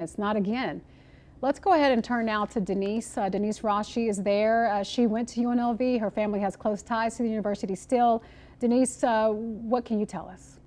It's not again. Let's go ahead and turn now to Denise. Denise Ross, she is there. She went to UNLV. Her family has close ties to the university still. Denise, what can you tell us?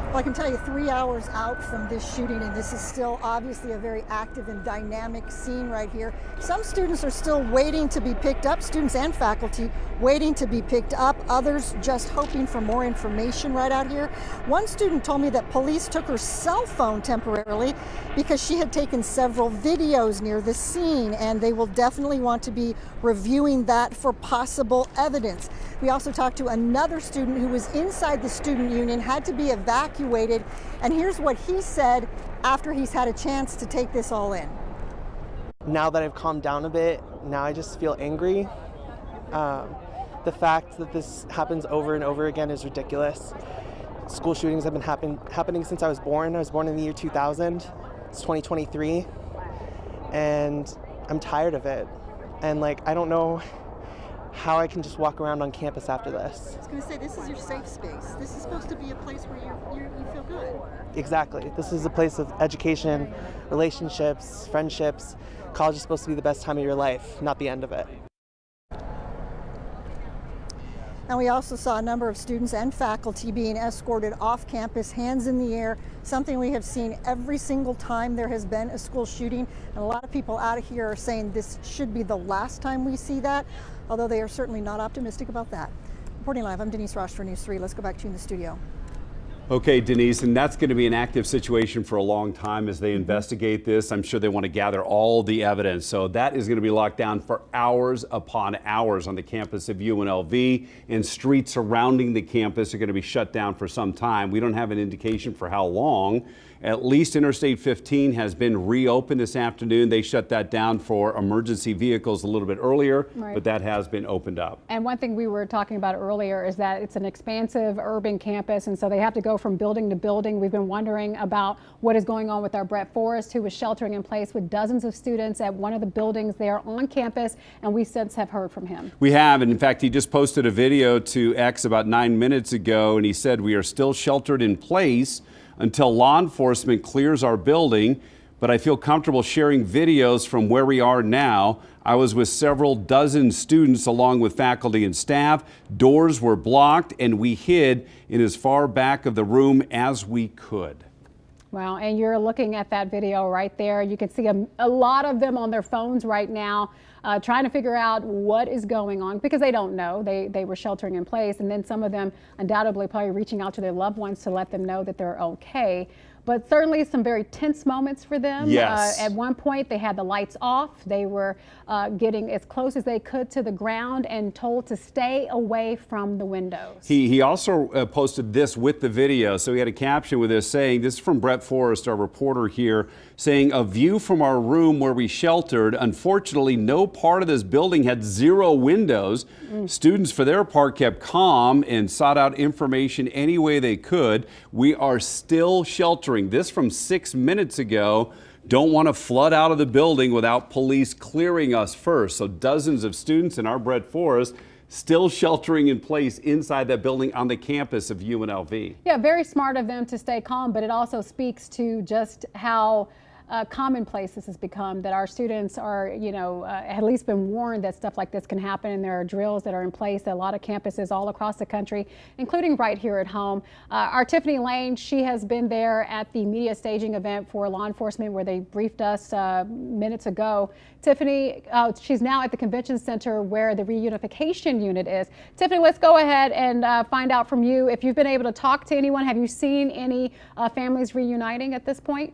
Well, I can tell you 3 hours out from this shooting, and this is still obviously a very active and dynamic scene right here. Some students are still waiting to be picked up, students and faculty waiting to be picked up, others just hoping for more information right out here. One student told me that police took her cell phone temporarily because she had taken several videos near the scene, and they will definitely want to be reviewing that for possible evidence. We also talked to another student who was inside the student union, had to be evacuated, and here's what he said after he's had a chance to take this all in. Now that I've calmed down a bit, now I just feel angry. The fact that this happens over and over again is ridiculous. School shootings have been happening since I was born. I was born in the year 2000. It's 2023, and I'm tired of it. And I don't know how I can just walk around on campus after this. I was going to say, this is your safe space. This is supposed to be a place where you feel good. Exactly. This is a place of education, relationships, friendships. College is supposed to be the best time of your life, not the end of it. And we also saw a number of students and faculty being escorted off campus, hands in the air, something we have seen every single time there has been a school shooting. And a lot of people out of here are saying this should be the last time we see that, although they are certainly not optimistic about that. Reporting live, I'm Denise Ross for News 3. Let's go back to you in the studio. Okay, Denise, and that's going to be an active situation for a long time as they investigate this. I'm sure they want to gather all the evidence. So that is going to be locked down for hours upon hours on the campus of UNLV, and streets surrounding the campus are going to be shut down for some time. We don't have an indication for how long. At least Interstate 15 has been reopened this afternoon. They shut that down for emergency vehicles a little bit earlier, but that has been opened up. And one thing we were talking about earlier is that it's an expansive urban campus, and so they have to go from building to building. We've been wondering about what is going on with our Brett Forrest, who was sheltering in place with dozens of students at one of the buildings there on campus, and we since have heard from him. We have, and in fact, he just posted a video to X about 9 minutes ago, and he said, "We are still sheltered in place until law enforcement clears our building, but I feel comfortable sharing videos from where we are now. I was with several dozen students along with faculty and staff. Doors were blocked, and we hid in as far back of the room as we could." Wow, and you're looking at that video right there. You can see a lot of them on their phones right now, trying to figure out what is going on because they don't know. They were sheltering in place, and then some of them undoubtedly probably reaching out to their loved ones to let them know that they're okay. But certainly some very tense moments for them. Yes. At one point, they had the lights off. They were getting as close as they could to the ground and told to stay away from the windows. He also posted this with the video. So he had a caption with this saying, this is from Brett Forrest, our reporter here, saying, "A view from our room where we sheltered. Unfortunately, no part of this building had 0 windows. Students, for their part, kept calm and sought out information any way they could. We are still sheltering." This from 6 minutes ago. Don't want to flood out of the building without police clearing us first. So dozens of students in our Brett Forrest still sheltering in place inside that building on the campus of UNLV. Yeah, very smart of them to stay calm, but it also speaks to just how commonplace this has become, that our students are, at least been warned that stuff like this can happen, and there are drills that are in place at a lot of campuses all across the country, including right here at home. Our Tiffany Lane, she has been there at the media staging event for law enforcement where they briefed us minutes ago. Tiffany, she's now at the convention center where the reunification unit is. Tiffany, let's go ahead and find out from you if you've been able to talk to anyone. Have you seen any families reuniting at this point?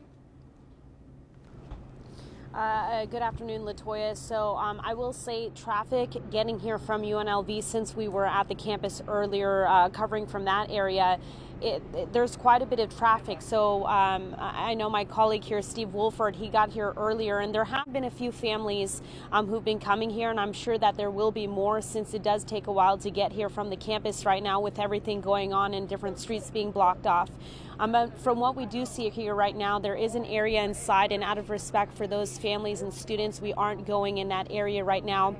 Good afternoon, Latoya. So I will say traffic getting here from UNLV, since we were at the campus earlier covering from that area, there's quite a bit of traffic. So I know my colleague here, Steve Wolford, he got here earlier, and there have been a few families who've been coming here, and I'm sure that there will be more since it does take a while to get here from the campus right now with everything going on and different streets being blocked off. But from what we do see here right now, there is an area inside, and out of respect for those families and students, we aren't going in that area right now.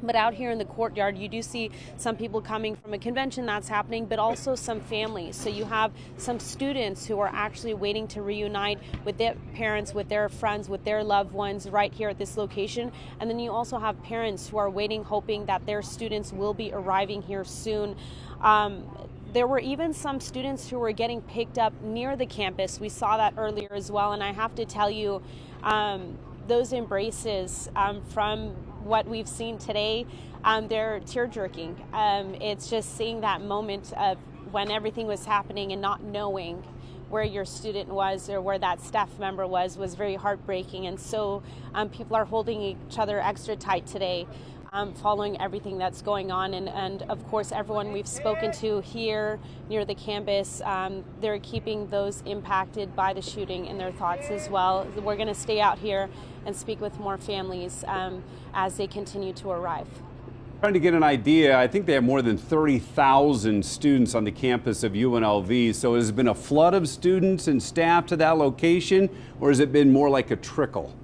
But out here in the courtyard, you do see some people coming from a convention that's happening, but also some families. So you have some students who are actually waiting to reunite with their parents, with their friends, with their loved ones right here at this location. And then you also have parents who are waiting, hoping that their students will be arriving here soon. There were even some students who were getting picked up near the campus. We saw that earlier as well. And I have to tell you, those embraces from what we've seen today, they're tear-jerking. It's just seeing that moment of when everything was happening and not knowing where your student was or where that staff member was very heartbreaking. And so people are holding each other extra tight today, following everything that's going on. And of course, everyone we've spoken to here near the campus, they're keeping those impacted by the shooting in their thoughts as well. We're going to stay out here and speak with more families as they continue to arrive. Trying to get an idea, I think they have more than 30,000 students on the campus of UNLV. So has it been a flood of students and staff to that location, or has it been more like a trickle?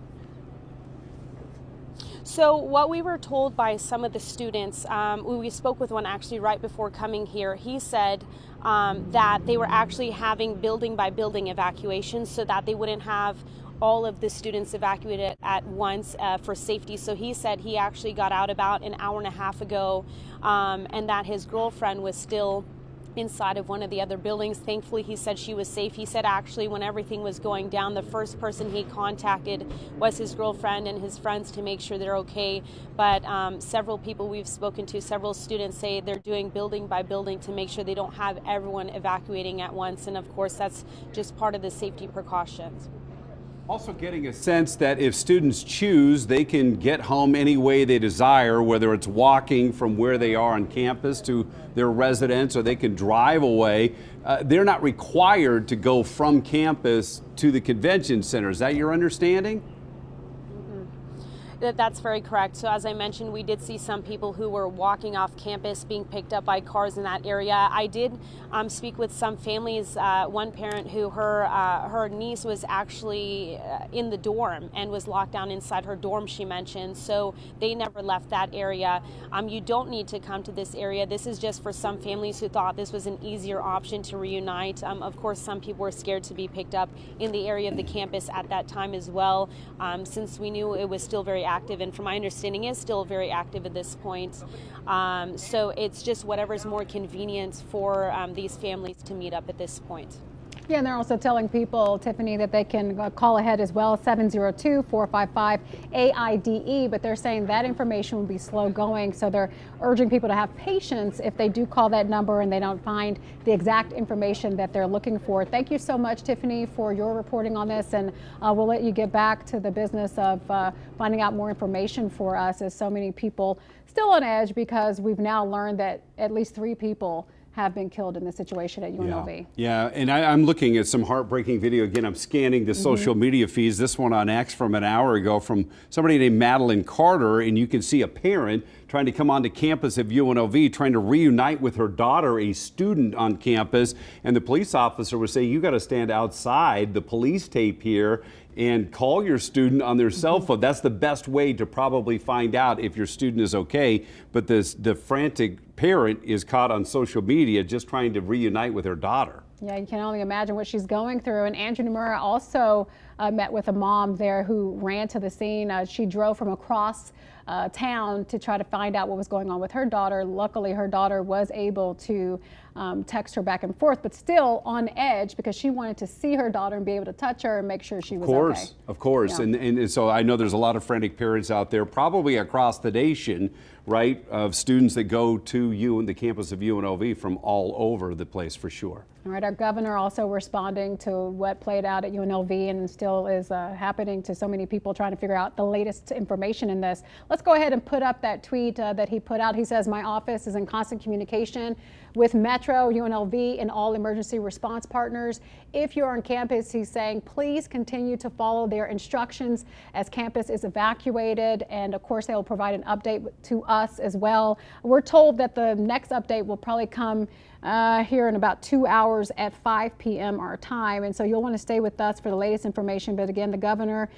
So what we were told by some of the students, we spoke with one actually right before coming here, he said that they were actually having building by building evacuations so that they wouldn't have all of the students evacuated at once for safety. So he said he actually got out about an hour and a half ago, and that his girlfriend was still inside of one of the other buildings. Thankfully, he said she was safe. He said actually when everything was going down, the first person he contacted was his girlfriend and his friends to make sure they're okay. But several people we've spoken to, several students say they're doing building by building to make sure they don't have everyone evacuating at once. And of course, that's just part of the safety precautions. Also getting a sense that if students choose, they can get home any way they desire, whether it's walking from where they are on campus to their residence, or they can drive away. They're not required to go from campus to the convention center. Is that your understanding? That's very correct. So as I mentioned, we did see some people who were walking off campus being picked up by cars in that area. I did speak with some families, one parent who her niece was actually in the dorm and was locked down inside her dorm, she mentioned. So they never left that area. You don't need to come to this area. This is just for some families who thought this was an easier option to reunite. Of course, some people were scared to be picked up in the area of the campus at that time as well, since we knew it was still very active, and from my understanding is still very active at this point. So it's just whatever's more convenient for these families to meet up at this point. Yeah, and they're also telling people, Tiffany, that they can call ahead as well, 702-455-AIDE, but they're saying that information will be slow going, so they're urging people to have patience if they do call that number and they don't find the exact information that they're looking for. Thank you so much, Tiffany, for your reporting on this, and we'll let you get back to the business of finding out more information for us, as so many people still on edge because we've now learned that at least 3 people have been killed in this situation at UNLV. Yeah, and I'm looking at some heartbreaking video. Again, I'm scanning the social media feeds. This one on X from an hour ago from somebody named Madeline Carter, and you can see a parent trying to come onto campus of UNLV, trying to reunite with her daughter, a student on campus, and the police officer was saying, you got to stand outside the police tape here and call your student on their cell phone. That's the best way to probably find out if your student is okay. But the frantic parent is caught on social media just trying to reunite with her daughter. Yeah, you can only imagine what she's going through. And Andrew Nomura also met with a mom there who ran to the scene. She drove from across town to try to find out what was going on with her daughter. Luckily, her daughter was able to text her back and forth, but still on edge because she wanted to see her daughter and be able to touch her and make sure she was okay. Of course. Yeah. And so I know there's a lot of frantic parents out there, probably across the nation, right, of students that go to the campus of UNLV from all over the place for sure. All right, our governor also responding to what played out at UNLV and still is happening to so many people trying to figure out the latest information in this. Let's go ahead and put up that tweet that he put out. He says, my office is in constant communication with Metro, UNLV, and all emergency response partners. If you're on campus, he's saying, please continue to follow their instructions as campus is evacuated. And of course, they will provide an update to us as well. We're told that the next update will probably come here in about 2 hours at 5 p.m. our time. And so you'll want to stay with us for the latest information. But again, the governor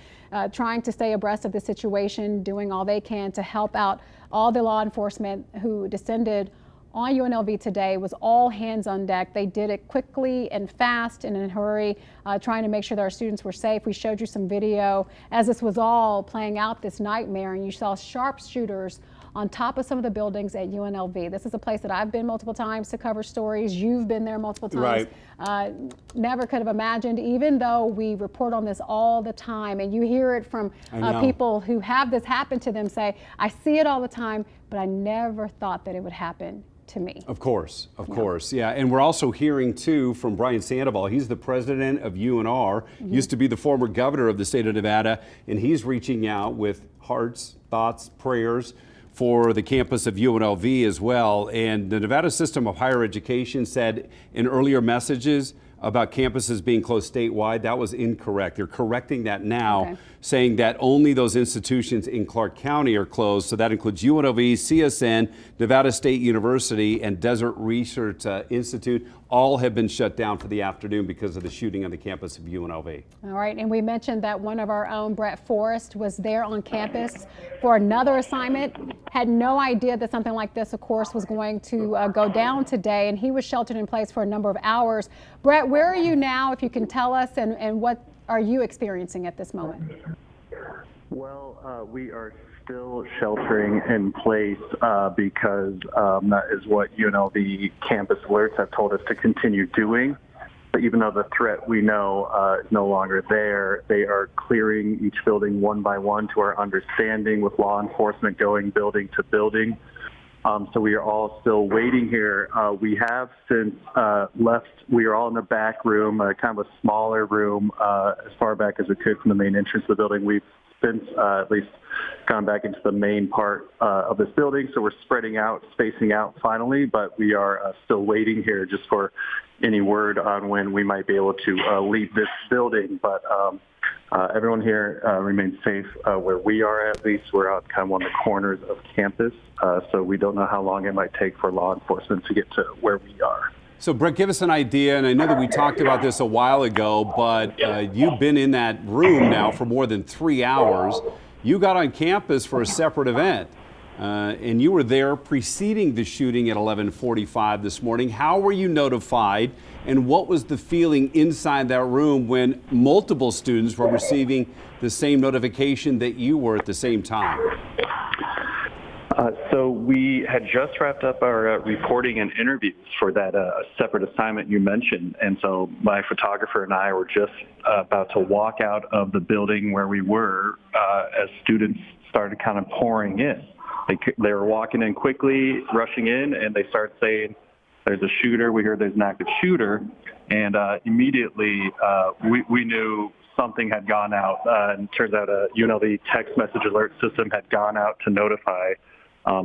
trying to stay abreast of the situation, doing all they can to help out all the law enforcement who descended on UNLV today. Was all hands on deck. They did it quickly and fast and in a hurry, trying to make sure that our students were safe. We showed you some video as this was all playing out, this nightmare, and you saw sharpshooters on top of some of the buildings at UNLV. This is a place that I've been multiple times to cover stories. You've been there multiple times. Right. Never could have imagined, even though we report on this all the time, and you hear it from people who have this happen to them say, I see it all the time, but I never thought that it would happen to me. Of course, yeah. And we're also hearing too from Brian Sandoval. He's the president of UNR, used to be the former governor of the state of Nevada, and he's reaching out with hearts, thoughts, prayers for the campus of UNLV as well. And the Nevada System of Higher Education said in earlier messages about campuses being closed statewide, that was incorrect. They're correcting that now, saying that only those institutions in Clark County are closed. So that includes UNLV, CSN, Nevada State University, and Desert Research Institute. All have been shut down for the afternoon because of the shooting on the campus of UNLV. All right, and we mentioned that one of our own, Brett Forrest, was there on campus for another assignment. Had no idea that something like this, of course, was going to go down today, and he was sheltered in place for a number of hours. Brett, where are you now, if you can tell us, and what are you experiencing at this moment? Well, we are still sheltering in place because that is what UNLV campus alerts have told us to continue doing. But even though the threat we know is no longer there, they are clearing each building one by one to our understanding, with law enforcement going building to building. So we are all still waiting here. We have since left. We are all in the back room, kind of a smaller room, as far back as we could from the main entrance of the building. We've since at least gone back into the main part of this building. So we're spreading out, spacing out finally, but we are still waiting here just for any word on when we might be able to leave this building. But everyone here remains safe where we are. At least we're out kind of one of the corners of campus, so we don't know how long it might take for law enforcement to get to where we are. So Brett, give us an idea, and I know that we talked about this a while ago, but you've been in that room now for more than 3 hours. You got on campus for a separate event, and you were there preceding the shooting at 11:45 this morning. How were you notified, and what was the feeling inside that room when multiple students were receiving the same notification that you were at the same time? So we had just wrapped up our reporting and interviews for that separate assignment you mentioned. And so my photographer and I were just about to walk out of the building where we were as students started kind of pouring in. They were walking in quickly, rushing in, and they started saying, there's a shooter. We heard there's an active shooter. And immediately we knew something had gone out. And it turns out a UNLV text message alert system had gone out to notify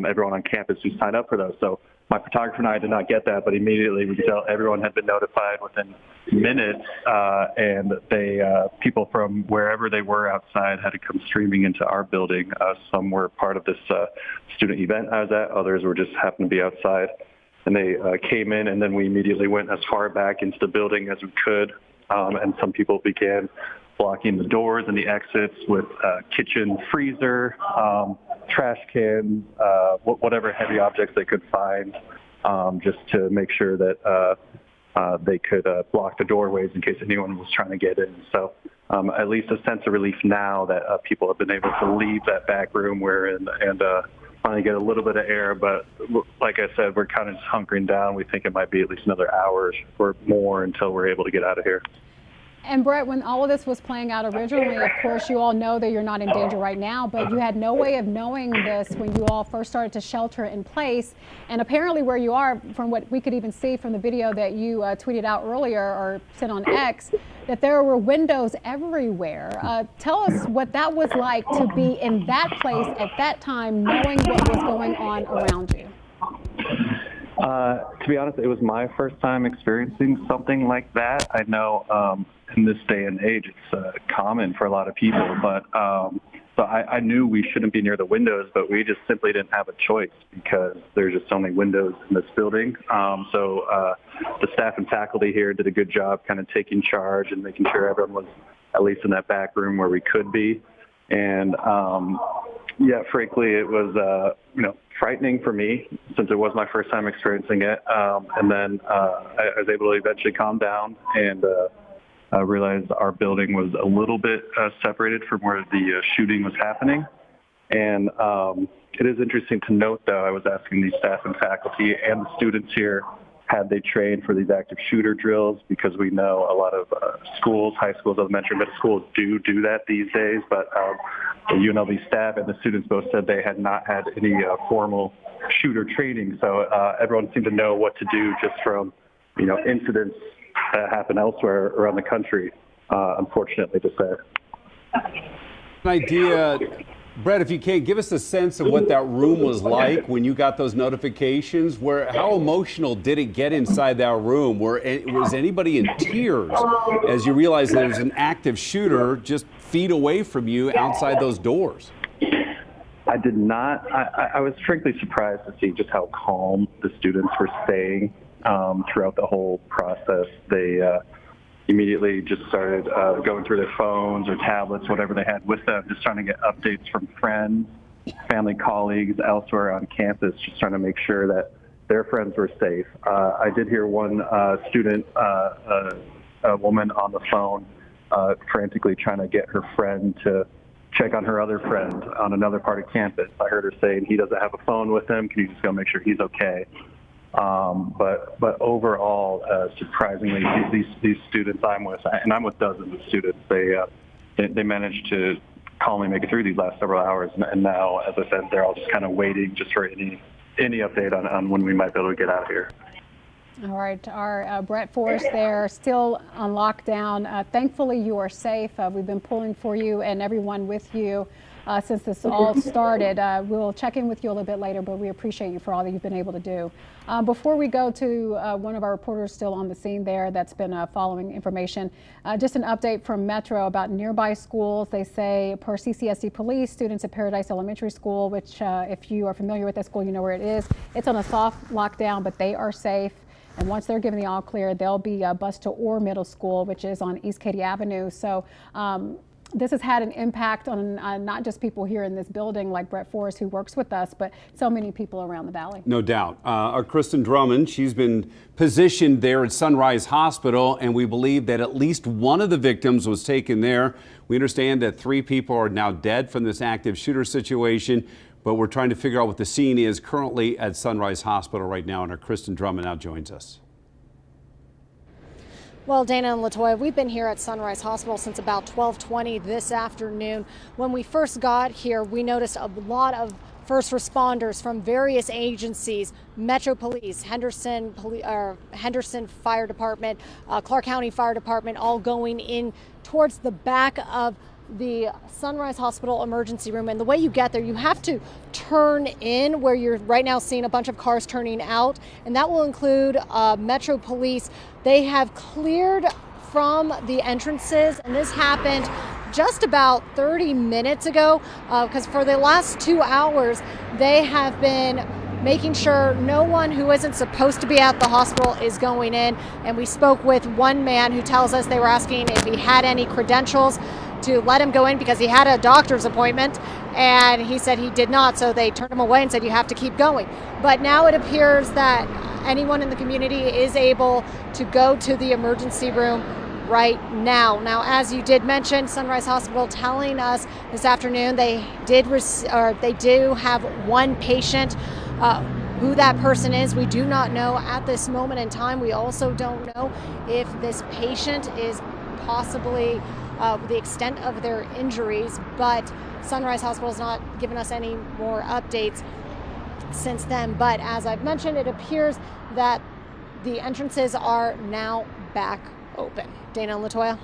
everyone on campus who signed up for those. So my photographer and I did not get that, but immediately we could tell everyone had been notified within minutes, and people from wherever they were outside had to come streaming into our building. Some were part of this student event I was at, others were just happened to be outside. And they came in, and then we immediately went as far back into the building as we could, and some people began blocking the doors and the exits with kitchen freezer, trash cans, whatever heavy objects they could find, just to make sure that they could block the doorways in case anyone was trying to get in. So at least a sense of relief now that people have been able to leave that back room we're in and finally get a little bit of air. But like I said, we're kind of just hunkering down. We think it might be at least another hour or more until we're able to get out of here. And Brett, when all of this was playing out originally, of course, you all know that you're not in danger right now, but you had no way of knowing this when you all first started to shelter in place. And apparently where you are, from what we could even see from the video that you tweeted out earlier or sent on X, that there were windows everywhere. Tell us what that was like to be in that place at that time, knowing what was going on around you. To be honest, it was my first time experiencing something like that. I know in this day and age, it's common for a lot of people, but So I knew we shouldn't be near the windows, but we just simply didn't have a choice because there's just so many windows in this building. So the staff and faculty here did a good job kind of taking charge and making sure everyone was at least in that back room where we could be. And yeah, frankly, it was frightening for me since it was my first time experiencing it. And then I was able to eventually calm down and realized our building was a little bit separated from where the shooting was happening. And it is interesting to note, though, I was asking the staff and faculty and the students here, had they trained for these active shooter drills, because we know a lot of schools, high schools, elementary, middle schools do that these days. But the UNLV staff and the students both said they had not had any formal shooter training. So everyone seemed to know what to do just from, incidents that happen elsewhere around the country, unfortunately to say. An idea, Brett, if you can, give us a sense of what that room was like when you got those notifications. How emotional did it get inside that room? Was anybody in tears as you realized there's an active shooter just feet away from you outside those doors? I did not. I was frankly surprised to see just how calm the students were staying throughout the whole process. They immediately just started going through their phones or tablets, whatever they had with them, just trying to get updates from friends, family, colleagues elsewhere on campus, just trying to make sure that their friends were safe. I did hear one student, a woman on the phone, frantically trying to get her friend to check on her other friend on another part of campus. I heard her saying, he doesn't have a phone with him. Can you just go make sure he's okay? But overall, surprisingly, these students I'm with, and I'm with dozens of students, they managed to calmly make it through these last several hours. And now, as I said, they're all just kind of waiting just for any update on when we might be able to get out of here. All right, our Brett Forrest there, still on lockdown. Thankfully, you are safe. We've been pulling for you and everyone with you since this all started. We'll check in with you a little bit later, but we appreciate you for all that you've been able to do. Before we go to one of our reporters still on the scene there that's been following information, just an update from Metro about nearby schools. They say, per CCSD police, students at Paradise Elementary School, which if you are familiar with that school, you know where it is. It's on a soft lockdown, but they are safe. And once they're given the all clear, they'll be bused to Orr Middle School, which is on East Katy Avenue. So this has had an impact on not just people here in this building like Brett Forrest, who works with us, but so many people around the valley. No doubt. Our Kristen Drummond, she's been positioned there at Sunrise Hospital, and we believe that at least one of the victims was taken there. We understand that 3 people are now dead from this active shooter situation, but we're trying to figure out what the scene is currently at Sunrise Hospital right now, and our Kristen Drummond now joins us. Well, Dana and LaToya, we've been here at Sunrise Hospital since about 12:20 this afternoon. When we first got here, we noticed a lot of first responders from various agencies, Metro Police, Henderson Fire Department, Clark County Fire Department, all going in towards the back of the Sunrise Hospital emergency room. And the way you get there, you have to turn in where you're right now seeing a bunch of cars turning out, and that will include Metro Police. They have cleared from the entrances, and this happened just about 30 minutes ago, because for the last 2 hours they have been making sure no one who isn't supposed to be at the hospital is going in. And we spoke with one man who tells us they were asking if he had any credentials to let him go in because he had a doctor's appointment, and he said he did not, so they turned him away and said you have to keep going. But now it appears that anyone in the community is able to go to the emergency room right now. Now, as you did mention, Sunrise Hospital telling us this afternoon they do have one patient. Who that person is, we do not know at this moment in time. We also don't know if this patient is possibly the extent of their injuries, but Sunrise Hospital has not given us any more updates since then. But as I've mentioned, it appears that the entrances are now back open. Dana and LaToya.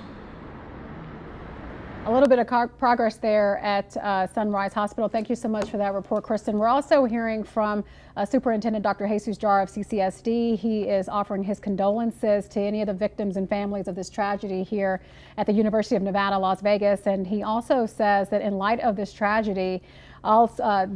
A little bit of progress there at Sunrise Hospital. Thank you so much for that report, Kristen. We're also hearing from Superintendent Dr. Jesus Jar of CCSD. He is offering his condolences to any of the victims and families of this tragedy here at the University of Nevada, Las Vegas. And he also says that in light of this tragedy, all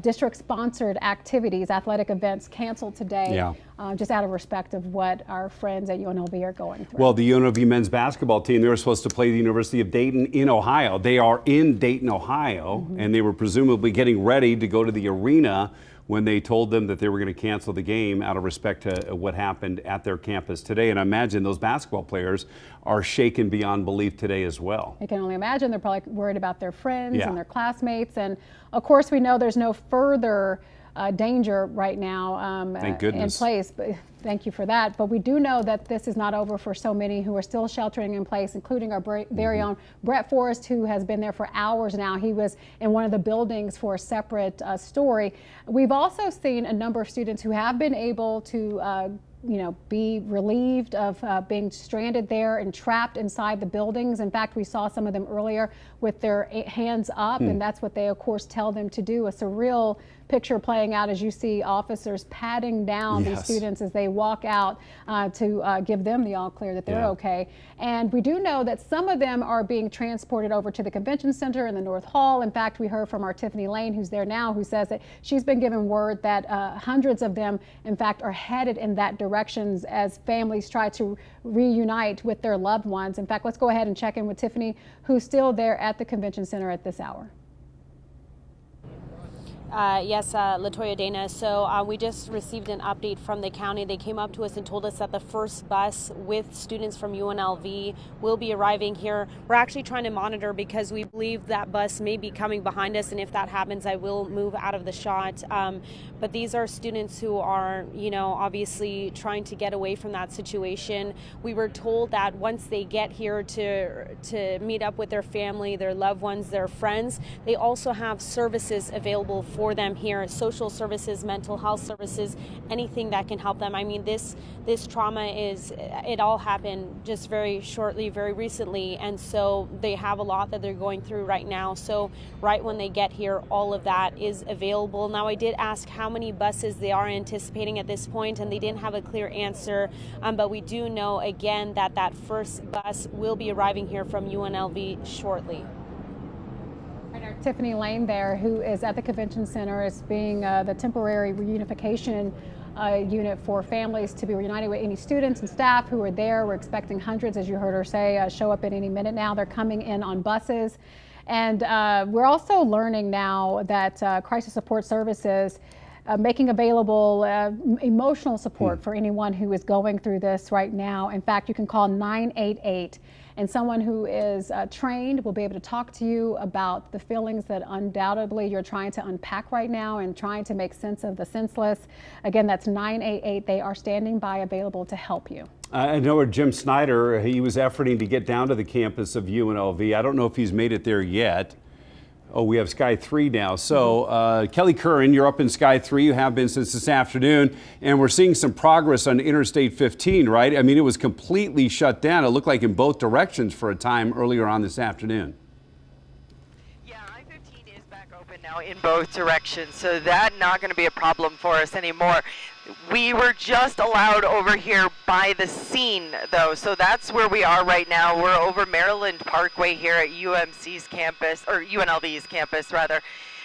district-sponsored activities, athletic events canceled today, just out of respect of what our friends at UNLV are going through. Well, the UNLV men's basketball team, they were supposed to play the University of Dayton in Ohio. They are in Dayton, Ohio, and they were presumably getting ready to go to the arena when they told them that they were going to cancel the game out of respect to what happened at their campus today. And I imagine those basketball players are shaken beyond belief today as well. I can only imagine they're probably worried about their friends and their classmates. And of course, we know there's no further danger right now Thank goodness. in place. But thank you for that. But we do know that this is not over for so many who are still sheltering in place, including our very own Brett Forrest, who has been there for hours now. He was in one of the buildings for a separate story. We've also seen a number of students who have been able to be relieved of being stranded there and trapped inside the buildings. In fact, we saw some of them earlier with their hands up, and that's what they, of course, tell them to do. A surreal picture playing out as you see officers patting down these students as they walk out to give them the all clear that they're okay. And we do know that some of them are being transported over to the convention center in the North Hall. In fact, we heard from our Tiffany Lane, who's there now, who says that she's been given word that hundreds of them, in fact, are headed in that direction as families try to reunite with their loved ones. In fact, let's go ahead and check in with Tiffany, who's still there at the convention center at this hour. Yes, Latoya, Dana. So we just received an update from the county. They came up to us and told us that the first bus with students from UNLV will be arriving here. We're actually trying to monitor because we believe that bus may be coming behind us, and if that happens, I will move out of the shot. But these are students who are, obviously trying to get away from that situation. We were told that once they get here to meet up with their family, their loved ones, their friends, they also have services available for them here, social services, mental health services, anything that can help them. I mean, this trauma it all happened just very shortly, very recently, and so they have a lot that they're going through right now. So right when they get here, all of that is available. Now, I did ask how many buses they are anticipating at this point, and they didn't have a clear answer, but we do know again that first bus will be arriving here from UNLV shortly. Tiffany Lane there, who is at the convention center, is being the temporary reunification unit for families to be reunited with any students and staff who are there. We're expecting hundreds, as you heard her say, show up at any minute now. They're coming in on buses. And we're also learning now that crisis support services making available emotional support for anyone who is going through this right now. In fact, you can call 988 and someone who is trained will be able to talk to you about the feelings that undoubtedly you're trying to unpack right now and trying to make sense of the senseless. Again, that's 988. They are standing by, available to help you. I know Jim Snyder, he was efforting to get down to the campus of UNLV. I don't know if he's made it there yet. Oh, we have Sky 3 now. So Kelly Curran, you're up in Sky 3. You have been since this afternoon. And we're seeing some progress on Interstate 15, right? I mean, it was completely shut down. It looked like in both directions for a time earlier on this afternoon. Yeah, I-15 is back open now in both directions. So that's not going to be a problem for us anymore. We were just allowed over here by the scene, though, so that's where we are right now. We're over Maryland Parkway here at UMC's campus, or UNLV's campus, rather.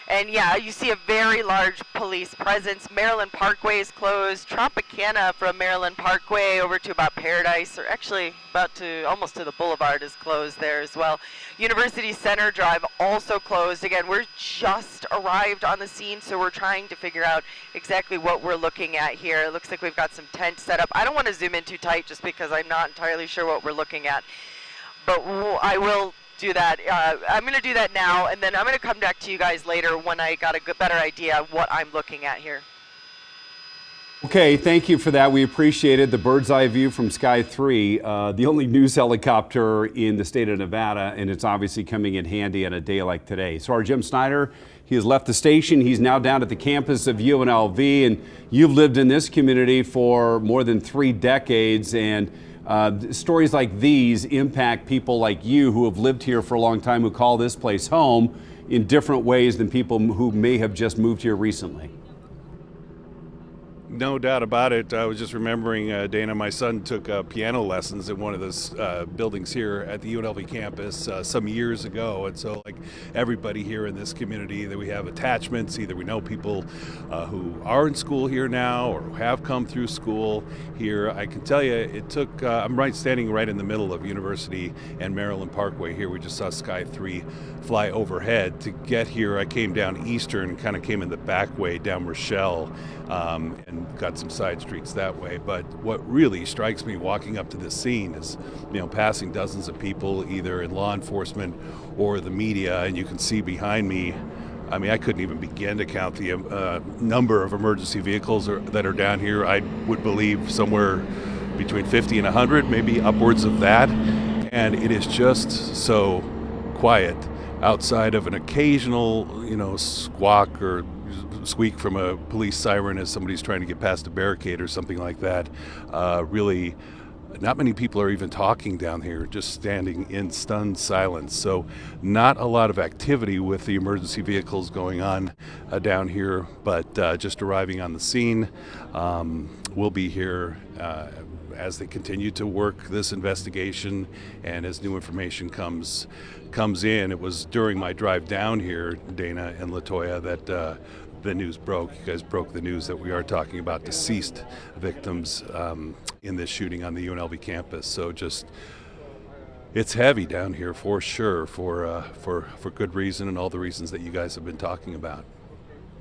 And yeah, you see a very large police presence. Maryland Parkway is closed. Tropicana from Maryland Parkway over to about Paradise, or actually about to almost to the Boulevard, is closed there as well. University Center Drive also closed. Again, we're just arrived on the scene, so we're trying to figure out exactly what we're looking at here. It looks like we've got some tents set up. I don't want to zoom in too tight just because I'm not entirely sure what we're looking at, but I will do that. I'm going to do that now, and then I'm going to come back to you guys later when I got a better idea of what I'm looking at here. Okay, thank you for that. We appreciate it. The bird's eye view from Sky 3, the only news helicopter in the state of Nevada, and it's obviously coming in handy on a day like today. So our Jim Snyder, he has left the station. He's now down at the campus of UNLV, and you've lived in this community for more than 3 decades, and Stories like these impact people like you who have lived here for a long time, who call this place home in different ways than people who may have just moved here recently. No doubt about it. I was just remembering, Dana, my son took piano lessons in one of those buildings here at the UNLV campus some years ago. And so, like everybody here in this community, that we have attachments. Either we know people who are in school here now or who have come through school here. I can tell you, it took, I'm standing right in the middle of University and Maryland Parkway here. We just saw Sky 3 fly overhead. To get here, I came down Eastern, kind of came in the back way down Rochelle, and got some side streets that way. But what really strikes me walking up to this scene is, passing dozens of people either in law enforcement or the media, and you can see behind me, I couldn't even begin to count the number of emergency vehicles that are down here. I would believe somewhere between 50 and 100, maybe upwards of that. And it is just so quiet outside of an occasional, squawk or squeak from a police siren as somebody's trying to get past a barricade or something like that. Really, not many people are even talking down here, just standing in stunned silence. So not a lot of activity with the emergency vehicles going on down here, but just arriving on the scene. We'll be here as they continue to work this investigation and as new information comes in. It was during my drive down here, Dana and Latoya, that the news broke. You guys broke the news that we are talking about deceased victims in this shooting on the UNLV campus. So just, it's heavy down here for sure, for good reason and all the reasons that you guys have been talking about.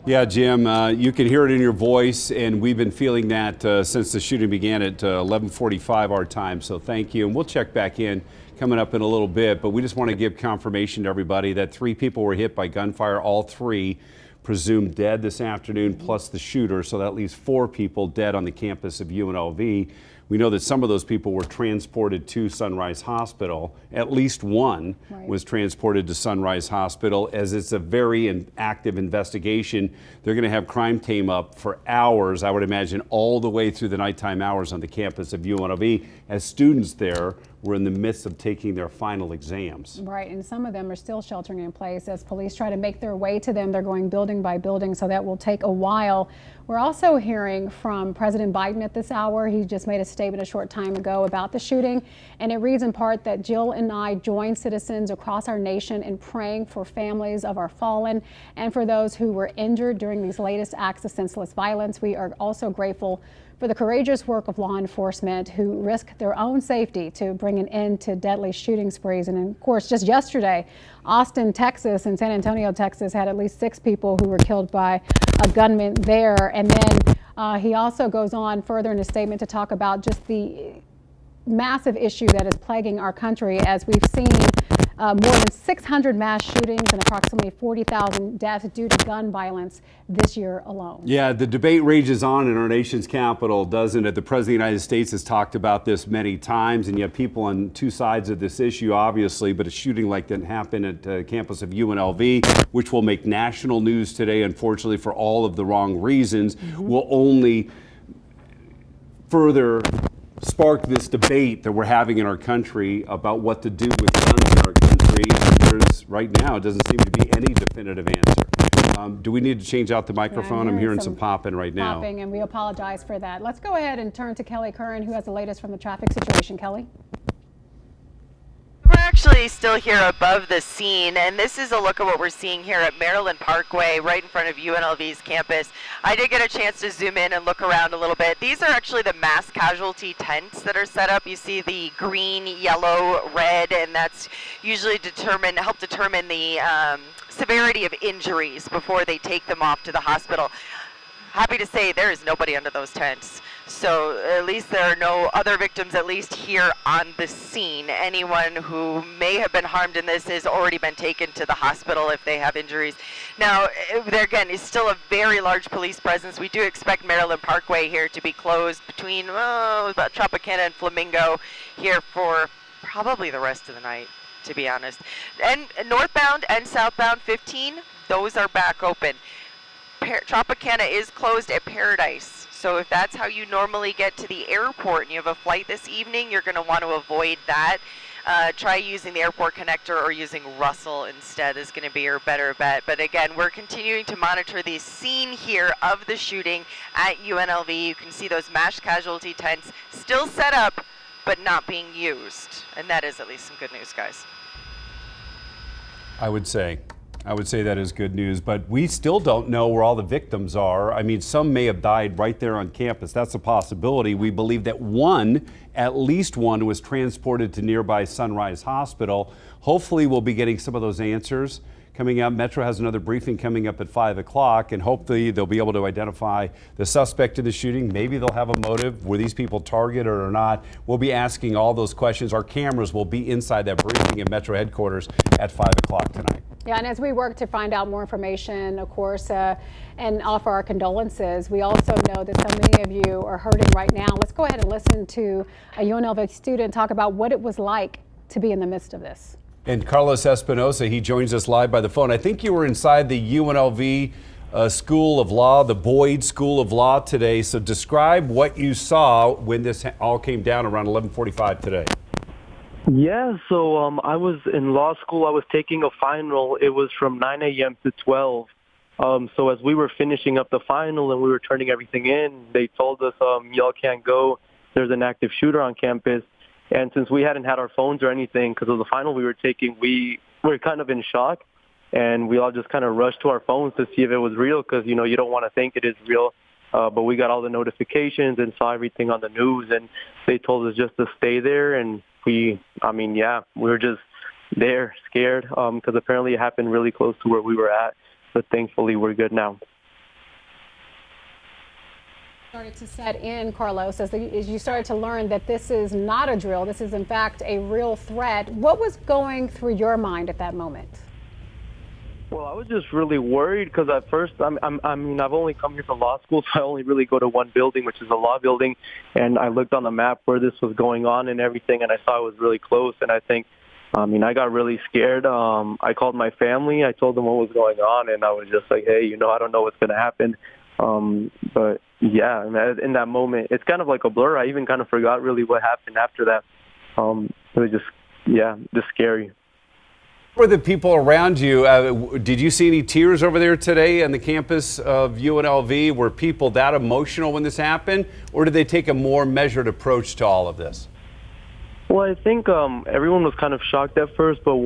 Yeah, Jim, you can hear it in your voice, and we've been feeling that since the shooting began at 11:45 our time, so thank you. And we'll check back in coming up in a little bit, but we just want to give confirmation to everybody that 3 people were hit by gunfire, all 3 presumed dead this afternoon, plus the shooter, so that leaves 4 people dead on the campus of UNLV. We know that some of those people were transported to Sunrise Hospital. At least one was transported to Sunrise Hospital, as it's a very active investigation. They're going to have crime team up for hours, I would imagine, all the way through the nighttime hours on the campus of UNLV, as students there were in the midst of taking their final exams. Right, and some of them are still sheltering in place as police try to make their way to them. They're going building by building, so that will take a while. We're also hearing from President Biden at this hour. He just made a statement a short time ago about the shooting, and it reads in part that Jill and I join citizens across our nation in praying for families of our fallen and for those who were injured during these latest acts of senseless violence. We are also grateful for the courageous work of law enforcement who risk their own safety to bring an end to deadly shooting sprees. And of course, just yesterday, Austin, Texas and San Antonio, Texas had at least 6 people who were killed by a gunman there. And then he also goes on further in his statement to talk about just the massive issue that is plaguing our country, as we've seen more than 600 mass shootings and approximately 40,000 deaths due to gun violence this year alone. Yeah, the debate rages on in our nation's capital, doesn't it? The President of the United States has talked about this many times, and you have people on 2 sides of this issue, obviously, but a shooting like that happened at the campus of UNLV, which will make national news today, unfortunately, for all of the wrong reasons, will only further spark this debate that we're having in our country about what to do with guns in our country. And there's, right now, it doesn't seem to be any definitive answer. Do we need to change out the microphone? I'm hearing some popping right now. Popping, and we apologize for that. Let's go ahead and turn to Kelly Curran, who has the latest from the traffic situation. Kelly? We're actually still here above the scene, and this is a look at what we're seeing here at Maryland Parkway, right in front of UNLV's campus. I did get a chance to zoom in and look around a little bit. These are actually the mass casualty tents that are set up. You see the green, yellow, red, and that's usually help determine the severity of injuries before they take them off to the hospital. Happy to say there is nobody under those tents. So at least there are no other victims, at least here on the scene. Anyone who may have been harmed in this has already been taken to the hospital if they have injuries. Now, there again is still a very large police presence. We do expect Maryland Parkway here to be closed between about Tropicana and Flamingo here for probably the rest of the night, to be honest. And northbound and southbound 15, those are back open. Tropicana is closed at Paradise. So if that's how you normally get to the airport and you have a flight this evening, you're going to want to avoid that. Try using the airport connector or using Russell instead is going to be your better bet. But again, we're continuing to monitor the scene here of the shooting at UNLV. You can see those mass casualty tents still set up, but not being used. And that is at least some good news, guys. I would say that is good news, but we still don't know where all the victims are. I mean, some may have died right there on campus. That's a possibility. We believe that at least one was transported to nearby Sunrise Hospital. Hopefully we'll be getting some of those answers coming up. Metro has another briefing coming up at 5 o'clock, and hopefully they'll be able to identify the suspect in the shooting. Maybe they'll have a motive. Were these people targeted or not? We'll be asking all those questions. Our cameras will be inside that briefing at Metro headquarters at 5 o'clock tonight. Yeah, and as we work to find out more information, of course, and offer our condolences, we also know that so many of you are hurting right now. Let's go ahead and listen to a UNLV student talk about what it was like to be in the midst of this. And Carlos Espinosa, he joins us live by the phone. I think you were inside the UNLV School of Law, the Boyd School of Law today. So describe what you saw when this all came down around 11:45 today. Yeah, so I was in law school. I was taking a final. It was from 9 a.m. to 12. So as we were finishing up the final and we were turning everything in, they told us, y'all can't go. There's an active shooter on campus. And since we hadn't had our phones or anything because of the final we were taking, we were kind of in shock. And we all just kind of rushed to our phones to see if it was real because, you know, you don't want to think it is real. But we got all the notifications and saw everything on the news. And they told us just to stay there. And we were just there, scared, because apparently it happened really close to where we were at. But thankfully, we're good now. Started to set in, Carlos, as you started to learn that this is not a drill. This is, in fact, a real threat. What was going through your mind at that moment? Well, I was just really worried because at first, I've only come here to law school, so I only really go to one building, which is the law building. And I looked on the map where this was going on and everything, and I saw it was really close. And I think, I got really scared. I called my family. I told them what was going on, and I was just like, hey, I don't know what's going to happen. But yeah, in that moment, it's kind of like a blur. I even kind of forgot really what happened after that. It was just scary. Were the people around you, did you see any tears over there today on the campus of UNLV? Were people that emotional when this happened, or did they take a more measured approach to all of this? Well, I think everyone was kind of shocked at first, but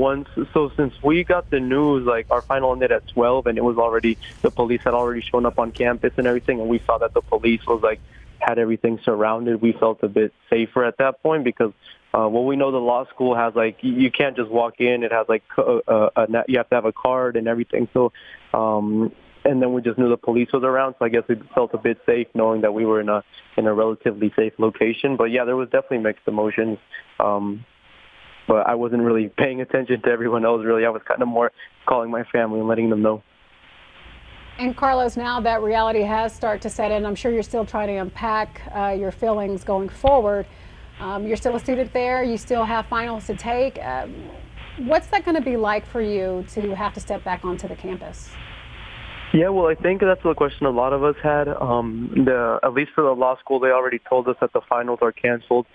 since we got the news, like our final ended at 12, and it was already, the police had already shown up on campus and everything, and we saw that the police was had everything surrounded. We felt a bit safer at that point because, we know the law school has you can't just walk in. It has you have to have a card and everything. So, and then we just knew the police was around. So I guess we felt a bit safe knowing that we were in a relatively safe location. But yeah, there was definitely mixed emotions. But I wasn't really paying attention to everyone else. Really, I was kind of more calling my family and letting them know. And Carlos, now that reality has started to set in, I'm sure you're still trying to unpack your feelings going forward. You're still a student there. You still have finals to take. What's that going to be like for you to have to step back onto the campus? Yeah, well, I think that's the question a lot of us had. At least for the law school, they already told us that the finals are canceled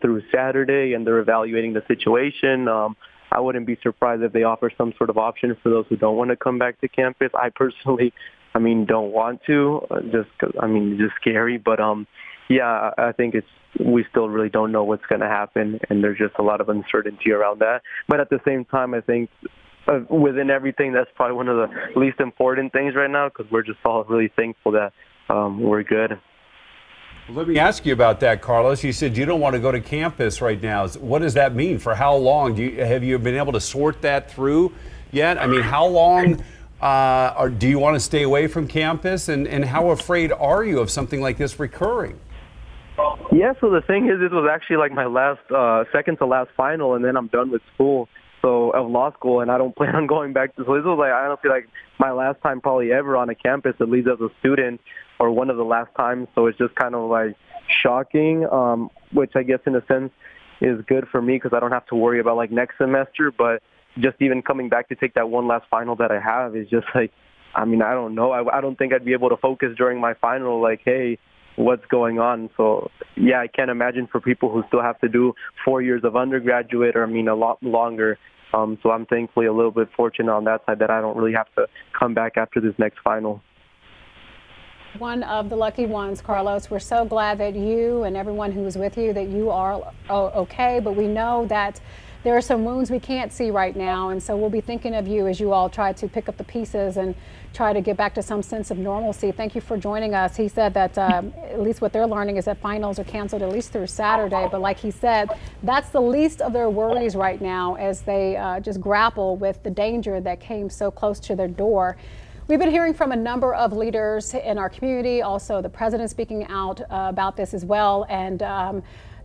through Saturday, and they're evaluating the situation. I wouldn't be surprised if they offer some sort of option for those who don't want to come back to campus. I personally, don't want to, just because, it's just scary. But, yeah, I think we still really don't know what's going to happen, and there's just a lot of uncertainty around that. But at the same time, I think within everything, that's probably one of the least important things right now because we're just all really thankful that we're good. Let me ask you about that, Carlos. You said you don't want to go to campus right now. What does that mean? For how long? Have you been able to sort that through yet? How long do you want to stay away from campus? And how afraid are you of something like this recurring? Yeah, so the thing is, it was actually my last, second to last final, and then I'm done with school, of law school, and I don't plan on going back to school. This was honestly my last time probably ever on a campus, at least as a student, or one of the last times. So it's just kind of shocking, which I guess in a sense is good for me because I don't have to worry about next semester. But just even coming back to take that one last final that I have is just I don't know. I don't think I'd be able to focus during my final. Hey, what's going on. So yeah, I can't imagine for people who still have to do 4 years of undergraduate, or a lot longer. So I'm thankfully a little bit fortunate on that side that I don't really have to come back after this next final. One of the lucky ones, Carlos. We're so glad that you and everyone who was with you, that you are okay, but we know that there are some wounds we can't see right now, and so we'll be thinking of you as you all try to pick up the pieces and try to get back to some sense of normalcy. Thank you for joining us. He said that at least what they're learning is that finals are canceled at least through Saturday, but like he said, that's the least of their worries right now as they just grapple with the danger that came so close to their door. We've been hearing from a number of leaders in our community, also the president speaking out about this as well, and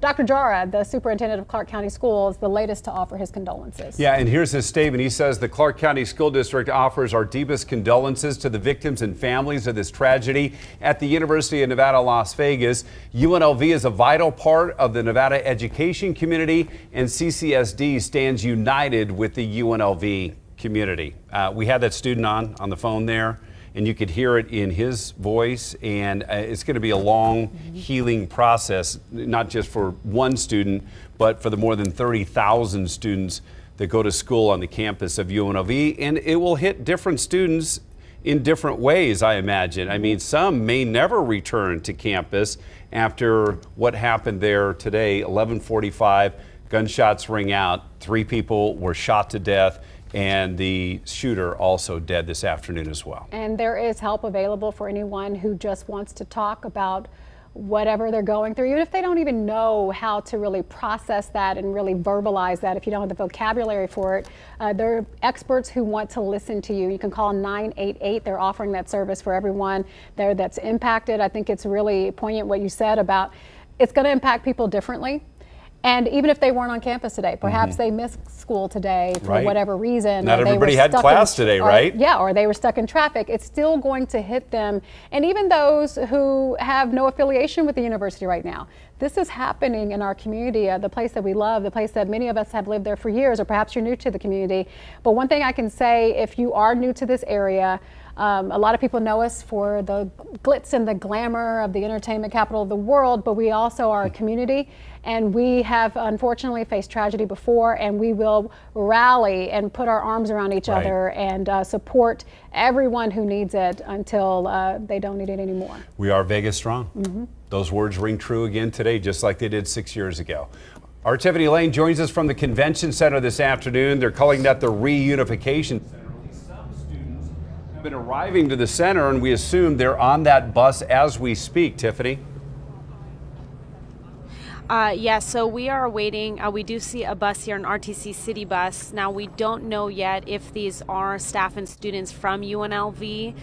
Dr. Jara, the superintendent of Clark County Schools, the latest to offer his condolences. Yeah, and here's his statement. He says the Clark County School District offers our deepest condolences to the victims and families of this tragedy at the University of Nevada, Las Vegas. UNLV is a vital part of the Nevada education community, and CCSD stands united with the UNLV community. We had that student on the phone there, and you could hear it in his voice, and it's going to be a long healing process, not just for one student, but for the more than 30,000 students that go to school on the campus of UNLV, and it will hit different students in different ways, I imagine. I mean, some may never return to campus after what happened there today, 11:45, gunshots ring out, 3 people were shot to death, and the shooter also dead this afternoon as well. And there is help available for anyone who just wants to talk about whatever they're going through, even if they don't even know how to really process that and really verbalize that. If you don't have the vocabulary for it, there are experts who want to listen to you. You can call 988. They're offering that service for everyone there that's impacted. I think it's really poignant what you said about it's going to impact people differently. And even if they weren't on campus today, perhaps they missed school today for whatever reason. Not everybody had class today, right? Yeah, or they were stuck in traffic. It's still going to hit them. And even those who have no affiliation with the university right now. This is happening in our community, the place that we love, the place that many of us have lived there for years, or perhaps you're new to the community. But one thing I can say, if you are new to this area, a lot of people know us for the glitz and the glamour of the entertainment capital of the world, but we also are a community, and we have unfortunately faced tragedy before, and we will rally and put our arms around each other and support everyone who needs it until they don't need it anymore. We are Vegas strong. Those words ring true again today, just like they did 6 years ago. Our Tiffany Lane joins us from the Convention Center this afternoon. They're calling that the Reunification Center. Been arriving to the center, and we assume they're on that bus as we speak. Tiffany? Yeah, so we are awaiting, we do see a bus here, an RTC City bus. Now, we don't know yet if these are staff and students from UNLV.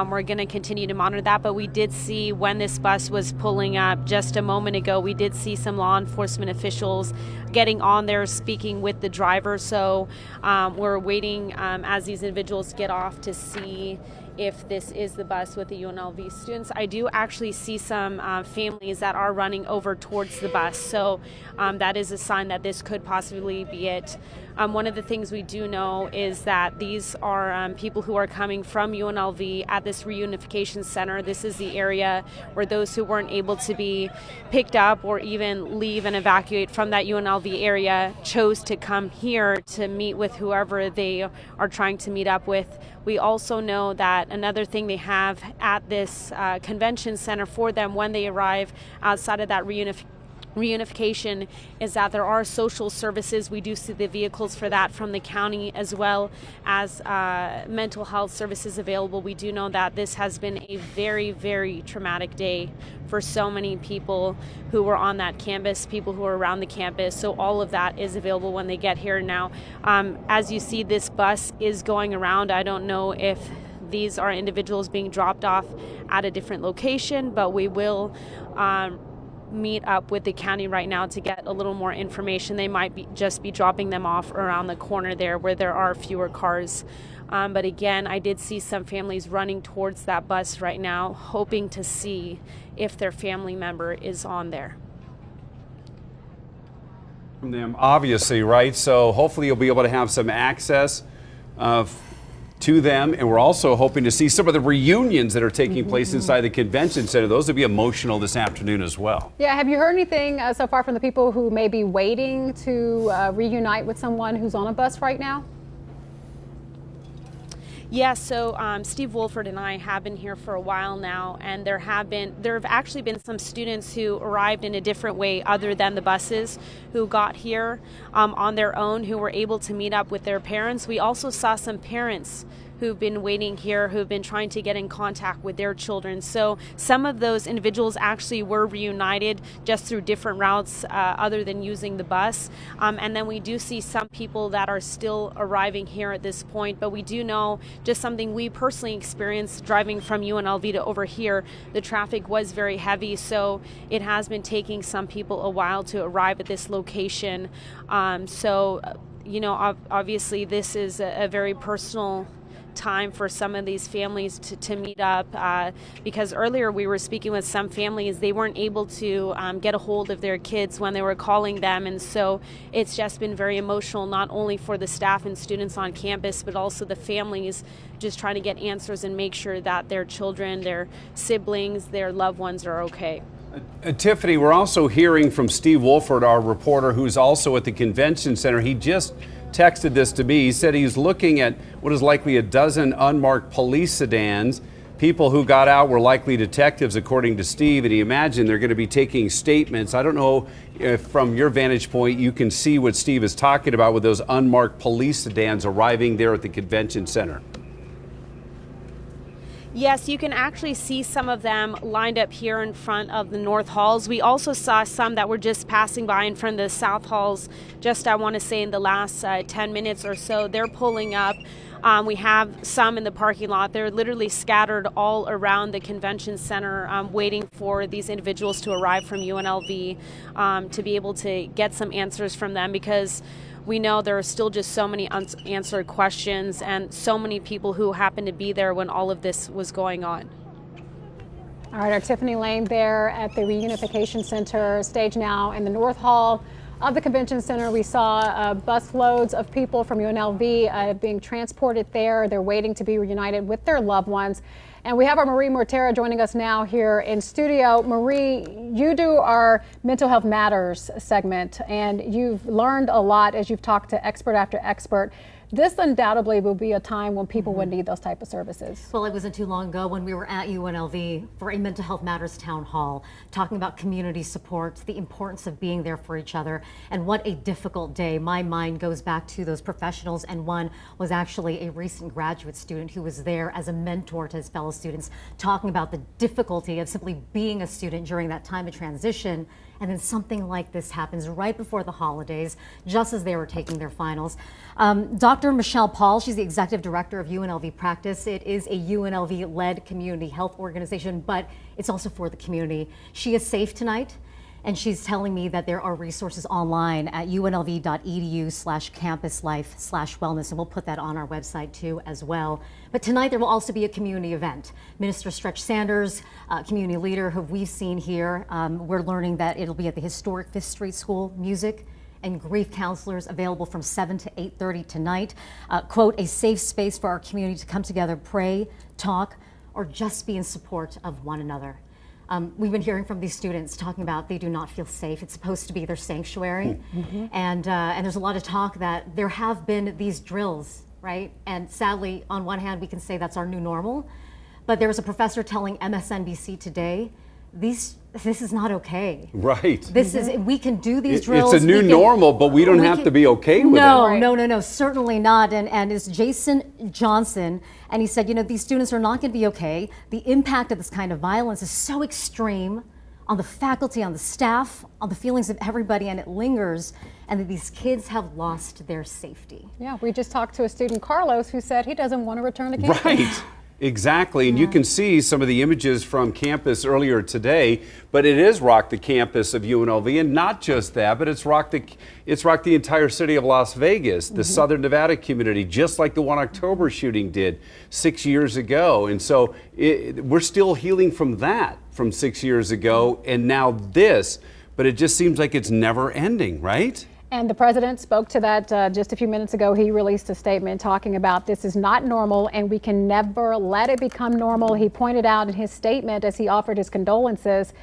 We're going to continue to monitor that, but we did see when this bus was pulling up just a moment ago, we did see some law enforcement officials getting on there speaking with the driver. So we're waiting as these individuals get off to see if this is the bus with the UNLV students. I do actually see some families that are running over towards the bus, so that is a sign that this could possibly be it. One of the things we do know is that these are people who are coming from UNLV at this reunification center. This is the area where those who weren't able to be picked up or even leave and evacuate from that UNLV area chose to come here to meet with whoever they are trying to meet up with. We also know that another thing they have at this convention center for them when they arrive outside of that reunification is that there are social services. We do see the vehicles for that from the county, as well as mental health services available. We do know that this has been a very, very traumatic day for so many people who were on that campus, people who are around the campus. So all of that is available when they get here. Now, as you see, this bus is going around. I don't know if these are individuals being dropped off at a different location, but we will meet up with the county right now to get a little more information. They might just be dropping them off around the corner there where there are fewer cars. But again, I did see some families running towards that bus right now, hoping to see if their family member is on there. From them, obviously, right? So hopefully you'll be able to have some access to them, and we're also hoping to see some of the reunions that are taking place inside the convention center. Those will be emotional this afternoon as well. Yeah, have you heard anything so far from the people who may be waiting to reunite with someone who's on a bus right now? Yeah, so Steve Wolford and I have been here for a while now, and there have actually been some students who arrived in a different way other than the buses, who got here on their own, who were able to meet up with their parents. We also saw some parents who've been waiting here, who've been trying to get in contact with their children. So some of those individuals actually were reunited just through different routes other than using the bus. And then we do see some people that are still arriving here at this point, but we do know just something we personally experienced driving from UNLV to over here, the traffic was very heavy, so it has been taking some people a while to arrive at this location. You know, obviously this is a very personal time for some of these families to meet up because earlier we were speaking with some families, they weren't able to get a hold of their kids when they were calling them, and so it's just been very emotional, not only for the staff and students on campus but also the families just trying to get answers and make sure that their children, their siblings, their loved ones are okay. Tiffany, we're also hearing from Steve Wolford, our reporter, who's also at the convention center. He just texted this to me. He said he's looking at what is likely a dozen unmarked police sedans. People who got out were likely detectives, according to Steve, and he imagined they're going to be taking statements. I don't know if from your vantage point you can see what Steve is talking about with those unmarked police sedans arriving there at the convention center. Yes, you can actually see some of them lined up here in front of the North Halls. We also saw some that were just passing by in front of the South Halls just, I want to say, in the last 10 minutes or so. They're pulling up. We have some in the parking lot. They're literally scattered all around the convention center waiting for these individuals to arrive from UNLV to be able to get some answers from them, because we know there are still just so many unanswered questions and so many people who happened to be there when all of this was going on. All right, our Tiffany Lane there at the Reunification Center, stage now in the North Hall of the Convention Center. We saw bus loads of people from UNLV being transported there. They're waiting to be reunited with their loved ones. And we have our Marie Mortera joining us now here in studio. Marie, you do our Mental Health Matters segment, and you've learned a lot as you've talked to expert after expert. This undoubtedly will be a time when people would need those type of services. Well, it wasn't too long ago when we were at UNLV for a Mental Health Matters town hall, talking about community support, the importance of being there for each other, and what a difficult day. My mind goes back to those professionals, and one was actually a recent graduate student who was there as a mentor to his fellow students, talking about the difficulty of simply being a student during that time of transition. And then something like this happens right before the holidays, just as they were taking their finals. Dr. Michelle Paul, she's the executive director of UNLV Practice. It is a UNLV-led community health organization, but it's also for the community. She is safe tonight, and she's telling me that there are resources online at unlv.edu/campuslife/wellness, and we'll put that on our website too as well. But tonight there will also be a community event. Minister Stretch Sanders, community leader who we've seen here, we're learning that it'll be at the historic Fifth Street School. Music and grief counselors available from 7 to 8:30 tonight. Quote, a safe space for our community to come together, pray, talk, or just be in support of one another. We've been hearing from these students talking about they do not feel safe. It's supposed to be their sanctuary. And there's a lot of talk that there have been these drills, right? And sadly, on one hand, we can say that's our new normal. But there was a professor telling MSNBC today, this is not okay. Right. This is, we can do these drills. It's a new normal, but we don't have to be okay with it. No, certainly not. And it's Jason Johnson, and he said, you know, these students are not going to be okay. The impact of this kind of violence is so extreme on the faculty, on the staff, on the feelings of everybody, and it lingers, and that these kids have lost their safety. Yeah, we just talked to a student, Carlos, who said he doesn't want to return to campus. Right. Exactly, and you can see some of the images from campus earlier today, but it is rocked the campus of UNLV, and not just that, but it's rocked the entire city of Las Vegas, the Southern Nevada community, just like the 1 October shooting did 6 years ago. And so we're still healing from that from 6 years ago, and now this, but it just seems like it's never ending, right? And the president spoke to that just a few minutes ago. He released a statement talking about this is not normal and we can never let it become normal. He pointed out in his statement as he offered his condolences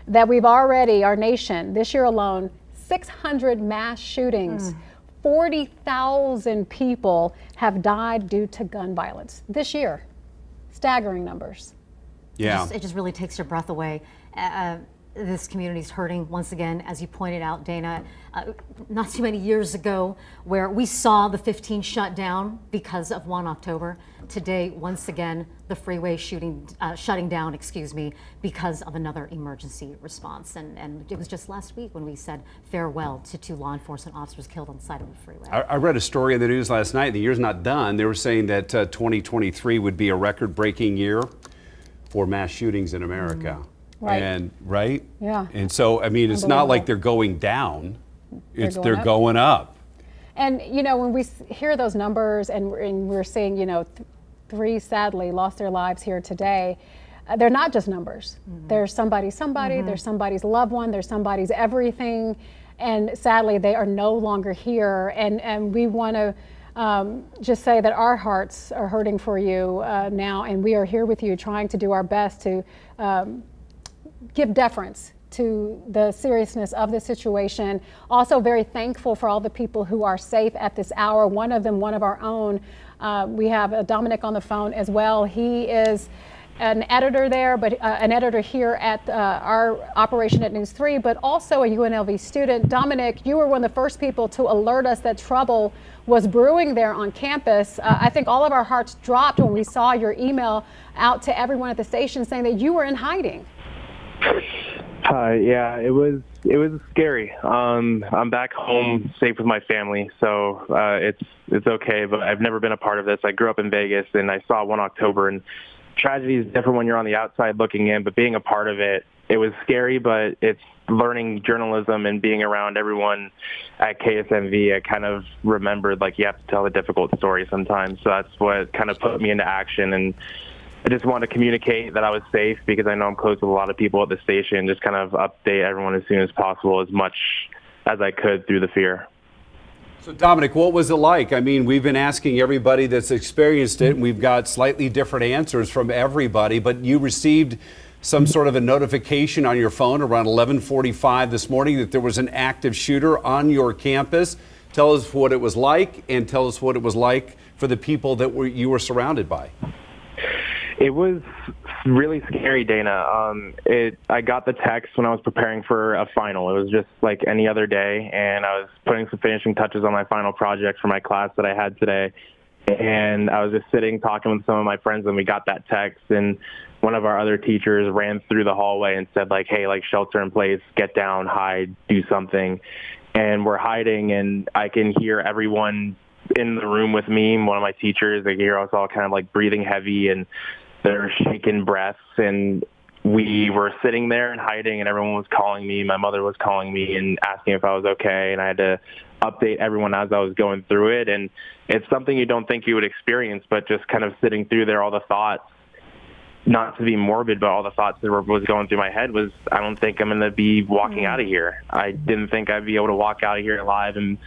that we've already, our nation, this year alone, 600 mass shootings. 40,000 people have died due to gun violence this year. Staggering numbers. Yeah. It just really takes your breath away. This community is hurting once again, as you pointed out, Dana. Not too many years ago, where we saw the 15 shut down because of 1 October. Today, once again, the freeway shutting down, because of another emergency response. And it was just last week when we said farewell to 2 law enforcement officers killed on the side of the freeway. I read a story in the news last night. The year's not done. They were saying that 2023 would be a record-breaking year for mass shootings in America. Right. And right? Yeah. And so, I mean, it's not like they're going down. They're going up. And, you know, when we hear those numbers and we're seeing, you know, 3 sadly lost their lives here today, they're not just numbers. There's somebody, there's somebody's loved one, there's somebody's everything. And sadly, they are no longer here. And we want to just say that our hearts are hurting for you now. And we are here with you trying to do our best to give deference to the seriousness of the situation. Also very thankful for all the people who are safe at this hour. One of them, one of our own. We have Dominic on the phone as well. He is an editor there, but an editor here at our operation at News 3, but also a UNLV student. Dominic, you were one of the first people to alert us that trouble was brewing there on campus. I think all of our hearts dropped when we saw your email out to everyone at the station saying that you were in hiding. Yeah, it was scary. I'm back home safe with my family, so it's okay. But I've never been a part of this. I grew up in Vegas, and I saw 1 October, and tragedy is different when you're on the outside looking in. But being a part of it, it was scary. But it's learning journalism and being around everyone at KSNV. I kind of remembered like you have to tell a difficult story sometimes. So that's what kind of put me into action. And I just wanted to communicate that I was safe because I know I'm close with a lot of people at the station, just kind of update everyone as soon as possible, as much as I could through the fear. So Dominic, what was it like? I mean, we've been asking everybody that's experienced it, and we've got slightly different answers from everybody, but you received some sort of a notification on your phone around 11:45 this morning that there was an active shooter on your campus. Tell us what it was like, and tell us what it was like for the people that you were surrounded by. It was really scary, Dana. I got the text when I was preparing for a final. It was just like any other day, and I was putting some finishing touches on my final project for my class that I had today. And I was just sitting talking with some of my friends, and we got that text, and one of our other teachers ran through the hallway and said, like, hey, like, shelter in place, get down, hide, do something. And we're hiding, and I can hear everyone in the room with me. One of my teachers, I hear us all kind of like breathing heavy, and they're shaking breaths, and we were sitting there and hiding, and everyone was calling me. My mother was calling me and asking if I was okay, and I had to update everyone as I was going through it. And it's something you don't think you would experience, but just kind of sitting through there, all the thoughts, not to be morbid, but all the thoughts that was going through my head was, I don't think I'm going to be walking out of here. I didn't think I'd be able to walk out of here alive and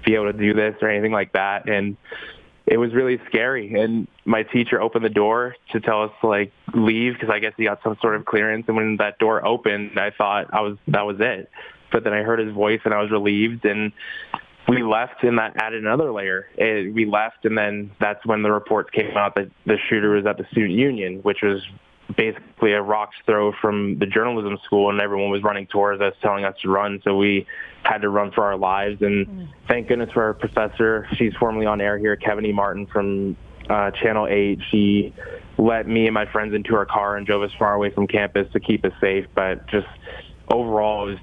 be able to do this or anything like that. And it was really scary. And my teacher opened the door to tell us to like leave because I guess he got some sort of clearance. And when that door opened, I thought that was it. But then I heard his voice and I was relieved. And we left, and that added another layer. We left, and then that's when the reports came out that the shooter was at the student union, which was basically a rock's throw from the journalism school, and everyone was running towards us, telling us to run. So we had to run for our lives. And thank goodness for our professor. She's formerly on air here, Kevin E. Martin from Channel 8. She let me and my friends into her car and drove us far away from campus to keep us safe. But just overall,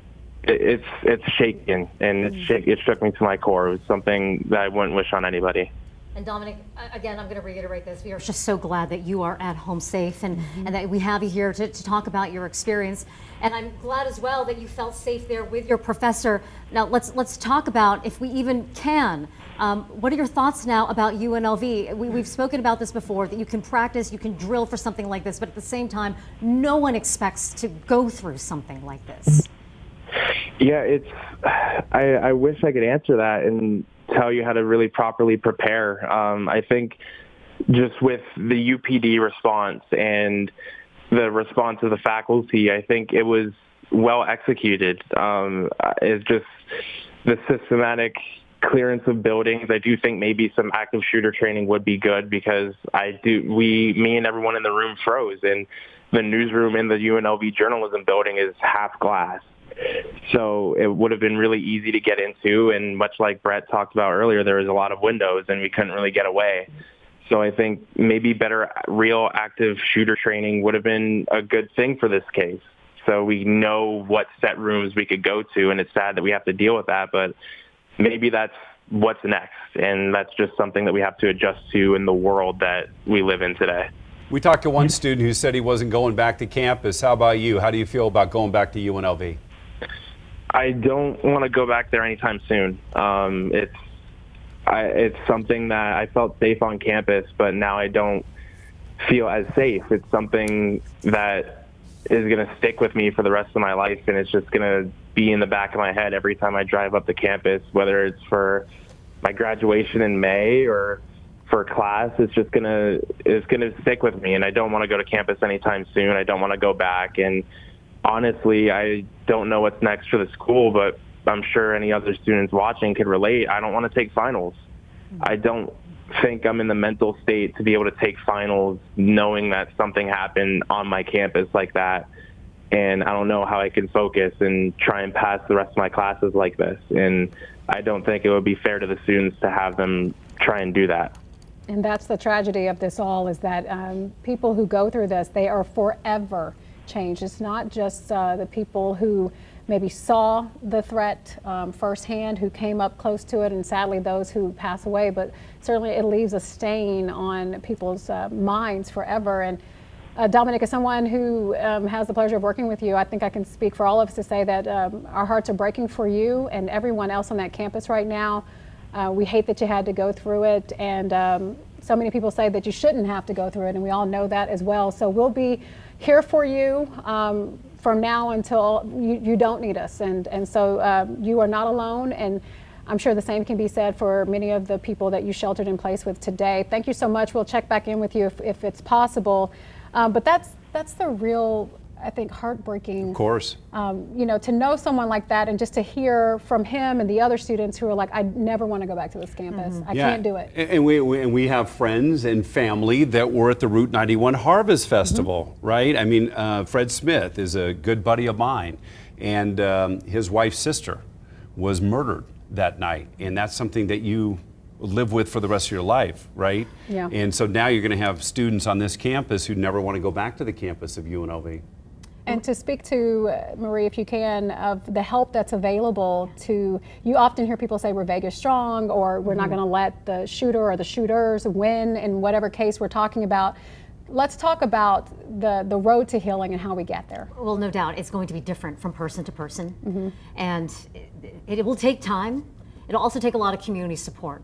it's shaking, and it shook me to my core. It was something that I wouldn't wish on anybody. And Dominic, again, I'm going to reiterate this. We are just so glad that you are at home safe, and that we have you here to talk about your experience. And I'm glad as well that you felt safe there with your professor. Now let's talk about, if we even can, what are your thoughts now about UNLV? We've spoken about this before, that you can practice, you can drill for something like this, but at the same time, no one expects to go through something like this. Yeah, I wish I could answer that and tell you how to really properly prepare. I think just with the UPD response and the response of the faculty, I think it was well executed. It's just the systematic clearance of buildings. I do think maybe some active shooter training would be good because me and everyone in the room froze, and the newsroom in the UNLV journalism building is half glass. So it would have been really easy to get into, and much like Brett talked about earlier, there was a lot of windows and we couldn't really get away. So I think maybe better real active shooter training would have been a good thing for this case. So we know what set rooms we could go to, and it's sad that we have to deal with that, but maybe that's what's next, and that's just something that we have to adjust to in the world that we live in today. We talked to one student who said he wasn't going back to campus. How about you? How do you feel about going back to UNLV? I don't want to go back there anytime soon. It's something that I felt safe on campus, but now I don't feel as safe. It's something that is going to stick with me for the rest of my life, and it's just going to be in the back of my head every time I drive up to campus, whether it's for my graduation in May or for class. It's gonna stick with me, and I don't want to go to campus anytime soon. I don't want to go back, and honestly, I don't know what's next for the school, but I'm sure any other students watching could relate. I don't want to take finals. I don't think I'm in the mental state to be able to take finals knowing that something happened on my campus like that. And I don't know how I can focus and try and pass the rest of my classes like this. And I don't think it would be fair to the students to have them try and do that. And that's the tragedy of this all, is that people who go through this, they are forever changed. It's not just the people who maybe saw the threat firsthand, who came up close to it, and sadly those who pass away, but certainly it leaves a stain on people's minds forever. And Dominic, as someone who has the pleasure of working with you, I think I can speak for all of us to say that our hearts are breaking for you and everyone else on that campus right now. We hate that you had to go through it, and so many people say that you shouldn't have to go through it, and we all know that as well. So we'll be here for you from now until you don't need us, and so you are not alone, and I'm sure the same can be said for many of the people that you sheltered in place with today. Thank you so much. We'll check back in with you if it's possible, but that's the real, I think, heartbreaking. Of course. You know, to know someone like that, and just to hear from him and the other students who are like, I never want to go back to this campus. I can't do it. And we have friends and family that were at the Route 91 Harvest Festival, right? I mean, Fred Smith is a good buddy of mine, and his wife's sister was murdered that night, and that's something that you live with for the rest of your life, right? Yeah. And so now you're going to have students on this campus who never want to go back to the campus of UNLV. And to speak to, Marie, if you can, of the help that's available to, you often hear people say we're Vegas strong, or we're not going to let the shooter or the shooters win in whatever case we're talking about. Let's talk about the road to healing and how we get there. Well, no doubt, it's going to be different from person to person, and it will take time. It'll also take a lot of community support.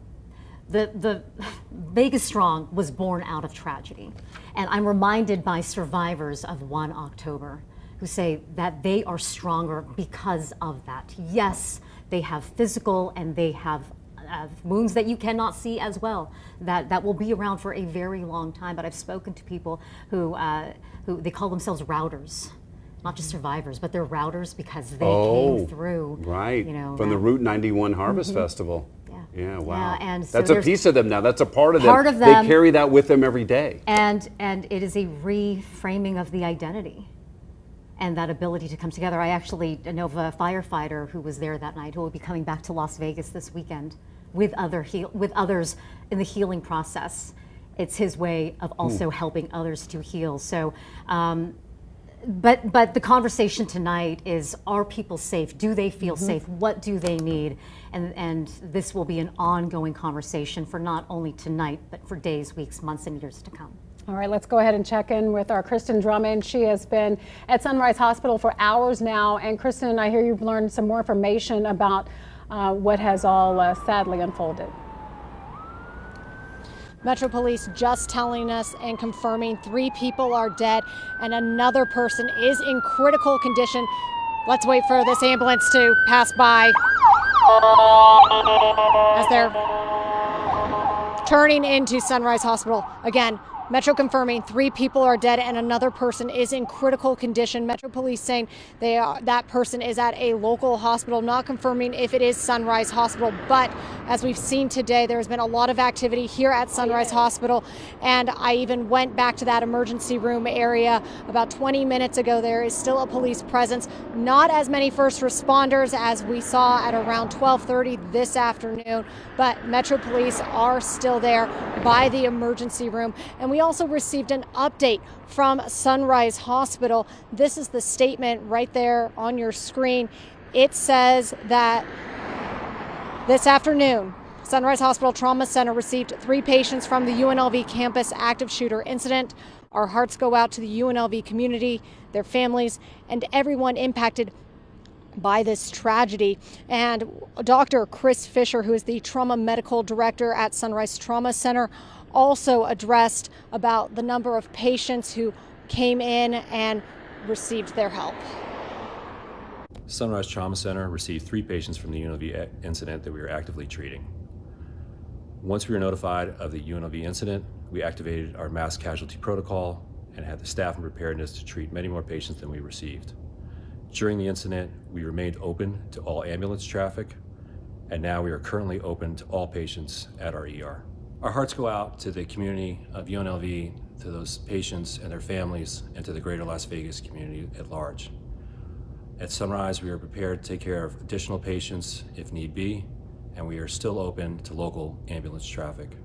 The Vegas Strong was born out of tragedy, and I'm reminded by survivors of 1 October who say that they are stronger because of that. Yes, they have physical and they have wounds that you cannot see as well, that will be around for a very long time. But I've spoken to people who they call themselves routers. Not just survivors, but they're routers because they came through. Right, you know, from the Route 91 Harvest Festival. Yeah, wow. Yeah, and so that's a piece of them now. That's a part of them. They carry that with them every day. And it is a reframing of the identity and that ability to come together. I actually know of a firefighter who was there that night who will be coming back to Las Vegas this weekend with others in the healing process. It's his way of also helping others to heal. So. But the conversation tonight is, are people safe? Do they feel safe? What do they need? And this will be an ongoing conversation for not only tonight, but for days, weeks, months, and years to come. All right, let's go ahead and check in with our Kristen Drummond. She has been at Sunrise Hospital for hours now. And Kristen, I hear you've learned some more information about what has all sadly unfolded. Metro Police just telling us and confirming 3 people are dead and another person is in critical condition. Let's wait for this ambulance to pass by as they're turning into Sunrise Hospital. Again, Metro confirming 3 people are dead and another person is in critical condition. Metro Police saying that person is at a local hospital, not confirming if it is Sunrise Hospital. But as we've seen today, there's been a lot of activity here at Sunrise Hospital. And I even went back to that emergency room area about 20 minutes ago. There is still a police presence. Not as many first responders as we saw at around 12:30 this afternoon. But Metro Police are still there by the emergency room. And we also received an update from Sunrise Hospital. This is the statement right there on your screen. It says that this afternoon, Sunrise Hospital Trauma Center received 3 patients from the UNLV campus active shooter incident. Our hearts go out to the UNLV community, their families, and everyone impacted by this tragedy. And Dr. Chris Fisher, who is the trauma medical director at Sunrise Trauma Center, also addressed about the number of patients who came in and received their help. Sunrise Trauma Center received 3 patients from the UNLV incident that we are actively treating. Once we were notified of the UNLV incident, we activated our mass casualty protocol and had the staff in preparedness to treat many more patients than we received. During the incident, we remained open to all ambulance traffic, and now we are currently open to all patients at our ER. Our hearts go out to the community of UNLV, to those patients and their families, and to the greater Las Vegas community at large. At Sunrise, we are prepared to take care of additional patients if need be, and we are still open to local ambulance traffic.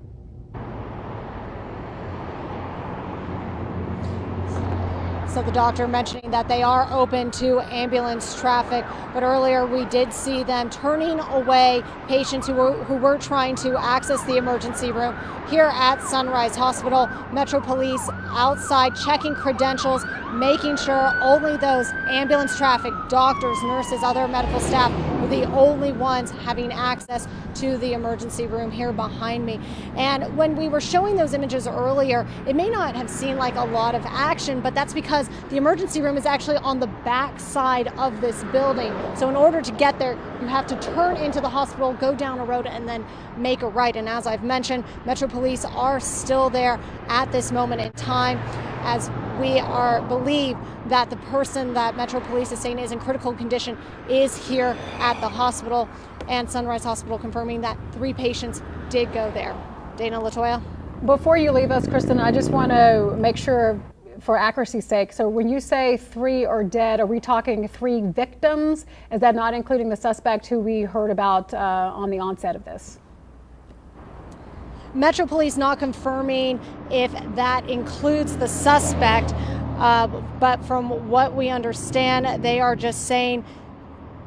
So the doctor mentioning that they are open to ambulance traffic, but earlier we did see them turning away patients who were trying to access the emergency room here at Sunrise Hospital. Metro Police outside checking credentials, making sure only those ambulance traffic, doctors, nurses, other medical staff were the only ones having access to the emergency room here behind me. And when we were showing those images earlier, it may not have seemed like a lot of action, but that's because the emergency room is actually on the back side of this building. So in order to get there, you have to turn into the hospital, go down a road, and then make a right. And as I've mentioned, Metro Police are still there at this moment in time, as we believe that the person that Metro Police is saying is in critical condition is here at the hospital, and Sunrise Hospital confirming that 3 patients did go there. Dana, Latoya. Before you leave us, Kristen, I just want to make sure for accuracy's sake. So when you say 3 are dead, are we talking 3 victims? Is that not including the suspect who we heard about on the onset of this? Metro Police not confirming if that includes the suspect, but from what we understand, they are just saying,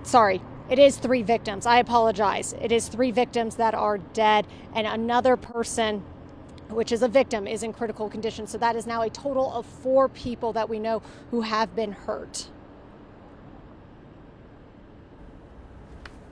sorry, it is 3 victims. I apologize. It is 3 victims that are dead, and another person, which is a victim, is in critical condition. So that is now a total of 4 people that we know who have been hurt.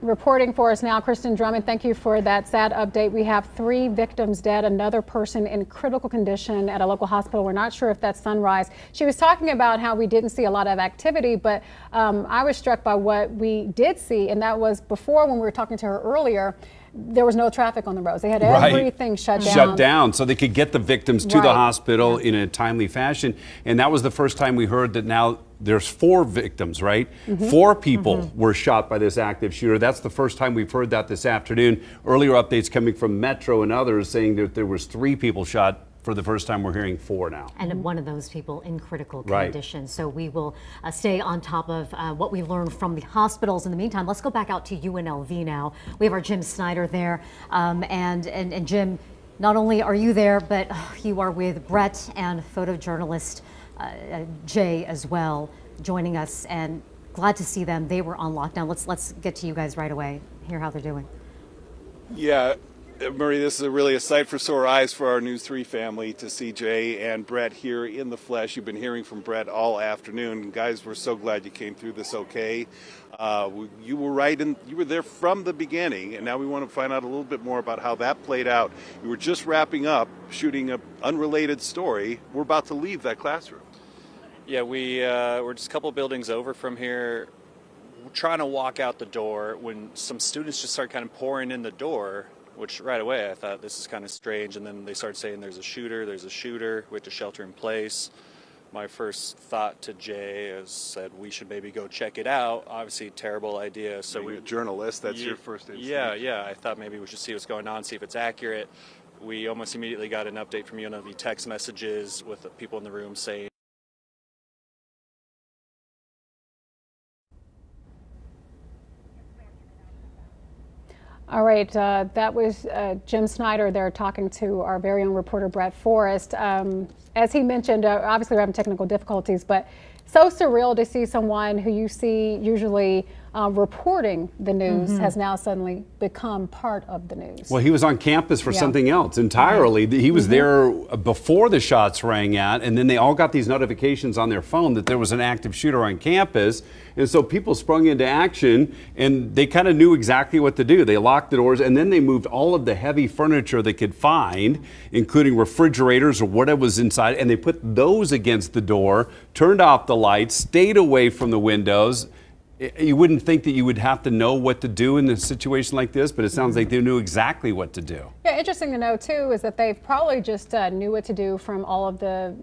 Reporting for us now, Kristen Drummond, thank you for that sad update. We have 3 victims dead, another person in critical condition at a local hospital. We're not sure if that's Sunrise. She was talking about how we didn't see a lot of activity, but I was struck by what we did see, and that was before, when we were talking to her earlier, there was no traffic on the roads. They had everything shut down. Shut down so they could get the victims to the hospital in a timely fashion. And that was the first time we heard that now there's 4 victims, right? 4 people were shot by this active shooter. That's the first time we've heard that this afternoon. Earlier updates coming from Metro and others saying that there was 3 people shot. For the first time, we're hearing 4 now. And one of those people in critical condition. So we will stay on top of what we learned from the hospitals. In the meantime, let's go back out to UNLV now. We have our Jim Snyder there. And Jim, not only are you there, but you are with Brett and photojournalist Jay as well, joining us. And glad to see them. They were on lockdown. Let's get to you guys right away, hear how they're doing. Yeah. Marie, this is really a sight for sore eyes for our News 3 family to see Jay and Brett here in the flesh. You've been hearing from Brett all afternoon. Guys, we're so glad you came through this okay. You were right, and you were there from the beginning, and now we want to find out a little bit more about how that played out. You were just wrapping up shooting an unrelated story. We're about to leave that classroom. Yeah, we're just a couple buildings over from here. trying to walk out the door when some students just start kind of pouring in the door, which right away I thought this is kind of strange. And then they started saying there's a shooter, we have to shelter in place. My first thought to Jay is said we should maybe go check it out. Obviously, terrible idea. So Being a journalist, that's your first instinct. Yeah. I thought maybe we should see what's going on, see if it's accurate. We almost immediately got an update from UNLV text messages with the people in the room saying. All right, that was Jim Snyder there talking to our very own reporter Brett Forrest. As he mentioned, obviously we're having technical difficulties, but so surreal to see someone who you see usually reporting the news has now suddenly become part of the news. Well, he was on campus for something else entirely. He was there before the shots rang out, and then they all got these notifications on their phone that there was an active shooter on campus. And so people sprung into action, and they kind of knew exactly what to do. They locked the doors, and then they moved all of the heavy furniture they could find, including refrigerators or whatever was inside, and they put those against the door, turned off the lights, stayed away from the windows. You wouldn't think that you would have to know what to do in a situation like this, but it sounds like they knew exactly what to do. Yeah, interesting to know too is that they've probably just knew what to do from all of the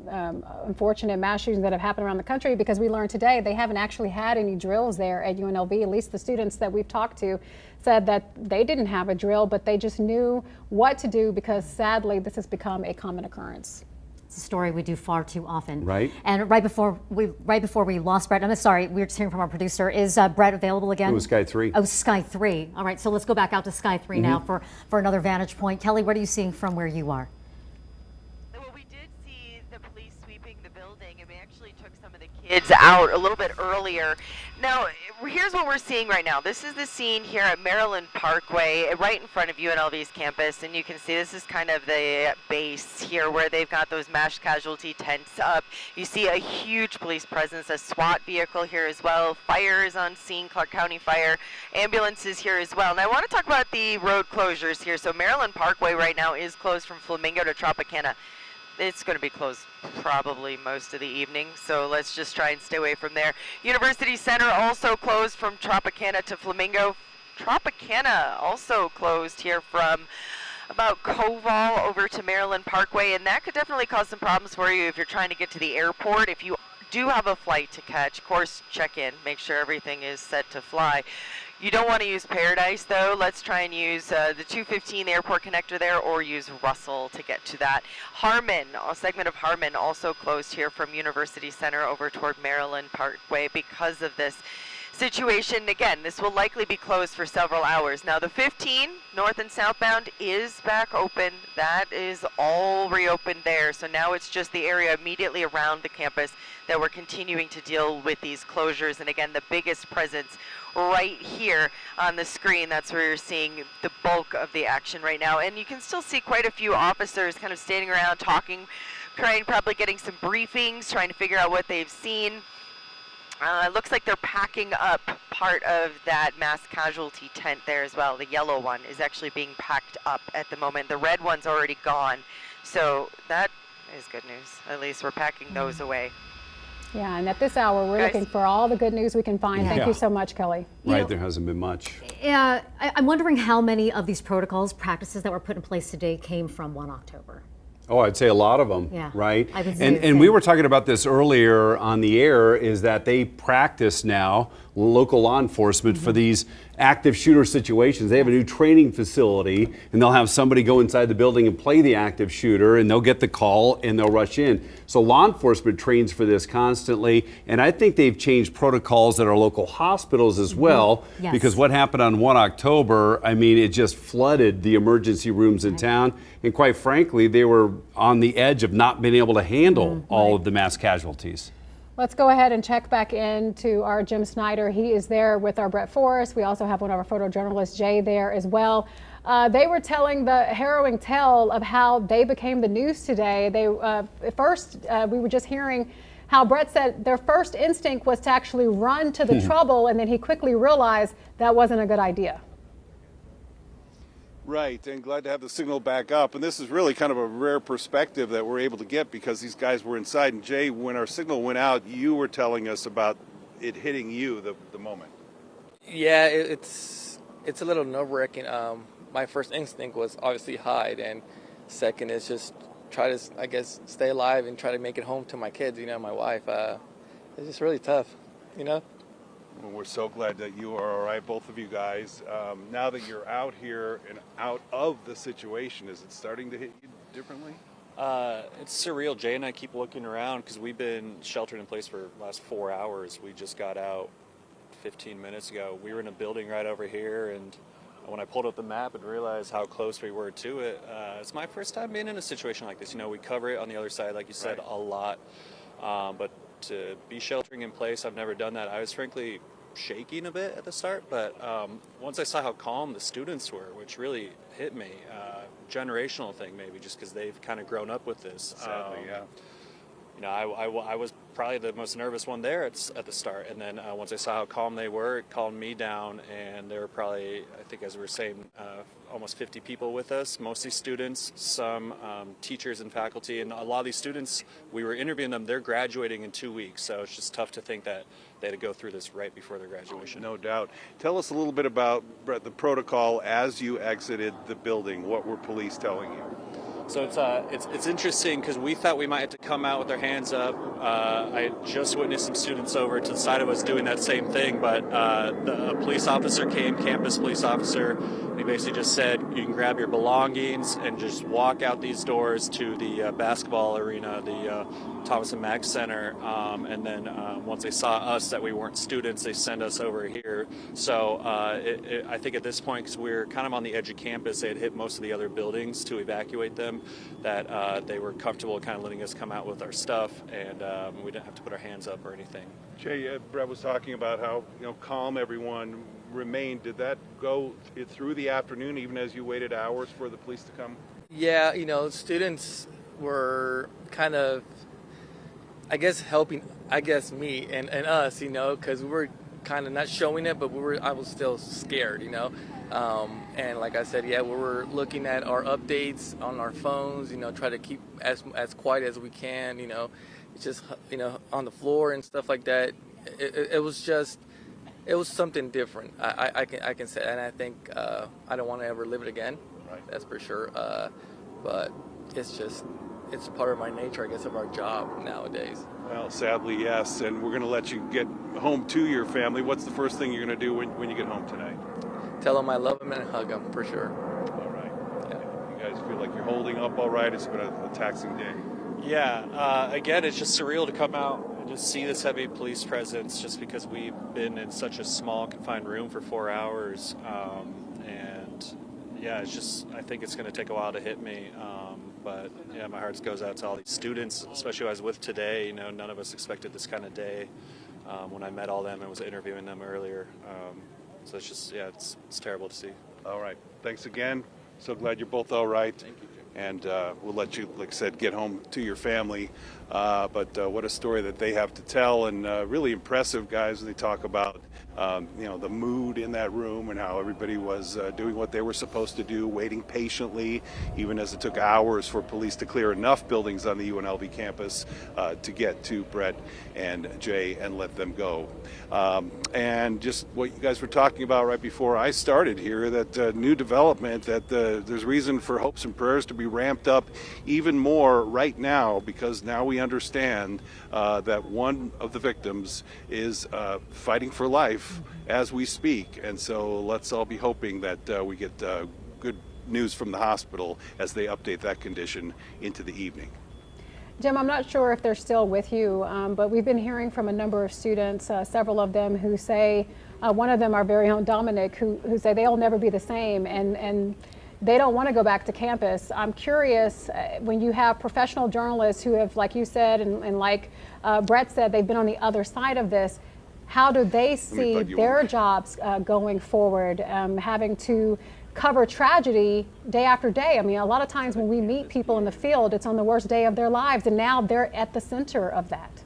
unfortunate mass shootings that have happened around the country, because we learned today they haven't actually had any drills there at UNLV. At least the students that we've talked to said that they didn't have a drill, but they just knew what to do because sadly this has become a common occurrence. It's a story we do far too often. Right. And right before we lost Brett, I'm sorry, we were just hearing from our producer. Is Brett available again? It was Sky 3. Oh, Sky 3. All right, so let's go back out to Sky 3 now for another vantage point. Kelly, what are you seeing from where you are? Well, we did see the police sweeping the building, and we actually took some of the kids out a little bit earlier. Now, here's what we're seeing right now. This is the scene here at Maryland Parkway, right in front of UNLV's campus, and you can see this is kind of the base here where they've got those mass casualty tents up. You see a huge police presence, a SWAT vehicle here as well. Fire is on scene, Clark County Fire. Ambulances here as well. And I want to talk about the road closures here. So Maryland Parkway right now is closed from Flamingo to Tropicana. It's going to be closed probably most of the evening, so let's just try and stay away from there. University Center also closed from Tropicana to Flamingo. Tropicana also closed here from about Koval over to Maryland Parkway, and that could definitely cause some problems for you if you're trying to get to the airport. If you do have a flight to catch, of course, check in, make sure everything is set to fly. You don't want to use Paradise, though. Let's try and use the 215 airport connector there, or use Russell to get to that. Harmon, a segment of Harmon also closed here from University Center over toward Maryland Parkway because of this situation. Again, this will likely be closed for several hours. Now, the 15 north and southbound is back open. That is all reopened there. So now it's just the area immediately around the campus that we're continuing to deal with these closures. And again, the biggest presence right here on the screen. That's where you're seeing the bulk of the action right now. And you can still see quite a few officers kind of standing around talking, probably getting some briefings, trying to figure out what they've seen. It looks like they're packing up part of that mass casualty tent there as well. The yellow one is actually being packed up at the moment. The red one's already gone. So that is good news. At least we're packing those away. Yeah, and at this hour, we're looking for all the good news we can find. Thank you so much, Kelly. Right, there hasn't been much. I'm wondering how many of these protocols, practices that were put in place today came from 1 October. Oh, I'd say a lot of them, yeah. Right? I would say and we were talking about this earlier on the air, is that they practice now, local law enforcement, for these active shooter situations. They have a new training facility, and they'll have somebody go inside the building and play the active shooter, and they'll get the call and they'll rush in. So law enforcement trains for this constantly, and I think they've changed protocols at our local hospitals as well, because what happened on 1 October, I mean, it just flooded the emergency rooms in town, and quite frankly, they were on the edge of not being able to handle all of the mass casualties. Let's go ahead and check back into our Jim Snyder. He is there with our Brett Forrest. We also have one of our photojournalists, Jay, there as well. They were telling the harrowing tale of how they became the news today. They at first, we were just hearing how Brett said their first instinct was to actually run to the trouble, and then he quickly realized that wasn't a good idea. Right, and glad to have the signal back up. And this is really kind of a rare perspective that we're able to get because these guys were inside. And Jay, when our signal went out, you were telling us about it hitting you the moment. Yeah, it's a little nerve-wracking. My first instinct was obviously hide, and second is just try to, I guess, stay alive and try to make it home to my kids, my wife. It's just really tough, Well, we're so glad that you are all right, both of you guys. Now that you're out here and out of the situation, is it starting to hit you differently? It's surreal. Jay and I keep looking around because we've been sheltered in place for the last 4 hours. We just got out 15 minutes ago. We were in a building right over here, and when I pulled up the map and realized how close we were to it, it's my first time being in a situation like this. We cover it on the other side, like you said, a lot. But to be sheltering in place, I've never done that. I was frankly shaking a bit at the start, but once I saw how calm the students were, which really hit me, generational thing maybe, just because they've kind of grown up with this. Sadly, yeah. I was probably the most nervous one there at the start, and then once I saw how calm they were, it calmed me down, and there were probably, I think as we were saying, almost 50 people with us, mostly students, some teachers and faculty, and a lot of these students, we were interviewing them, they're graduating in 2 weeks, so it's just tough to think that they had to go through this right before their graduation. No doubt. Tell us a little bit about, Brett, the protocol as you exited the building. What were police telling you? So it's interesting because we thought we might have to come out with our hands up. I had just witnessed some students over to the side of us doing that same thing, but a police officer came, campus police officer, and he basically just said, you can grab your belongings and just walk out these doors to the basketball arena, the Thomas and Mack Center, and then once they saw us that we weren't students, they sent us over here. So I think at this point, because we're kind of on the edge of campus, they had hit most of the other buildings to evacuate them, that they were comfortable kind of letting us come out with our stuff, and we didn't have to put our hands up or anything. Jay, Brett was talking about how calm everyone remained. Did that go through the afternoon, even as you waited hours for the police to come? Yeah, students were kind of, I guess, helping, me and us, because we were kind of not showing it, but I was still scared, and like I said, we were looking at our updates on our phones, try to keep as quiet as we can, it's just, on the floor and stuff like that. It was something different. I can say, and I think I don't want to ever live it again. Right. That's for sure. But it's part of my nature, I guess, of our job nowadays. Well, sadly, yes. And we're going to let you get home to your family. What's the first thing you're going to do when you get home tonight? Tell them I love them and hug them, for sure. All right. Yeah. You guys feel like you're holding up all right? It's been a taxing day. Yeah. Again, it's just surreal to come out and just see this heavy police presence, just because we've been in such a small, confined room for 4 hours. And yeah, it's just, I think it's going to take a while to hit me. But yeah, my heart goes out to all these students, especially who I was with today. None of us expected this kind of day. When I met all them and was interviewing them earlier. So it's just, it's terrible to see. All right. Thanks again. So glad you're both all right. Thank you. And we'll let you, like I said, get home to your family. But what a story that they have to tell, and really impressive, guys, when they talk about the mood in that room and how everybody was doing what they were supposed to do, waiting patiently, even as it took hours for police to clear enough buildings on the UNLV campus to get to Brett and Jay and let them go. And just what you guys were talking about right before I started here, that new development, that there's reason for hopes and prayers to be ramped up even more right now, because now we understand that one of the victims is fighting for life as we speak. And so let's all be hoping that we get good news from the hospital as they update that condition into the evening. Jim, I'm not sure if they're still with you, but we've been hearing from a number of students, several of them who say, one of them, our very own Dominic, who say they'll never be the same, and they don't want to go back to campus. I'm curious, when you have professional journalists who have, like you said, and like Brett said, they've been on the other side of this, how do they see their jobs going forward, having to cover tragedy day after day? I mean, a lot of times when we meet people in the field, it's on the worst day of their lives, and now they're at the center of that.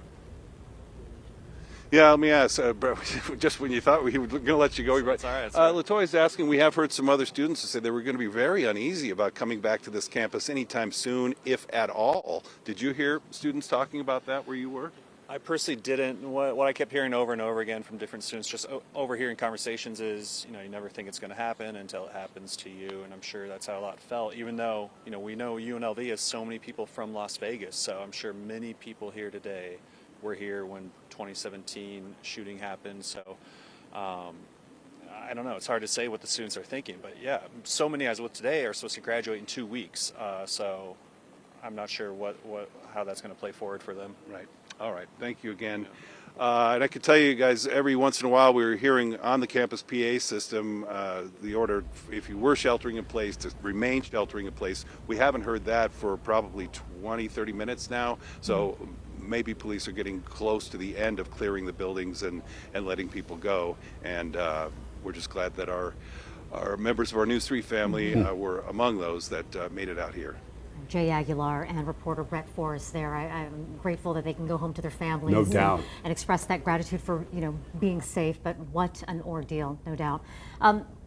Yeah, let me ask, just when you thought we were going to let you go, It's all right, it's all right. Latoya's asking, we have heard some other students who say they were going to be very uneasy about coming back to this campus anytime soon, if at all. Did you hear students talking about that where you were? I personally didn't. What I kept hearing over and over again from different students, just overhearing conversations, is you never think it's going to happen until it happens to you, and I'm sure that's how a lot felt. Even though we know UNLV has so many people from Las Vegas, so I'm sure many people here today were here when 2017 shooting happened. So I don't know. It's hard to say what the students are thinking, but yeah, so many I was with today are supposed to graduate in 2 weeks. So I'm not sure how that's going to play forward for them. Right. All right. Thank you again. And I can tell you guys, every once in a while we're hearing on the campus PA system the order, if you were sheltering in place, to remain sheltering in place. We haven't heard that for probably 20, 30 minutes now. So maybe police are getting close to the end of clearing the buildings and letting people go. And we're just glad that our members of our News 3 family were among those that made it out here. Jay Aguilar and reporter Brett Forrest there. I'm grateful that they can go home to their families. No doubt. And express that gratitude for, being safe, but what an ordeal, no doubt.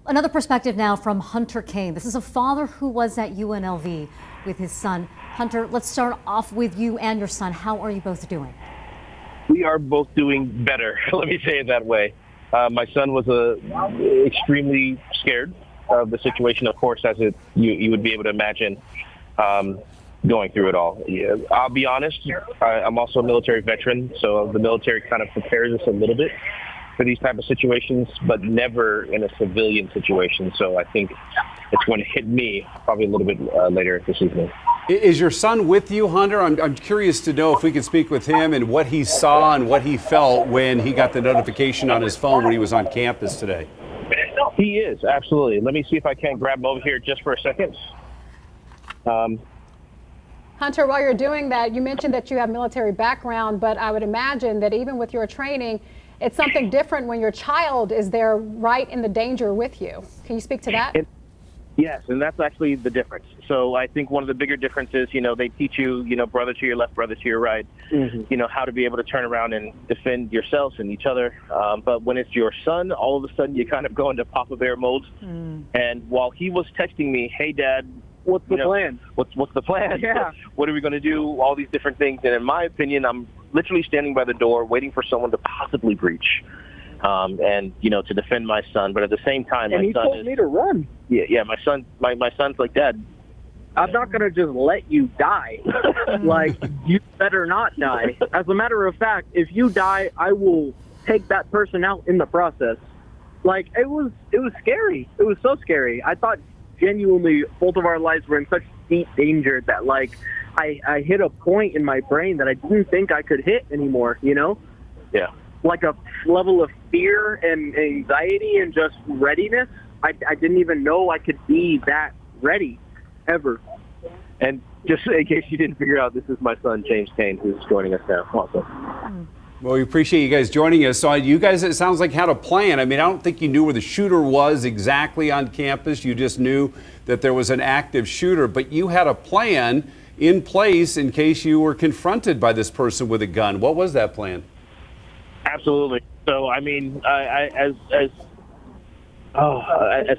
Another perspective now from Hunter Kane. This is a father who was at UNLV with his son. Hunter, let's start off with you and your son. How are you both doing? We are both doing better. Let me say it that way. My son was extremely scared of the situation, of course, as you would be able to imagine. Going through it all. Yeah, I'll be honest, I'm also a military veteran, so the military kind of prepares us a little bit for these type of situations, but never in a civilian situation. So I think it's going to hit me probably a little bit later this evening. Is your son with you, Hunter? I'm curious to know if we could speak with him and what he saw and what he felt when he got the notification on his phone when he was on campus today. He is, absolutely. Let me see if I can grab him over here just for a second. Hunter, while you're doing that, you mentioned that you have military background, but I would imagine that even with your training, it's something different when your child is there right in the danger with you. Can you speak to that? Yes, and that's actually the difference. So I think one of the bigger differences, they teach you, brother to your left, brother to your right, how to be able to turn around and defend yourselves and each other. But when it's your son, all of a sudden you kind of go into Papa Bear mode. And while he was texting me, hey, Dad, what's the plan? What's the plan? Yeah. What are we going to do? All these different things. And in my opinion, I'm literally standing by the door waiting for someone to possibly breach. And to defend my son, but at the same time, and my he son told me to run. Yeah, my son's like, Dad, I'm not gonna just let you die. Like, you better not die. As a matter of fact, if you die, I will take that person out in the process. Like, it was scary. It was so scary. I thought genuinely both of our lives were in such deep danger that I hit a point in my brain that I didn't think I could hit anymore. Yeah. Like a level of fear and anxiety and just readiness. I didn't even know I could be that ready, ever. And just in case you didn't figure out, this is my son, James Kane, who's joining us now. Awesome. Well, we appreciate you guys joining us. So you guys, it sounds like, had a plan. I mean, I don't think you knew where the shooter was exactly on campus. You just knew that there was an active shooter, but you had a plan in place in case you were confronted by this person with a gun. What was that plan? Absolutely. So, I mean, as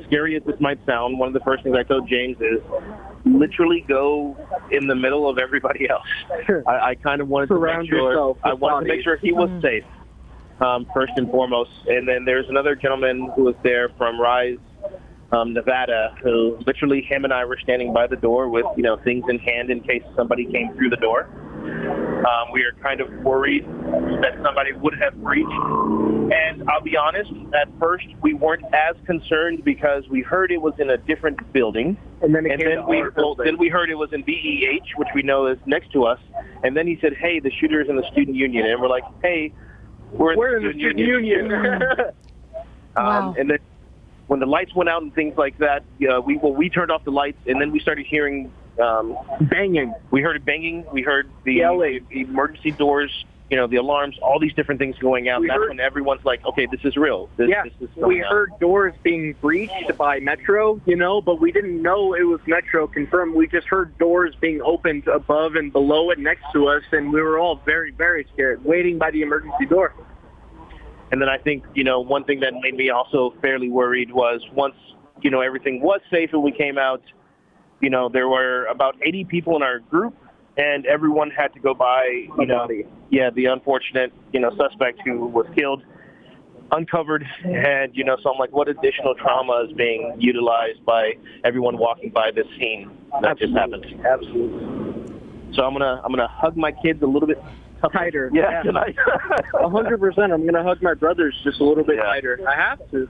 scary as this might sound, one of the first things I told James is literally go in the middle of everybody else. I kind of wanted to make sure he was safe, first and foremost. And then there's another gentleman who was there from Rise, Nevada, who literally him and I were standing by the door with things in hand in case somebody came through the door. We are kind of worried that somebody would have breached. And I'll be honest, at first we weren't as concerned because we heard it was in a different building. And then we heard it was in BEH, which we know is next to us. And then he said, hey, the shooter's in the student union. And we're like, hey, we're in the student union. Wow. And then when the lights went out and things like that, we turned off the lights, and then we started hearing banging. We heard it banging. We heard the emergency doors, the alarms, all these different things going out. That's when everyone's like, okay, this is real. This is we heard doors being breached by Metro, but we didn't know it was Metro confirmed. We just heard doors being opened above and below it next to us, and we were all very, very scared, waiting by the emergency door. And then I think, one thing that made me also fairly worried was once, everything was safe and we came out, there were about 80 people in our group, and everyone had to go by, the unfortunate, suspect who was killed, uncovered, and, so I'm like, what additional trauma is being utilized by everyone walking by this scene that just happened? Absolutely. So I'm gonna hug my kids a little bit tighter. Yeah, tonight. 100%. I'm gonna hug my brothers just a little bit tighter. I have to.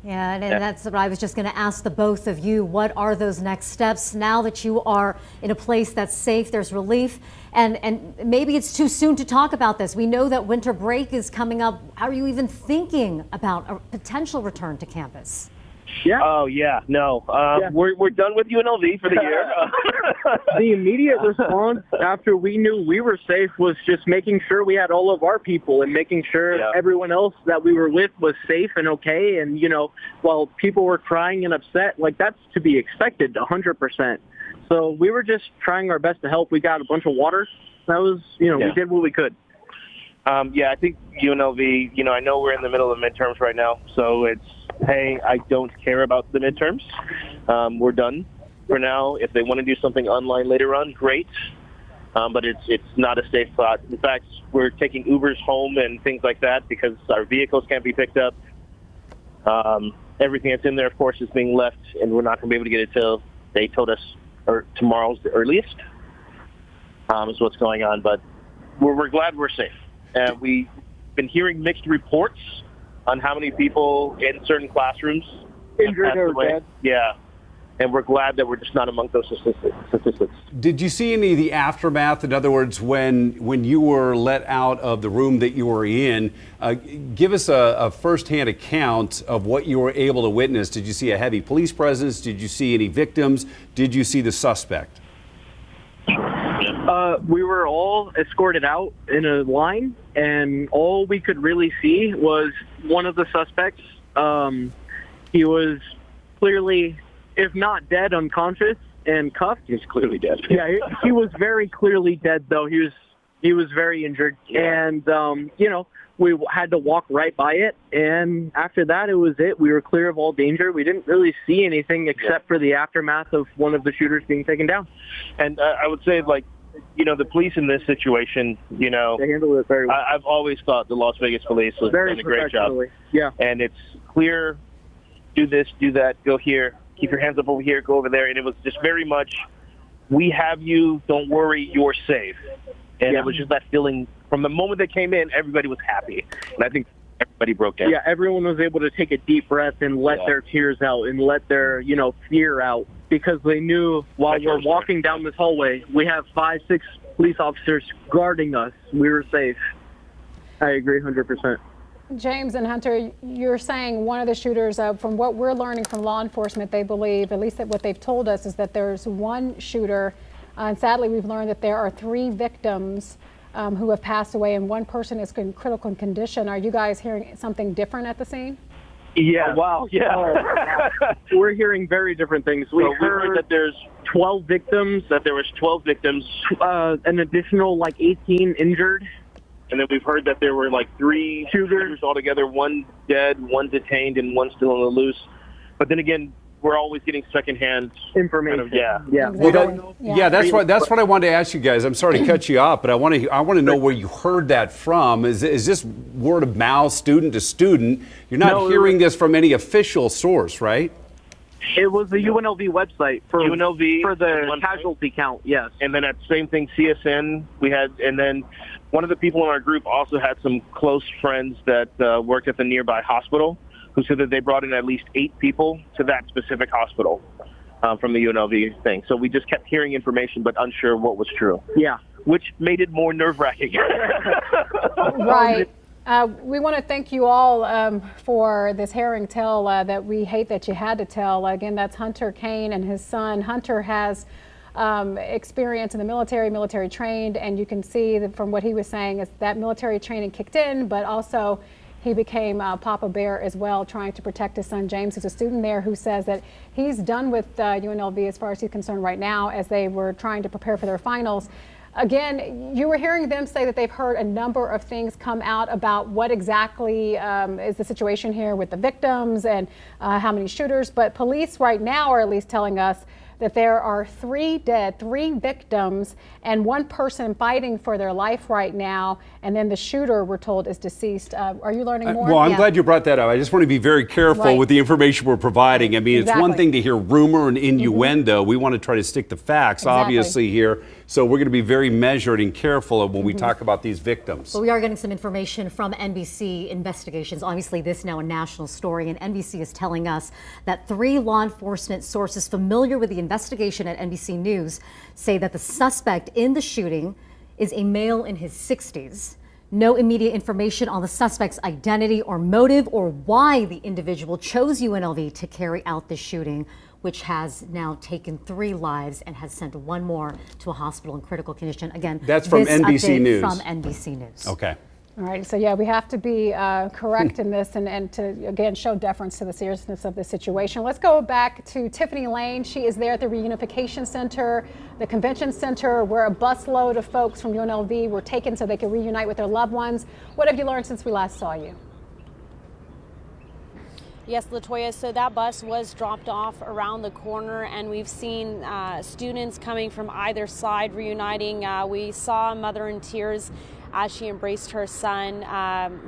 Yeah, and that's what I was just going to ask the both of you. What are those next steps now that you are in a place that's safe, there's relief, and maybe it's too soon to talk about this. We know that winter break is coming up. How are you even thinking about a potential return to campus? Yeah. Oh, yeah. No. We're done with UNLV for the year. The immediate response after we knew we were safe was just making sure we had all of our people and making sure everyone else that we were with was safe and okay. And, while people were crying and upset, that's to be expected, 100%. So we were just trying our best to help. We got a bunch of water. That was, we did what we could. I think UNLV, I know we're in the middle of midterms right now, so it's, hey, I don't care about the midterms. We're done for now. If they want to do something online later on, great. But it's not a safe spot. In fact, we're taking Ubers home and things like that because our vehicles can't be picked up. Everything that's in there, of course, is being left, and we're not going to be able to get it till they told us tomorrow's the earliest. Is what's going on. But we're glad we're safe. We've been hearing mixed reports on how many people in certain classrooms injured or dead. Yeah. And we're glad that we're just not among those statistics. Did you see any of the aftermath? In other words, when you were let out of the room that you were in, give us a firsthand account of what you were able to witness. Did you see a heavy police presence? Did you see any victims? Did you see the suspect? We were all escorted out in a line, and all we could really see was one of the suspects. He was clearly, if not dead, unconscious and cuffed. He's clearly dead. Yeah, he was very clearly dead, though. He was very injured, and we had to walk right by it. And after that, it was it. We were clear of all danger. We didn't really see anything except for the aftermath of one of the shooters being taken down. And I would say, the police in this situation, they handled it very well. I've always thought the Las Vegas police was doing a great job. Yeah. And it's clear, do this, do that, go here, keep your hands up over here, go over there. And it was just very much, we have you, don't worry, you're safe. And it was just that feeling from the moment they came in, everybody was happy. And I think everybody broke down. Yeah, everyone was able to take a deep breath and let their tears out and let their, fear out, because they knew while we're walking down this hallway, we have 5-6 police officers guarding us. We were safe. I agree 100%. James and Hunter, you're saying one of the shooters, from what we're learning from law enforcement, they believe, at least what they've told us, is that there's one shooter. And sadly, we've learned that there are 3 victims who have passed away, and one person is in critical condition. Are you guys hearing something different at the scene? Yeah. Oh, wow. Yeah. We're hearing very different things. We heard that there's 12 victims. That there was 12 victims. An additional 18 injured. And then we've heard that there were 3 shooters altogether, 1 dead, 1 detained, and 1 still on the loose. But then again, we're always getting secondhand information. Yeah. Well, that's what I wanted to ask you guys. I'm sorry to cut you off, but I want to know where you heard that from. Is this word of mouth, student to student? You're not hearing this from any official source, right? It was the UNLV website for UNLV for the casualty count. Yes. And then that same thing, CSN. We had, and then one of the people in our group also had some close friends that worked at the nearby hospital, who said that they brought in at least 8 people to that specific hospital from the UNLV thing. So we just kept hearing information, but unsure what was true. Yeah. Which made it more nerve-wracking. Right. We want to thank you all for this harrowing tale that we hate that you had to tell. Again, that's Hunter Kane and his son. Hunter has experience in the military trained, and you can see that from what he was saying is that military training kicked in, but also he became Papa Bear as well, trying to protect his son James, who's a student there, who says that he's done with UNLV as far as he's concerned right now, as they were trying to prepare for their finals. Again, you were hearing them say that they've heard a number of things come out about what exactly is the situation here with the victims and how many shooters. But police right now are at least telling us that there are 3 dead, 3 victims, and 1 person fighting for their life right now. And then the shooter, we're told, is deceased. Are you learning more? Well, I'm glad you brought that up. I just want to be very careful with the information we're providing. I mean, it's one thing to hear rumor and innuendo. We want to try to stick to facts, obviously, here. So we're going to be very measured and careful when we talk about these victims. But we are getting some information from NBC investigations. Obviously, this now a national story, and NBC is telling us that 3 law enforcement sources familiar with the investigation at NBC News say that the suspect in the shooting is a male in his 60s. No immediate information on the suspect's identity or motive or why the individual chose UNLV to carry out the shooting, which has now taken 3 lives and has sent 1 more to a hospital in critical condition. Again, that's from NBC News. From NBC News. Okay. All right, so yeah, we have to be correct in this and to, again, show deference to the seriousness of the situation. Let's go back to Tiffany Lane. She is there at the Reunification Center, the convention center, where a busload of folks from UNLV were taken so they could reunite with their loved ones. What have you learned since we last saw you? Yes, Latoya, so that bus was dropped off around the corner, and we've seen students coming from either side reuniting. We saw a mother in tears as she embraced her son.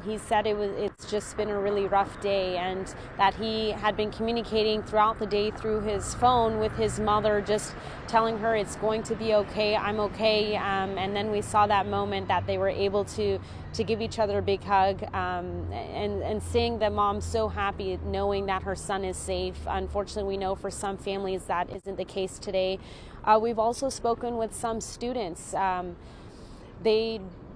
He said it's just been a really rough day, and that he had been communicating throughout the day through his phone with his mother, just telling her it's going to be okay, I'm okay. And then we saw that moment that they were able to give each other a big hug, and seeing the mom so happy knowing that her son is safe. Unfortunately, we know for some families that isn't the case today. We've also spoken with some students.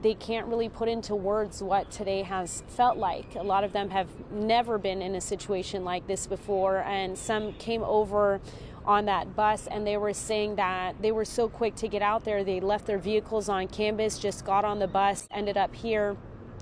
They can't really put into words what today has felt like. A lot of them have never been in a situation like this before, and some came over on that bus and they were saying that they were so quick to get out there. They left their vehicles on campus, just got on the bus, ended up here.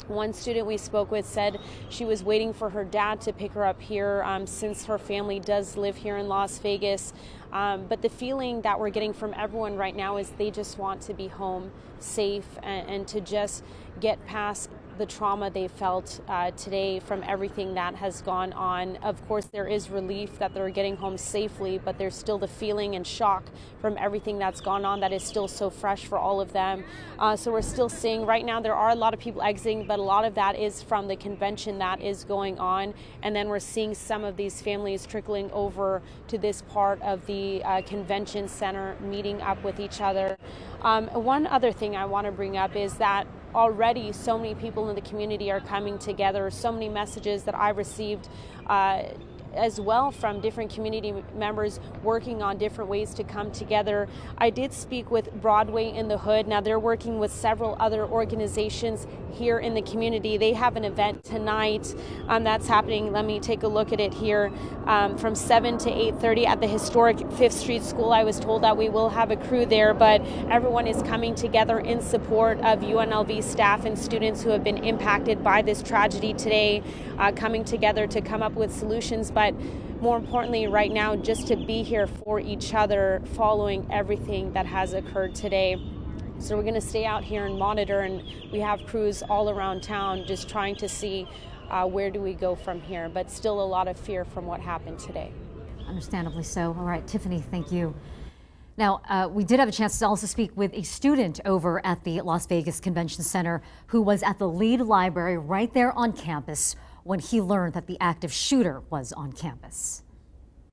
One student we spoke with said she was waiting for her dad to pick her up here since her family does live here in Las Vegas. But the feeling that we're getting from everyone right now is they just want to be home safe and to just get past the trauma they felt today from everything that has gone on. Of course, there is relief that they're getting home safely, but there's still the feeling and shock from everything that's gone on that is still so fresh for all of them. So we're still seeing right now there are a lot of people exiting, but a lot of that is from the convention that is going on. And then we're seeing some of these families trickling over to this part of the convention center, meeting up with each other. One other thing I want to bring up is that already so many people in the community are coming together. So many messages that I received as well from different community members working on different ways to come together. I did speak with Broadway in the Hood. Now they're working with several other organizations here in the community. They have an event tonight that's happening. Let me take a look at it here. From 7 to 8:30 at the historic 5th Street School. I was told that we will have a crew there, but everyone is coming together in support of UNLV staff and students who have been impacted by this tragedy today, coming together to come up with solutions, but more importantly right now just to be here for each other following everything that has occurred today. So we're going to stay out here and monitor, and we have crews all around town just trying to see where do we go from here, but still a lot of fear from what happened today. Understandably so. All right, Tiffany, thank you. Now, we did have a chance to also speak with a student over at the Las Vegas Convention Center who was at the Lead Library right there on campus when he learned that the active shooter was on campus.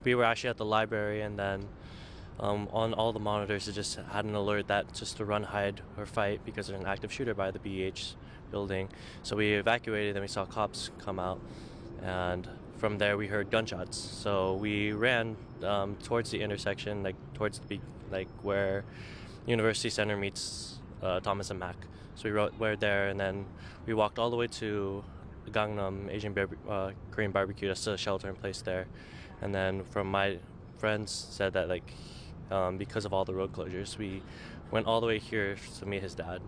We were actually at the library, and then on all the monitors it just had an alert that just to run, hide, or fight because there's an active shooter by the BH building. So we evacuated, and we saw cops come out, and from there we heard gunshots. So we ran towards the intersection, towards the where University Center meets Thomas and Mack. So we're there, and then we walked all the way to Gangnam Asian Korean barbecue. That's a shelter in place there. And then from my friends said that because of all the road closures, we went all the way here to meet his dad.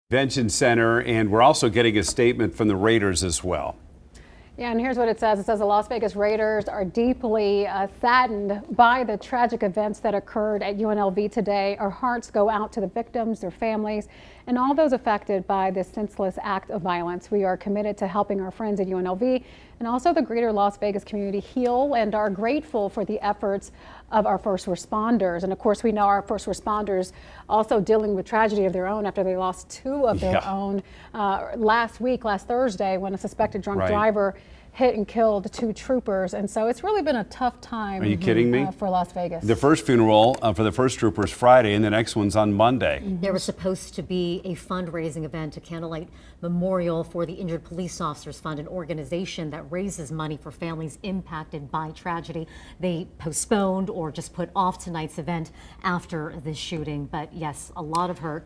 Convention Center, and we're also getting a statement from the Raiders as well. Yeah, and here's what it says. It says the Las Vegas Raiders are deeply saddened by the tragic events that occurred at UNLV today. Our hearts go out to the victims, their families, and all those affected by this senseless act of violence. We are committed to helping our friends at UNLV and also the greater Las Vegas community heal, and are grateful for the efforts of our first responders. And of course, we know our first responders also dealing with tragedy of their own after they lost two of their own last Thursday, when a suspected drunk driver hit and killed two troopers. And so it's really been a tough time. Are you kidding me? For Las Vegas. The first funeral for the first troopers Friday, and the next one's on Monday. There was supposed to be a fundraising event, a candlelight memorial for the Injured Police Officers Fund, an organization that raises money for families impacted by tragedy. They postponed or just put off tonight's event after the shooting. But yes, a lot of hurt.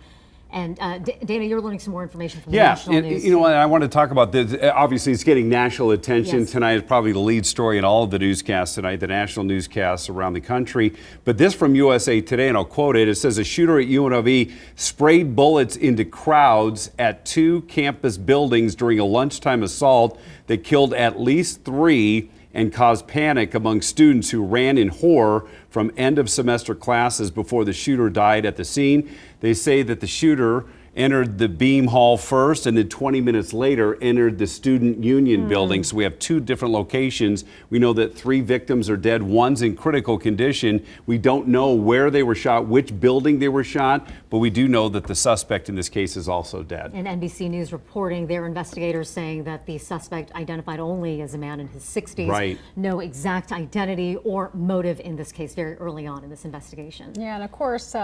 And Dana, you're learning some more information from the national news. You know what, I want to talk about this. Obviously, it's getting national attention tonight. It's probably the lead story in all of the newscasts tonight, the national newscasts around the country. But this from USA Today, and I'll quote it. It says a shooter at UNLV sprayed bullets into crowds at two campus buildings during a lunchtime assault that killed at least 3 and caused panic among students who ran in horror from end of semester classes before the shooter died at the scene. They say that the shooter entered the Beam Hall first, and then 20 minutes later entered the Student Union building. So we have 2 different locations. We know that 3 victims are dead. One's in critical condition. We don't know where they were shot, which building they were shot, but we do know that the suspect in this case is also dead. And NBC News reporting their investigators saying that the suspect, identified only as a man in his 60s, no exact identity or motive in this case very early on in this investigation. Yeah, and of course,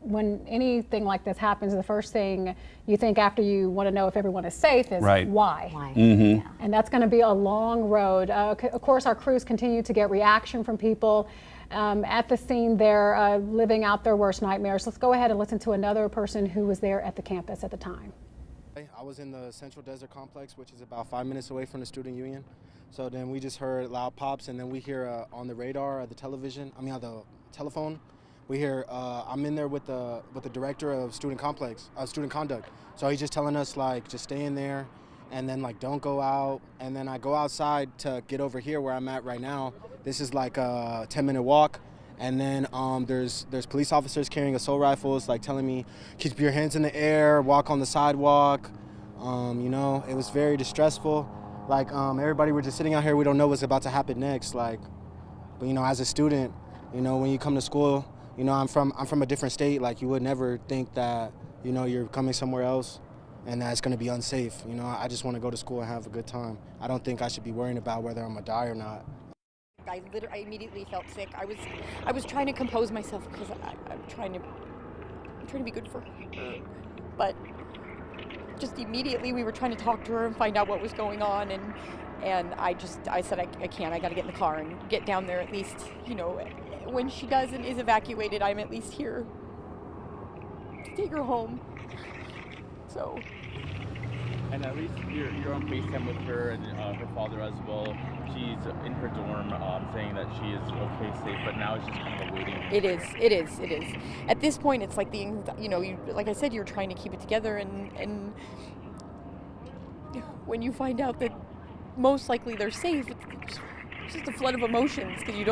when anything like this happens, the first thing you think after you want to know if everyone is safe is why? Yeah. And that's going to be a long road. Of course, our crews continue to get reaction from people at the scene there, living out their worst nightmares. Let's go ahead and listen to another person who was there at the campus at the time. I was in the Central Desert Complex, which is about 5 minutes away from the Student Union. So then we just heard loud pops, and then we hear on the radar, the television, on the telephone, we hear, I'm in there with the director of student conduct. So he's just telling us, like, just stay in there, and then, like, don't go out. And then I go outside to get over here where I'm at right now. This is like a 10-minute walk. And then there's police officers carrying assault rifles, like telling me, keep your hands in the air, walk on the sidewalk. You know, it was very distressful. Like, everybody, we're just sitting out here, we don't know what's about to happen next. Like, but, you know, as a student, you know, when you come to school, you know, I'm from a different state. Like, you would never think that, you know, you're coming somewhere else and that it's going to be unsafe. You know, I just want to go to school and have a good time. I don't think I should be worrying about whether I'm going to die or not. I immediately felt sick. I was trying to compose myself because I'm trying to be good for her. But just immediately we were trying to talk to her and find out what was going on, and I said I can't. I got to get in the car and get down there at least, you know, when she does and is evacuated, I'm at least here to take her home. So. And at least you're on FaceTime with her and her father as well. She's in her dorm saying that she is okay, safe, but now it's just kind of a waiting. It is. At this point, it's like like I said, you're trying to keep it together, and when you find out that most likely they're safe, it's just a flood of emotions because you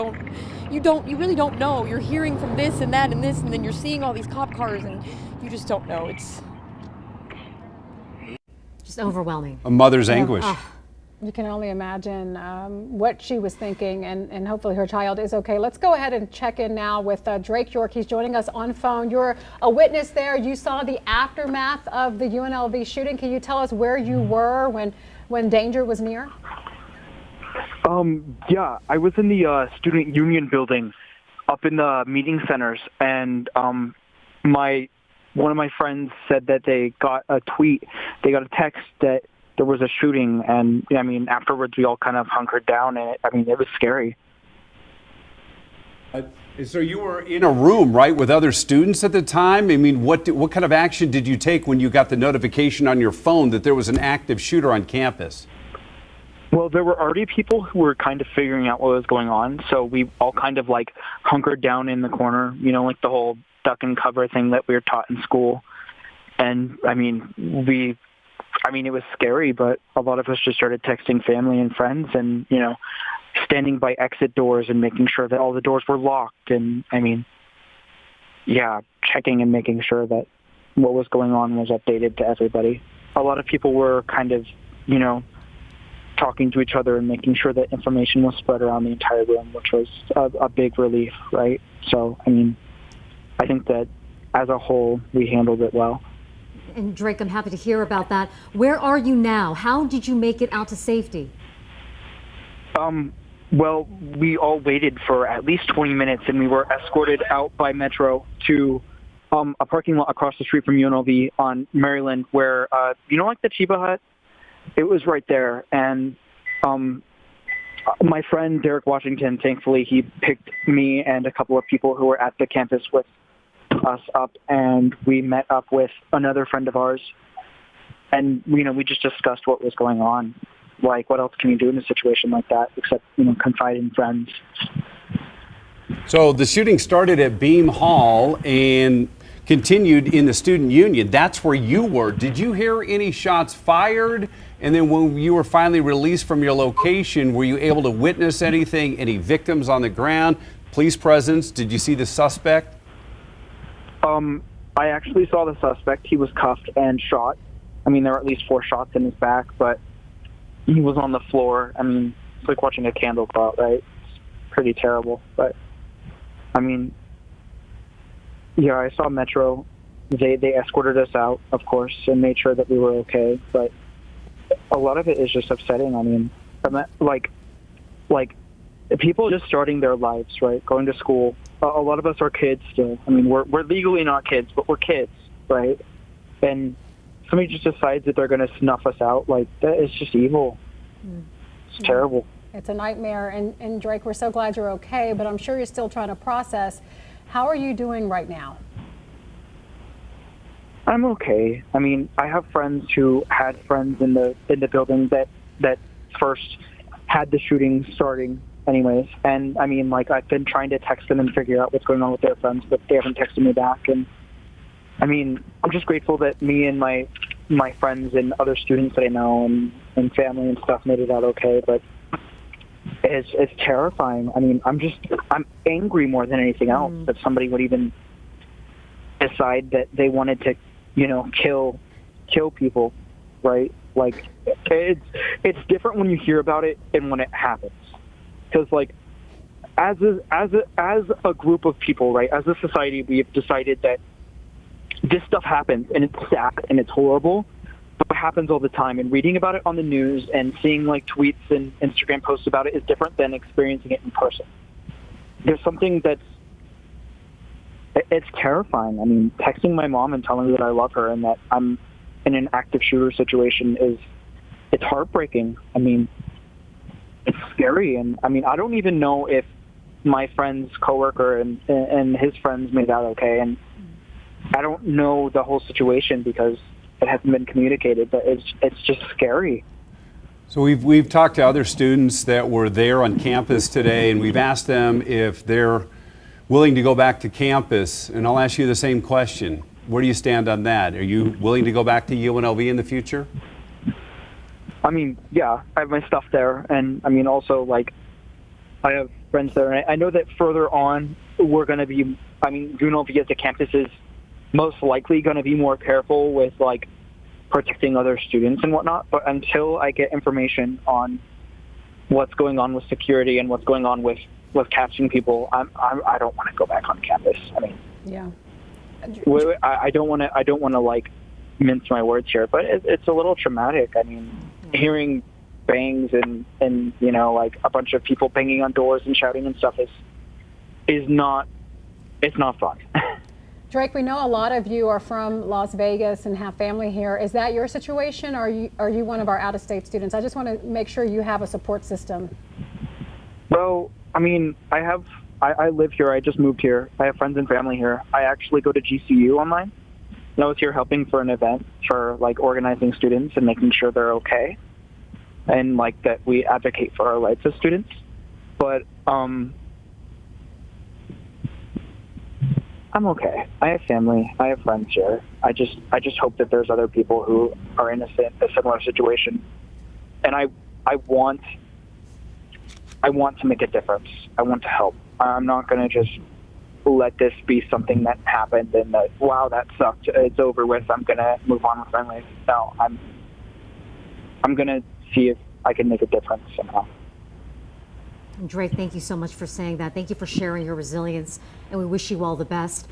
really don't know. You're hearing from this and that and this, and then you're seeing all these cop cars, and you just don't know. It's just overwhelming. A mother's anguish. You can only imagine what she was thinking, and hopefully her child is okay. Let's go ahead and check in now with Drake York. He's joining us on phone. You're a witness there. You saw the aftermath of the UNLV shooting. Can you tell us where you were when danger was near? Yeah, I was in the Student Union building up in the meeting centers, and one of my friends said that they got a text that there was a shooting, and I mean, afterwards we all kind of hunkered down, and it was scary. So you were in a room, right, with other students at the time? I mean, what kind of action did you take when you got the notification on your phone that there was an active shooter on campus? Well, there were already people who were kind of figuring out what was going on, so we all kind of like hunkered down in the corner, you know, like the whole duck and cover thing that we were taught in school. And I mean, I mean, it was scary, but a lot of us just started texting family and friends and, standing by exit doors and making sure that all the doors were locked. And, I mean, yeah, checking and making sure that what was going on was updated to everybody. A lot of people were kind of, talking to each other and making sure that information was spread around the entire room, which was a big relief, right? So, I mean, I think that as a whole, we handled it well. And Drake, I'm happy to hear about that. Where are you now? How did you make it out to safety? Well, we all waited for at least 20 minutes, and we were escorted out by Metro to a parking lot across the street from UNLV on Maryland, where, like the Chiba Hut? It was right there. And my friend Derek Washington, thankfully, he picked me and a couple of people who were at the campus with us up, and we met up with another friend of ours. And, we just discussed what was going on. Like, what else can you do in a situation like that except, confide in friends? So the shooting started at Beam Hall and continued in the student union. That's where you were. Did you hear any shots fired? And then when you were finally released from your location, were you able to witness anything? Any victims on the ground? Police presence? Did you see the suspect? I actually saw the suspect. He was cuffed and shot. I mean, there were at least 4 shots in his back, but he was on the floor. I mean, it's like watching a candle go out, right? It's pretty terrible. But, I mean, yeah, I saw Metro. They escorted us out, of course, and made sure that we were okay. But a lot of it is just upsetting. I mean, like people just starting their lives, right? Going to school. A lot of us are kids still. I mean, we're legally not kids, but we're kids, right? And somebody just decides that they're going to snuff us out. Like, that is just evil. It's terrible. It's a nightmare. And Drake, we're so glad you're okay, but I'm sure you're still trying to process. How are you doing right now? I'm okay. I mean, I have friends who had friends in the building that first had the shooting starting anyways. And I mean, like, I've been trying to text them and figure out what's going on with their friends, but they haven't texted me back. And I mean, I'm just grateful that me and my friends and other students that I know and family and stuff made it out okay. But it's terrifying. I mean, I'm angry more than anything else that somebody would even decide that they wanted to, kill people, right? Like, it's different when you hear about it and when it happens. Because, like, as a group of people, right, as a society, we have decided that this stuff happens, and it's sad, and it's horrible, but it happens all the time. And reading about it on the news and seeing, like, tweets and Instagram posts about it is different than experiencing it in person. There's something it's terrifying. I mean, texting my mom and telling her that I love her and that I'm in an active shooter situation it's heartbreaking. I mean, it's scary. And I mean, I don't even know if my friend's coworker and his friends made out okay. And I don't know the whole situation because it hasn't been communicated, but it's just scary. So we've talked to other students that were there on campus today, and we've asked them if they're willing to go back to campus. And I'll ask you the same question. Where do you stand on that? Are you willing to go back to UNLV in the future? I mean, yeah, I have my stuff there. And I mean, also, like, I have friends there. And I know that further on, we're going to be, I mean, UNLV as a campus is most likely going to be more careful with, like, protecting other students and whatnot. But until I get information on what's going on with security and what's going on with catching people, I don't want to go back on campus. I mean, yeah, I don't want to like mince my words here, but it's a little traumatic. I mean, hearing bangs and like a bunch of people banging on doors and shouting and stuff is not fun. Drake, we know a lot of you are from Las Vegas and have family here. Is that your situation, or are you one of our out-of-state students? I just want to make sure you have a support system. Well, I mean, I live here. I just moved here. I have friends and family here. I actually go to GCU online. And I was here helping for an event for, like, organizing students and making sure they're okay, and, like, that we advocate for our rights as students. But I I'm okay. I have family. I have friends here. I just hope that there's other people who are in a similar situation, and I want to make a difference. I want to help. I'm not going to just let this be something that happened and that, wow, that sucked, it's over with, I'm going to move on with my life. No, I'm going to see if I can make a difference somehow. Drake, thank you so much for saying that. Thank you for sharing your resilience, and we wish you all the best.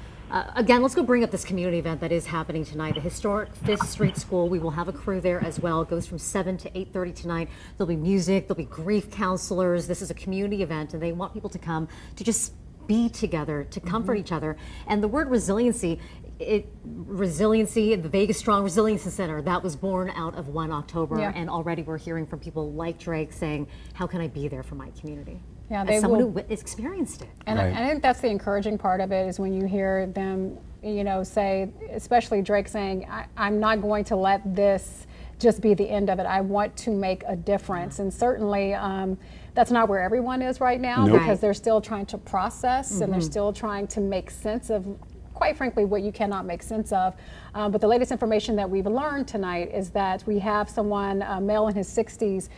Again, let's go bring up this community event that is happening tonight. The historic 5th Street School. We will have a crew there as well. It goes from 7 to 8:30 tonight. There'll be music. There'll be grief counselors. This is a community event, and they want people to come to just be together, to comfort each other. And the word resiliency, the Vegas Strong Resiliency Center, that was born out of 1 October. Yeah. And already we're hearing from people like Drake saying, how can I be there for my community? Yeah, as someone who experienced it. And right. I think that's the encouraging part of it, is when you hear them, say, especially Drake saying, I'm not going to let this just be the end of it. I want to make a difference. And certainly that's not where everyone is right now, because they're still trying to process and they're still trying to make sense of, quite frankly, what you cannot make sense of. But the latest information that we've learned tonight is that we have someone, a male in his 60s,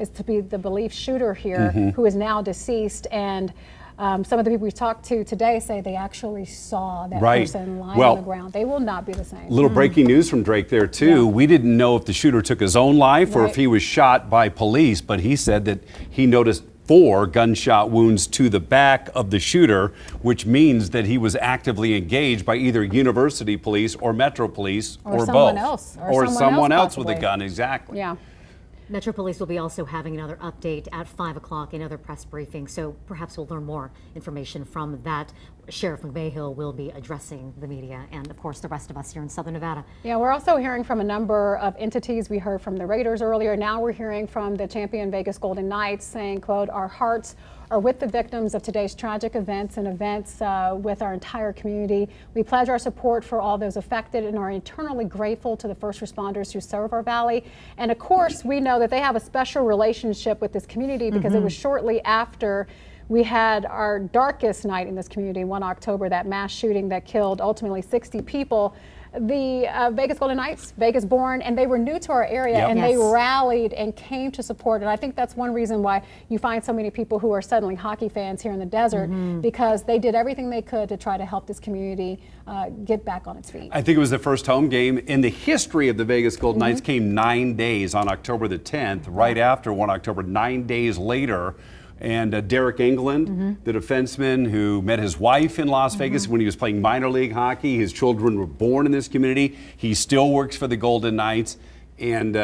is to be the believed shooter here, who is now deceased. And some of the people we talked to today say they actually saw that person lying on the ground. They will not be the same. Little breaking news from Drake there too. We didn't know if the shooter took his own life or if he was shot by police, but he said that he noticed 4 gunshot wounds to the back of the shooter, which means that he was actively engaged by either university police or Metro Police or someone both. Else, or someone else with a gun, exactly. Yeah. Metro Police will be also having another update at 5 o'clock, another press briefing, so perhaps we'll learn more information from that. Sheriff McMahill will be addressing the media and, of course, the rest of us here in Southern Nevada. Yeah, we're also hearing from a number of entities. We heard from the Raiders earlier. Now we're hearing from the champion Vegas Golden Knights saying, quote, our hearts are with the victims of today's tragic events and events with our entire community. We pledge our support for all those affected and are eternally grateful to the first responders who serve our valley. And of course, we know that they have a special relationship with this community because it was shortly after we had our darkest night in this community, 1 October, that mass shooting that killed ultimately 60 people. The Vegas Golden Knights, Vegas born, and they were new to our area, and they rallied and came to support. And I think that's one reason why you find so many people who are suddenly hockey fans here in the desert, because they did everything they could to try to help this community get back on its feet. I think it was the first home game in the history of the Vegas Golden Knights. Came 9 days on October the 10th, right after 1 October, 9 days later. And Derek England, the defenseman who met his wife in Las Vegas when he was playing minor league hockey. His children were born in this community. He still works for the Golden Knights. And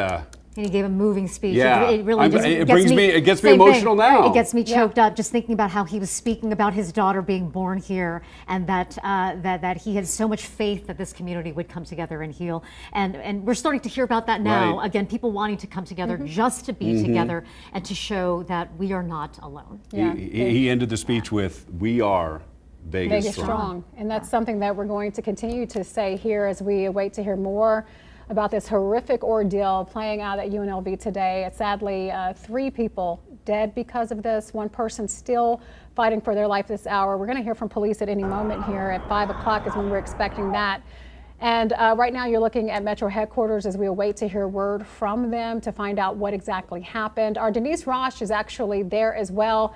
he gave a moving speech. Yeah, it really it gets me emotional now. It gets me choked up just thinking about how he was speaking about his daughter being born here, and that that he had so much faith that this community would come together and heal. And we're starting to hear about that now. Again, people wanting to come together just to be together and to show that we are not alone. Yeah. He ended the speech with, "We are Vegas strong." And that's something that we're going to continue to say here as we await to hear more about this horrific ordeal playing out at UNLV today. Sadly, 3 people dead because of this. 1 person still fighting for their life this hour. We're going to hear from police at any moment here. At 5 o'clock is when we're expecting that. And right now you're looking at Metro headquarters as we await to hear word from them to find out what exactly happened. Our Denise Rosh is actually there as well.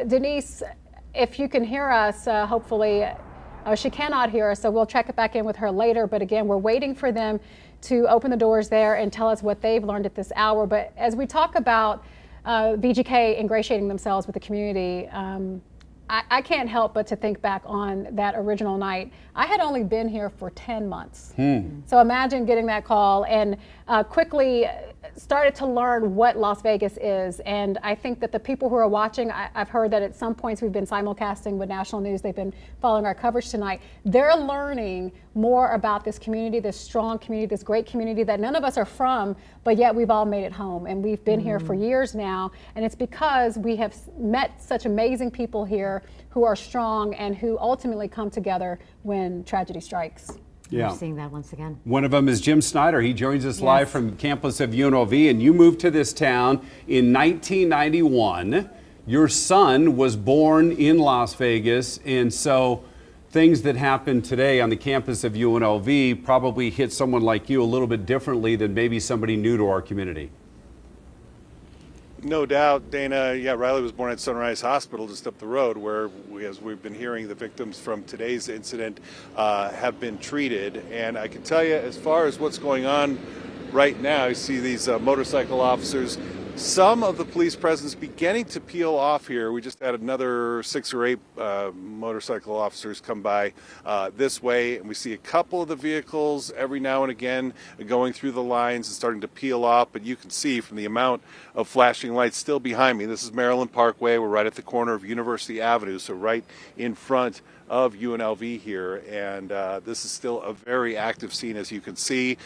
Denise, if you can hear us, hopefully she cannot hear us, so we'll check it back in with her later. But again, we're waiting for them to open the doors there and tell us what they've learned at this hour. But as we talk about VGK ingratiating themselves with the community, I can't help but to think back on that original night. I had only been here for 10 months. So imagine getting that call and quickly started to learn what Las Vegas is. And I think that the people who are watching, I've heard that at some points we've been simulcasting with national news. They've been following our coverage tonight. They're learning more about this community, this strong community, this great community that none of us are from, but yet we've all made it home. And we've been here for years now. And it's because we have met such amazing people here who are strong and who ultimately come together when tragedy strikes. Yeah. We're seeing that once again. One of them is Jim Snyder. He joins us live from campus of UNLV, and you moved to this town in 1991. Your son was born in Las Vegas, and so things that happened today on the campus of UNLV probably hit someone like you a little bit differently than maybe somebody new to our community. No doubt, Dana. Yeah, Riley was born at Sunrise Hospital just up the road, where, as we've been hearing, the victims from today's incident have been treated. And I can tell you, as far as what's going on right now, you see these motorcycle officers. Some of the police presence beginning to peel off here. We just had another 6 or 8 motorcycle officers come by this way, and we see a couple of the vehicles every now and again going through the lines and starting to peel off. But you can see from the amount of flashing lights still behind me. This is Maryland Parkway. We're right at the corner of University Avenue, so right in front of UNLV here, and this is still a very active scene, as you can see,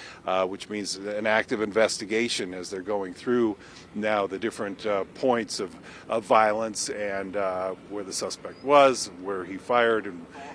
which means an active investigation as they're going through now the different points of violence and where the suspect was, where he fired,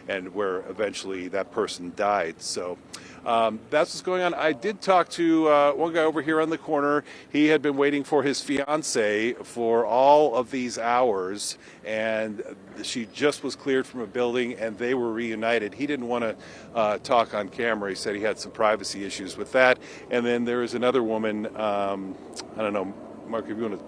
and where eventually that person died. So that's what's going on. I did talk to one guy over here on the corner. He had been waiting for his fiance for all of these hours, and she just was cleared from a building and they were reunited. He didn't want to talk on camera. He said he had some privacy issues with that. And then there is another woman, I don't know, Mark, if you want to,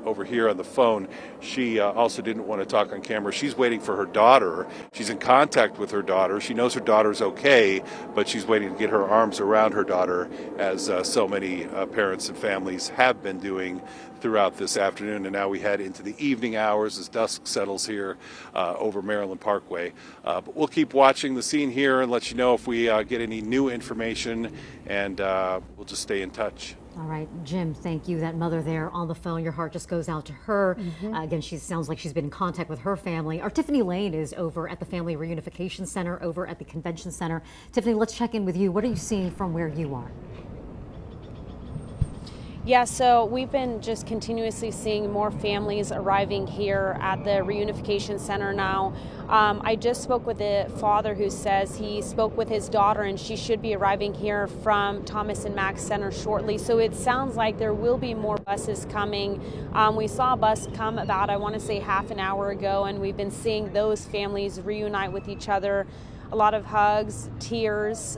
over here on the phone, she also didn't want to talk on camera. She's waiting for her daughter. She's in contact with her daughter. She knows her daughter's okay, but she's waiting to get her arms around her daughter, as so many parents and families have been doing throughout this afternoon. And now we head into the evening hours as dusk settles here over Maryland Parkway. But we'll keep watching the scene here and let you know if we get any new information, and we'll just stay in touch. All right, Jim, thank you. That mother there on the phone, your heart just goes out to her. Again, she sounds like she's been in contact with her family. Our Tiffany Lane is over at the Family Reunification Center over at the Convention Center. Tiffany, let's check in with you. What are you seeing from where you are? Yeah, so we've been just continuously seeing more families arriving here at the Reunification Center now. I just spoke with the father who says he spoke with his daughter and she should be arriving here from Thomas and Mack Center shortly. So it sounds like there will be more buses coming. We saw a bus come about, I want to say, half an hour ago, and we've been seeing those families reunite with each other. A lot of hugs, tears,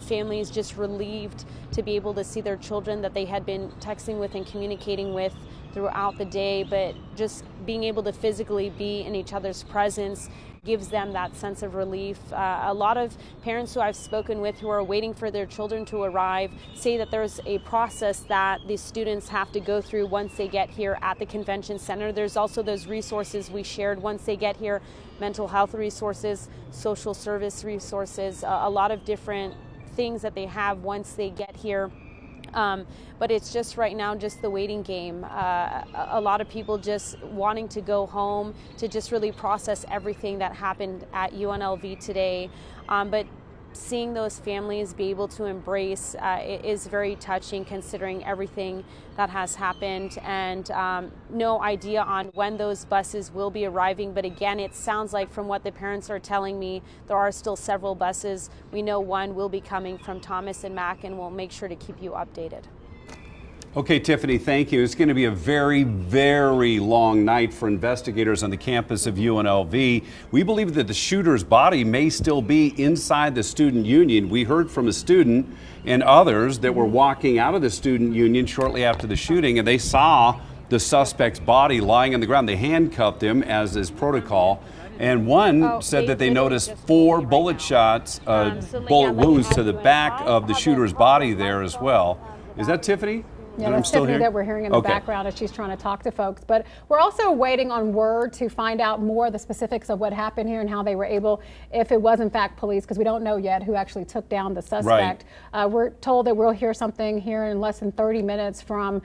families just relieved to be able to see their children that they had been texting with and communicating with throughout the day, but just being able to physically be in each other's presence gives them that sense of relief. A lot of parents who I've spoken with who are waiting for their children to arrive say that there's a process that the students have to go through once they get here at the convention center. There's also those resources we shared once they get here, mental health resources, social service resources, a lot of different things that they have once they get here. But it's just right now just the waiting game. A lot of people just wanting to go home to just really process everything that happened at UNLV today. But seeing those families be able to embrace is very touching, considering everything that has happened, and no idea on when those buses will be arriving. But again, it sounds like from what the parents are telling me, there are still several buses. We know one will be coming from Thomas and Mack, and we'll make sure to keep you updated. Okay, Tiffany, thank you. It's going to be a very, very long night for investigators on the campus of UNLV. We believe that the shooter's body may still be inside the student union. We heard from a student and others that were walking out of the student union shortly after the shooting, and they saw the suspect's body lying on the ground. They handcuffed him, as is protocol. And one said that they noticed 4 bullet shots, bullet wounds to the back of the shooter's body there as well. Is that Tiffany? Yeah, that's Tiffany that we're hearing in the background as she's trying to talk to folks. But we're also waiting on word to find out more of the specifics of what happened here and how they were able, if it was in fact police, because we don't know yet who actually took down the suspect. Right. We're told that we'll hear something here in less than 30 minutes from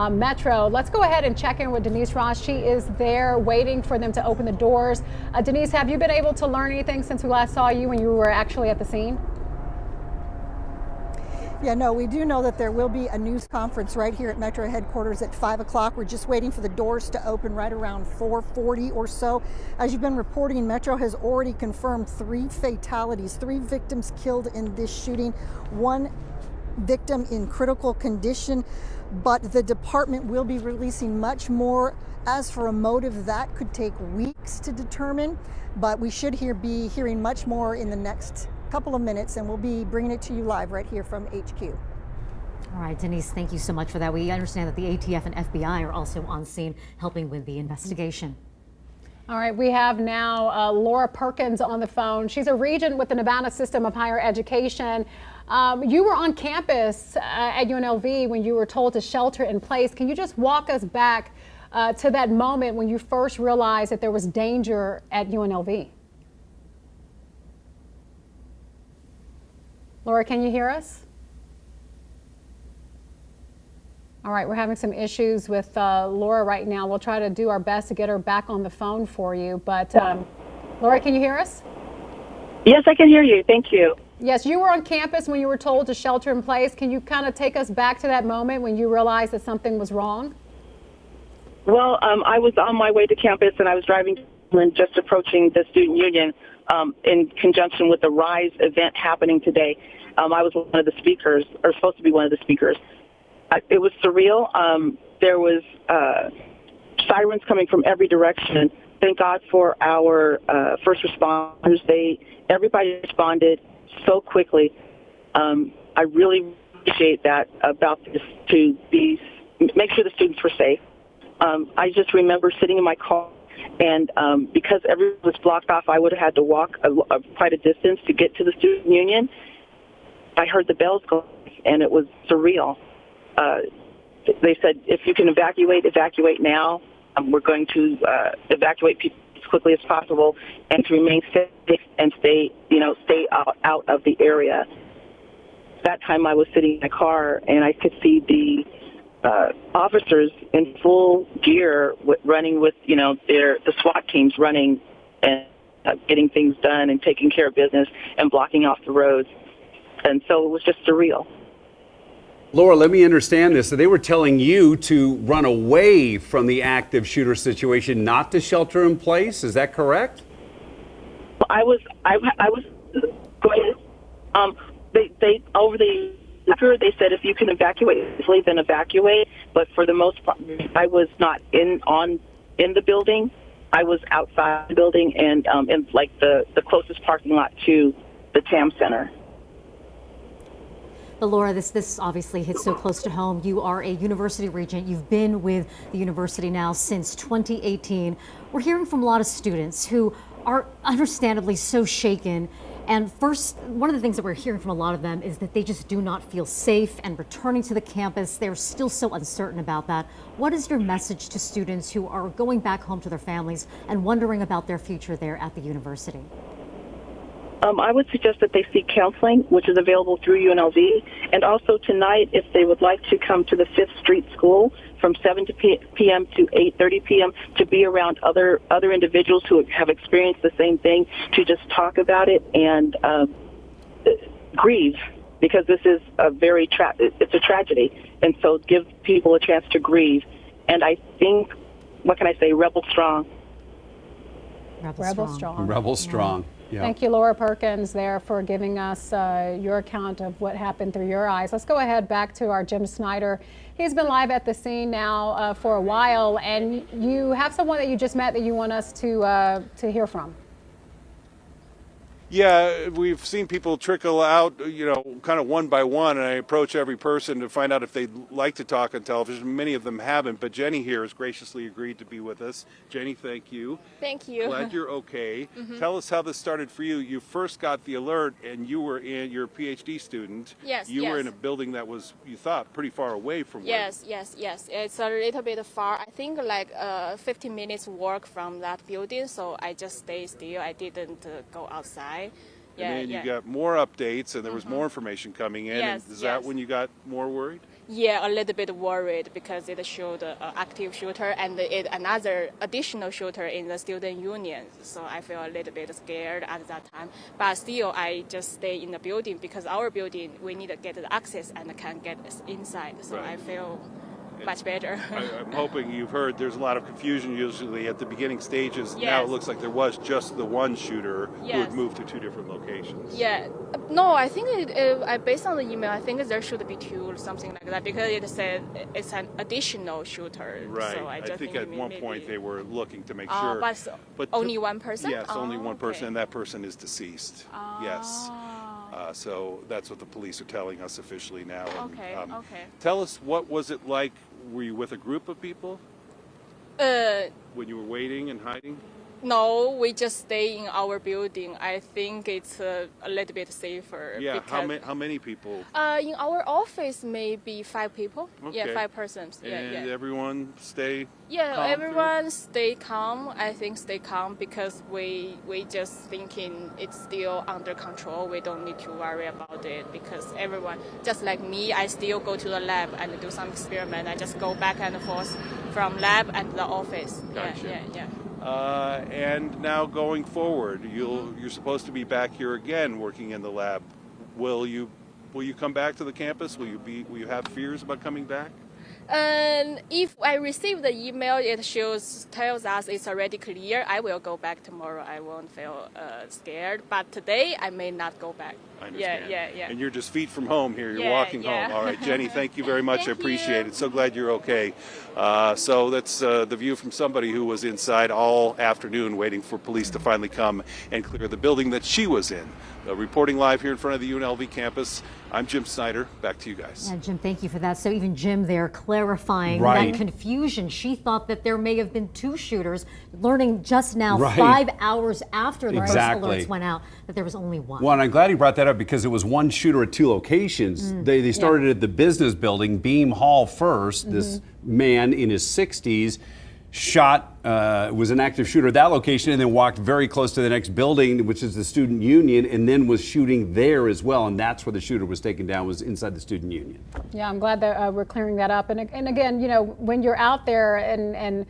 Metro. Let's go ahead and check in with Denise Ross. She is there waiting for them to open the doors. Denise, have you been able to learn anything since we last saw you when you were actually at the scene? Yeah, no, we do know that there will be a news conference right here at Metro headquarters at 5 o'clock. We're just waiting for the doors to open right around 4:40 or so. As you've been reporting, Metro has already confirmed 3 fatalities, 3 victims killed in this shooting. One victim in critical condition, but the department will be releasing much more. As for a motive, that could take weeks to determine, but we should be hearing much more in the next couple of minutes, and we'll be bringing it to you live right here from HQ. All right, Denise, thank you so much for that. We understand that the ATF and FBI are also on scene helping with the investigation. All right, we have now Laura Perkins on the phone. She's a regent with the Nevada System of Higher Education. You were on campus at UNLV when you were told to shelter in place. Can you just walk us back to that moment when you first realized that there was danger at UNLV? Laura, can you hear us? All right, we're having some issues with Laura right now. We'll try to do our best to get her back on the phone for you. But Laura, can you hear us? Yes, I can hear you. Thank you. Yes, you were on campus when you were told to shelter in place. Can you kind of take us back to that moment when you realized that something was wrong? Well, I was on my way to campus and I was driving and just approaching the student union in conjunction with the RISE event happening today. I was one of the speakers, or supposed to be one of the speakers. It was surreal. There was sirens coming from every direction. Thank God for our first responders. Everybody responded so quickly. I really appreciate that about this, to make sure the students were safe. I just remember sitting in my car, and because everyone was blocked off, I would have had to walk quite a distance to get to the student union. I heard the bells go, and it was surreal. They said, if you can evacuate now. We're going to evacuate people as quickly as possible and to remain safe and stay out of the area. That time I was sitting in my car and I could see the officers in full gear running with, the SWAT teams running and getting things done and taking care of business and blocking off the roads. And so it was just surreal. Laura, let me understand this. So they were telling you to run away from the active shooter situation, not to shelter in place. Is that correct? I was going. They over the after they said if you can evacuate easily, then evacuate. But for the most part, I was not in the building. I was outside the building and in like the closest parking lot to the TAM Center. But Laura, this obviously hits so close to home. You are a university regent. You've been with the university now since 2018. We're hearing from a lot of students who are understandably so shaken. And first, one of the things that we're hearing from a lot of them is that they just do not feel safe and returning to the campus. They're still so uncertain about that. What is your message to students who are going back home to their families and wondering about their future there at the university? I would suggest that they seek counseling, which is available through UNLV, and also tonight, if they would like to come to the 5th Street School from 7 p.m. to 8:30 p.m. to be around other individuals who have experienced the same thing, to just talk about it and grieve, because this is it's a tragedy, and so give people a chance to grieve. And I think, what can I say, rebel strong. Rebel strong. Rebel strong. Yeah. Thank you, Laura Perkins, there for giving us your account of what happened through your eyes. Let's go ahead back to our Jim Snyder. He's been live at the scene now for a while, and you have someone that you just met that you want us to hear from. Yeah, we've seen people trickle out, kind of one by one, and I approach every person to find out if they'd like to talk on television. Many of them haven't, but Jenny here has graciously agreed to be with us. Jenny, thank you. Thank you. Glad you're okay. Mm-hmm. Tell us how this started for you. You first got the alert, and you're a PhD student. Yes, You were in a building that was, you thought, pretty far away from where. Yes. It's a little bit far. I think like 15 minutes walk from that building, so I just stayed still. I didn't go outside. And then you got more updates, and there was more information coming in. Yes, and is that when you got more worried? Yeah, a little bit worried because it showed an active shooter and another additional shooter in the student union. So I feel a little bit scared at that time. But still, I just stay in the building because our building, we need to get the access and can get inside. So I feel much better. I'm hoping you've heard there's a lot of confusion usually at the beginning stages. Yes. Now it looks like there was just the one shooter who Yes. had moved to two different locations. Yeah, no, I think based on the email, I think there should be two or something like that because it said it's an additional shooter. Right. So I just think at one point they were looking to make sure. But only one person? Yes, only one okay. person, and that person is deceased. Yes. So that's what the police are telling us officially now. Okay, okay. Tell us, what was it like? Were you with a group of people when you were waiting and hiding? No, we just stay in our building. I think it's a little bit safer. Yeah, because, how many people? In our office, maybe 5 people. Okay. Yeah, 5 persons. And everyone stay Yeah, calm everyone stay calm. I think stay calm because we just thinking it's still under control. We don't need to worry about it because everyone, just like me, I still go to the lab and do some experiment. I just go back and forth from lab and the office. Gotcha. Yeah. And now going forward, you're supposed to be back here again working in the lab. Will you come back to the campus? Will you have fears about coming back? And if I receive the email, it tells us it's already clear. I will go back tomorrow. I won't feel scared. But today, I may not go back. I understand. Yeah. And you're just feet from home here. You're Yeah, walking yeah. home. All right, Jenny, thank you very much. I Thank appreciate you. it. So glad you're okay. So that's the view from somebody who was inside all afternoon waiting for police to finally come and clear the building that she was in. Reporting live here in front of the UNLV campus, I'm Jim Snyder. Back to you guys. Yeah, Jim, thank you for that. So even Jim there clarifying Right. that confusion. She thought that there may have been 2 shooters, learning just now, Right. 5 hours after the Exactly. first alerts went out, that there was only 1. Well, and I'm glad you brought that up because it was one shooter at 2 locations. They started at the business building, Beam Hall first. This man in his 60s shot, was an active shooter at that location, and then walked very close to the next building, which is the student union, and then was shooting there as well. And that's where the shooter was taken down, was inside the student union. Yeah, I'm glad that we're clearing that up. And again, when you're out there and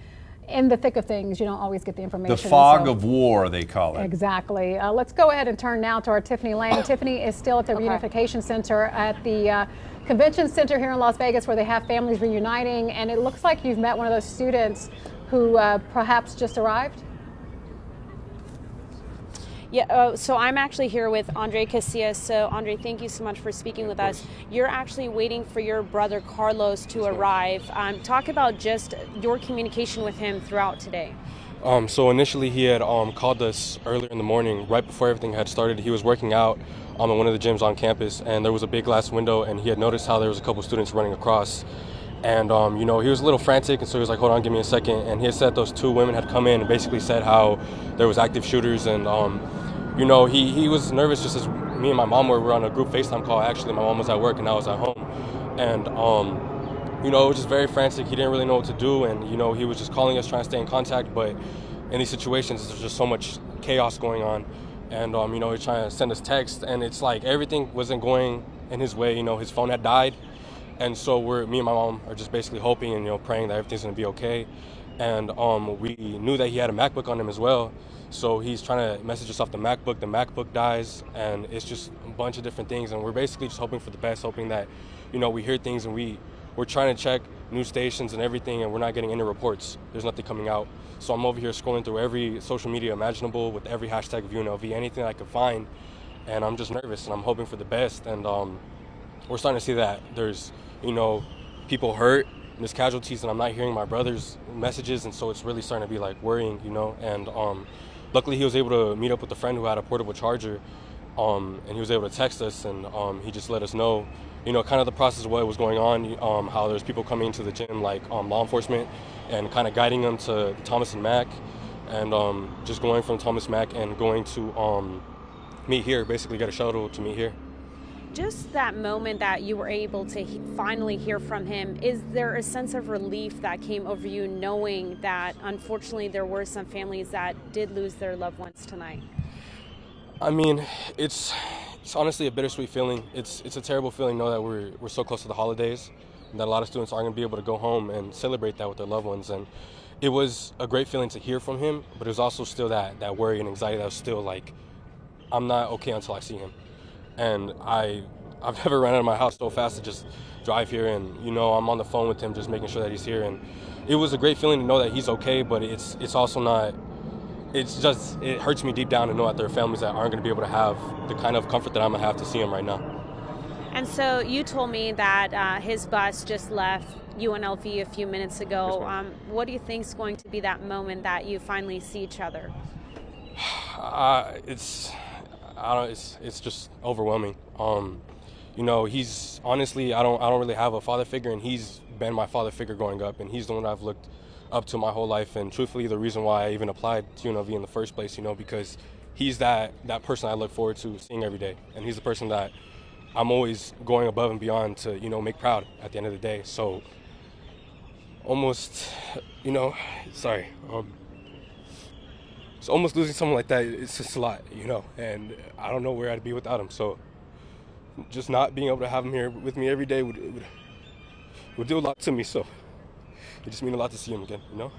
in the thick of things, you don't always get the information. The fog of war, they call it. Exactly. Let's go ahead and turn now to our Tiffany Lane. Tiffany is still at the Reunification Center at the Convention Center here in Las Vegas, where they have families reuniting. And it looks like you've met one of those students who perhaps just arrived. Yeah, so I'm actually here with Andre Casillas. So Andre, thank you so much for speaking with us. You're actually waiting for your brother Carlos to arrive. Talk about just your communication with him throughout today. So initially he had called us earlier in the morning, right before everything had started. He was working out in one of the gyms on campus, and there was a big glass window, and he had noticed how there was a couple students running across. And, he was a little frantic, and so he was like, hold on, give me a second. And he had said those 2 women had come in and basically said how there was active shooters. And, he was nervous, just as me and my mom were on a group FaceTime call. Actually, my mom was at work and I was at home. And, it was just very frantic. He didn't really know what to do. And, he was just calling us, trying to stay in contact. But in these situations, there's just so much chaos going on. And, he's trying to send us texts. And it's like everything wasn't going in his way. His phone had died. And so me and my mom are just basically hoping and, praying that everything's going to be okay. And we knew that he had a MacBook on him as well. So he's trying to message us off the MacBook. The MacBook dies, and it's just a bunch of different things. And we're basically just hoping for the best, hoping that, we hear things, and we're trying to check news stations and everything, and we're not getting any reports. There's nothing coming out. So I'm over here scrolling through every social media imaginable with every hashtag of UNLV, anything I could find. And I'm just nervous, and I'm hoping for the best. And we're starting to see that there's, people hurt, and there's casualties, and I'm not hearing my brother's messages, and so it's really starting to be like worrying, and luckily he was able to meet up with a friend who had a portable charger, and he was able to text us, and he just let us know, kind of the process of what was going on, how there's people coming into the gym, like law enforcement, and kind of guiding them to Thomas and Mack, and just going from Thomas Mack and going to meet here, basically get a shuttle to meet here. Just that moment that you were able to finally hear from him, is there a sense of relief that came over you knowing that unfortunately there were some families that did lose their loved ones tonight? I mean, it's honestly a bittersweet feeling. It's a terrible feeling to know that we're so close to the holidays, and that a lot of students aren't going to be able to go home and celebrate that with their loved ones. And it was a great feeling to hear from him, but it was also still that worry and anxiety that was still like, I'm not okay until I see him. And I I've never ran out of my house so fast to just drive here, and I'm on the phone with him just making sure that he's here, and it was a great feeling to know that he's okay, but it's also not, it hurts me deep down to know that there are families that aren't going to be able to have the kind of comfort that I'm going to have to see him right now. And so you told me that his bus just left UNLV a few minutes ago. What do you think is going to be that moment that you finally see each other? It's just overwhelming. He's honestly, I don't really have a father figure, and he's been my father figure growing up, and he's the one I've looked up to my whole life. And truthfully, the reason why I even applied to UNLV in the first place, because he's that person I look forward to seeing every day, and he's the person that I'm always going above and beyond to, make proud at the end of the day. So almost, it's almost losing someone like that. It's just a lot, and I don't know where I'd be without him. So just not being able to have him here with me every day would do a lot to me. So it just means a lot to see him again, Well,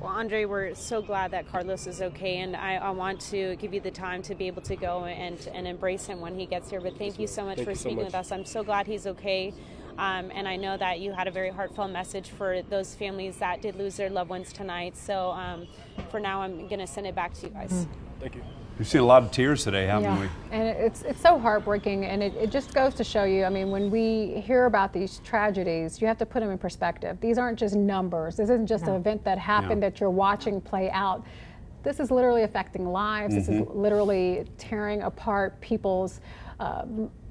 Andre, we're so glad that Carlos is okay, and I want to give you the time to be able to go and embrace him when he gets here. But thank you so much for speaking with us. I'm so glad he's okay. And I know that you had a very heartfelt message for those families that did lose their loved ones tonight. So for now, I'm going to send it back to you guys. Thank you. We've seen a lot of tears today, haven't we? And it's so heartbreaking, and it just goes to show you, when we hear about these tragedies, you have to put them in perspective. These aren't just numbers. This isn't just an event that happened that you're watching play out. This is literally affecting lives. This is literally tearing apart people's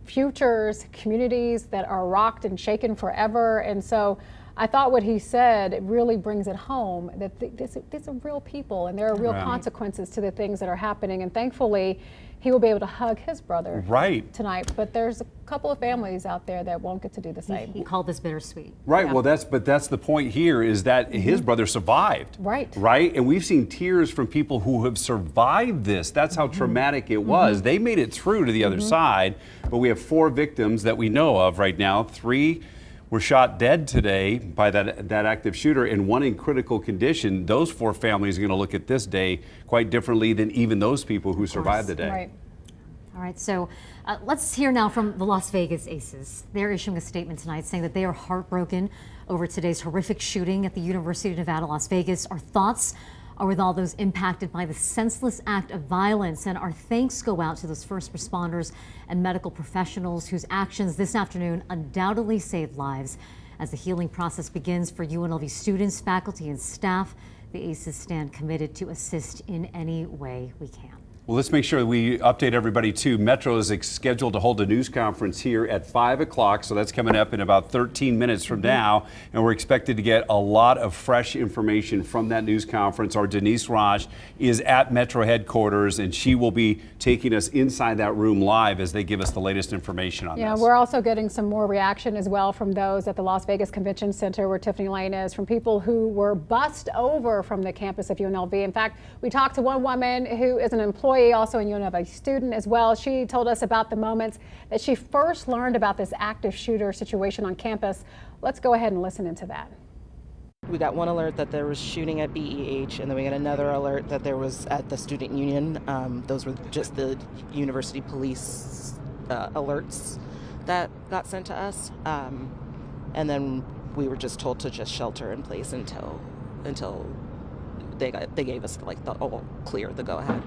futures, communities that are rocked and shaken forever. And so I thought what he said really brings it home, that these are real people, and there are real consequences to the things that are happening. And thankfully, he will be able to hug his brother tonight. But there's a couple of families out there that won't get to do the same. He called this bittersweet. Right. Well, that's the point here, is that his brother survived. Right. And we've seen tears from people who have survived this. That's how traumatic it was. They made it through to the other side, but we have 4 victims that we know of right now. 3 were shot dead today by that active shooter, and 1 in critical condition. Those 4 families are going to look at this day quite differently than even those people who survived the day. Right. All right, so let's hear now from the Las Vegas Aces. They're issuing a statement tonight saying that they are heartbroken over today's horrific shooting at the University of Nevada, Las Vegas. Our thoughts are with all those impacted by the senseless act of violence, and our thanks go out to those first responders and medical professionals whose actions this afternoon undoubtedly saved lives. As the healing process begins for UNLV students, faculty, and staff, the Aces stand committed to assist in any way we can. Well, let's make sure we update everybody too. Metro is scheduled to hold a news conference here at 5 o'clock, so that's coming up in about 13 minutes from now, and we're expected to get a lot of fresh information from that news conference. Our Denise Raj is at Metro headquarters, and she will be taking us inside that room live as they give us the latest information on this. Yeah, we're also getting some more reaction as well from those at the Las Vegas Convention Center, where Tiffany Lane is, from people who were bussed over from the campus of UNLV. In fact, we talked to one woman who is an employee, also a UNLV student as well. She told us about the moments that she first learned about this active shooter situation on campus. Let's go ahead and listen into that. We got one alert that there was shooting at BEH, and then we got another alert that there was at the student union. Those were just the university police alerts that got sent to us. And then we were just told to just shelter in place until they gave us the all clear, the go ahead.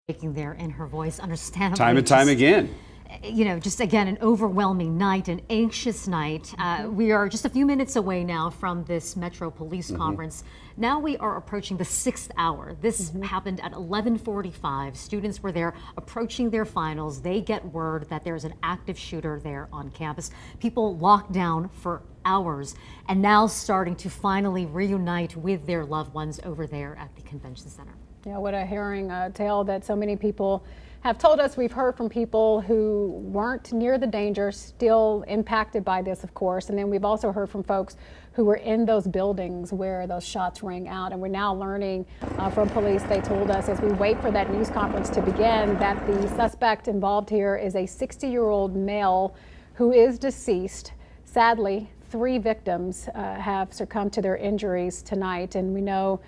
Taking there in her voice, understandably. Time and time again. Just again, an overwhelming night, an anxious night. We are just a few minutes away now from this Metro Police Conference. Now we are approaching the 6th hour. This happened at 11:45. Students were there approaching their finals. They get word that there's an active shooter there on campus. People locked down for hours and now starting to finally reunite with their loved ones over there at the convention center. Yeah, what a harrowing tale that so many people have told us. We've heard from people who weren't near the danger, still impacted by this, of course. And then we've also heard from folks who were in those buildings where those shots rang out. And we're now learning from police, they told us as we wait for that news conference to begin, that the suspect involved here is a 60-year-old male who is deceased. Sadly, 3 victims have succumbed to their injuries tonight. And we know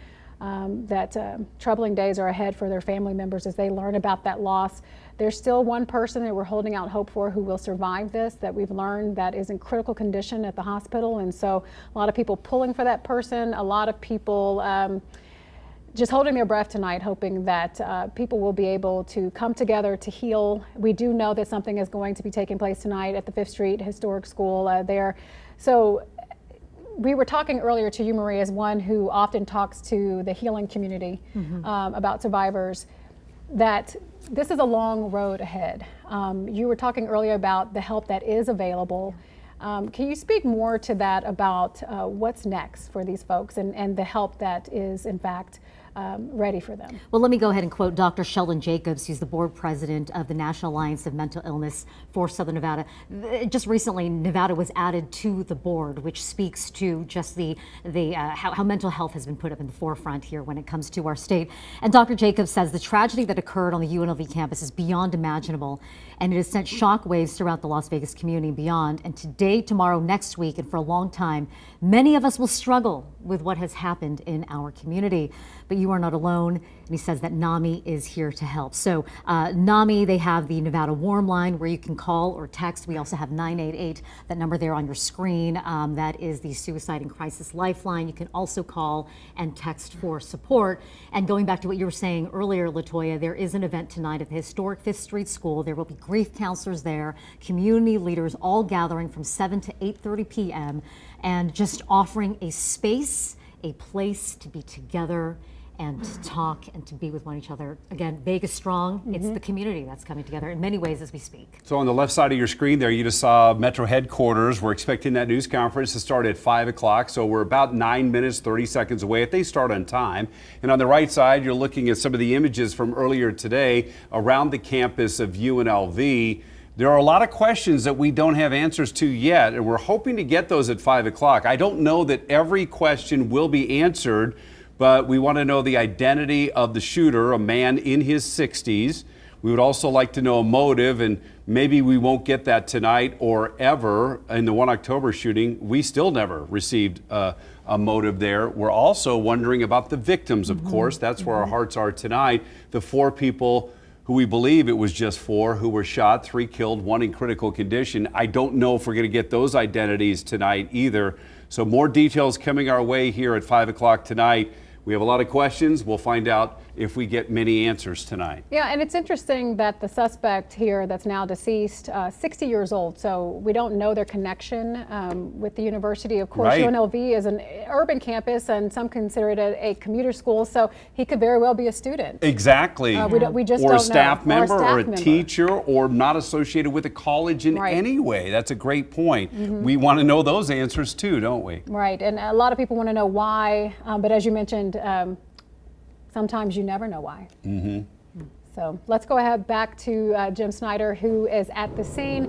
that troubling days are ahead for their family members as they learn about that loss. There's still one person that we're holding out hope for who will survive this, that we've learned that is in critical condition at the hospital. And so a lot of people pulling for that person, a lot of people just holding their breath tonight, hoping that people will be able to come together to heal. We do know that something is going to be taking place tonight at the 5th Street Historic School there. So we were talking earlier to you, Marie, as one who often talks to the healing community about survivors, that this is a long road ahead. You were talking earlier about the help that is available. Can you speak more to that about what's next for these folks and the help that is in fact ready for them? Well, let me go ahead and quote Dr. Sheldon Jacobs, who's the board president of the National Alliance of Mental Illness for Southern Nevada. Just recently, Nevada was added to the board, which speaks to just how mental health has been put up in the forefront here when it comes to our state. And Dr. Jacobs says the tragedy that occurred on the UNLV campus is beyond imaginable, and it has sent shockwaves throughout the Las Vegas community and beyond. And today, tomorrow, next week, and for a long time, many of us will struggle with what has happened in our community. But you are not alone, and he says that NAMI is here to help. So NAMI, they have the Nevada Warm Line where you can call or text. We also have 988, that number there on your screen. That is the Suicide and Crisis Lifeline. You can also call and text for support. And going back to what you were saying earlier, Latoya, there is an event tonight at the historic 5th Street School. There will be grief counselors there, community leaders, all gathering from 7 to 8:30 p.m. and just offering a space, a place to be together and to talk and to be with one each other. Again, Vegas strong. It's the community that's coming together in many ways as we speak. So on the left side of your screen there, you just saw Metro headquarters. We're expecting that news conference to start at 5 o'clock. So we're about 9 minutes, 30 seconds away if they start on time. And on the right side, you're looking at some of the images from earlier today around the campus of UNLV. There are a lot of questions that we don't have answers to yet, and we're hoping to get those at 5 o'clock. I don't know that every question will be answered, but we want to know the identity of the shooter, a man in his 60s. We would also like to know a motive, and maybe we won't get that tonight or ever. In the 1 October shooting, we still never received a motive there. We're also wondering about the victims, of course. That's where our hearts are tonight. The 4 people who we believe it was just 4 who were shot, 3 killed, 1 in critical condition. I don't know if we're going to get those identities tonight either. So more details coming our way here at 5 o'clock tonight. We have a lot of questions. We'll find out if we get many answers tonight. Yeah, and it's interesting that the suspect here that's now deceased, 60 years old, so we don't know their connection with the university. Of course, UNLV is an urban campus, and some consider it a commuter school, so he could very well be a student. Exactly. We just or don't a staff know. member, or a teacher, or not associated with a college in any way. That's a great point. We want to know those answers too, don't we? Right, and a lot of people want to know why, but as you mentioned, sometimes you never know why. So let's go ahead back to Jim Snyder, who is at the scene.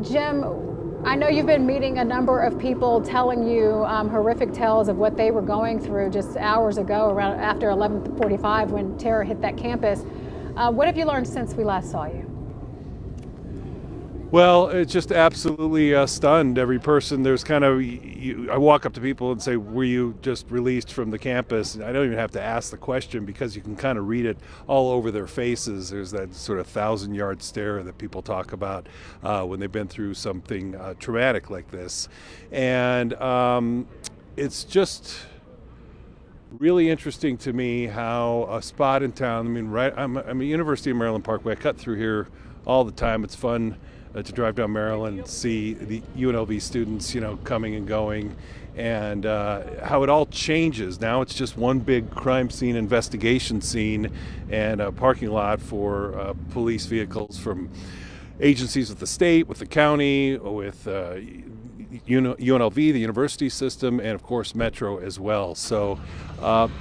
Jim, I know you've been meeting a number of people telling you horrific tales of what they were going through just hours ago, around after 11:45 when terror hit that campus. What have you learned since we last saw you? Well, it's just absolutely stunned. Every person, there's kind of, I walk up to people and say, were you just released from the campus? And I don't even have to ask the question because you can kind of read it all over their faces. There's that sort of 1,000-yard stare that people talk about when they've been through something traumatic like this. And it's just really interesting to me how a spot in town, I mean, I'm at University of Maryland Parkway. I cut through here all the time. It's fun to drive down Maryland and see the UNLV students, coming and going, and how it all changes. Now it's just one big crime scene, investigation scene, and a parking lot for police vehicles from agencies with the state, with the county, with UNLV, the university system, and of course Metro as well. So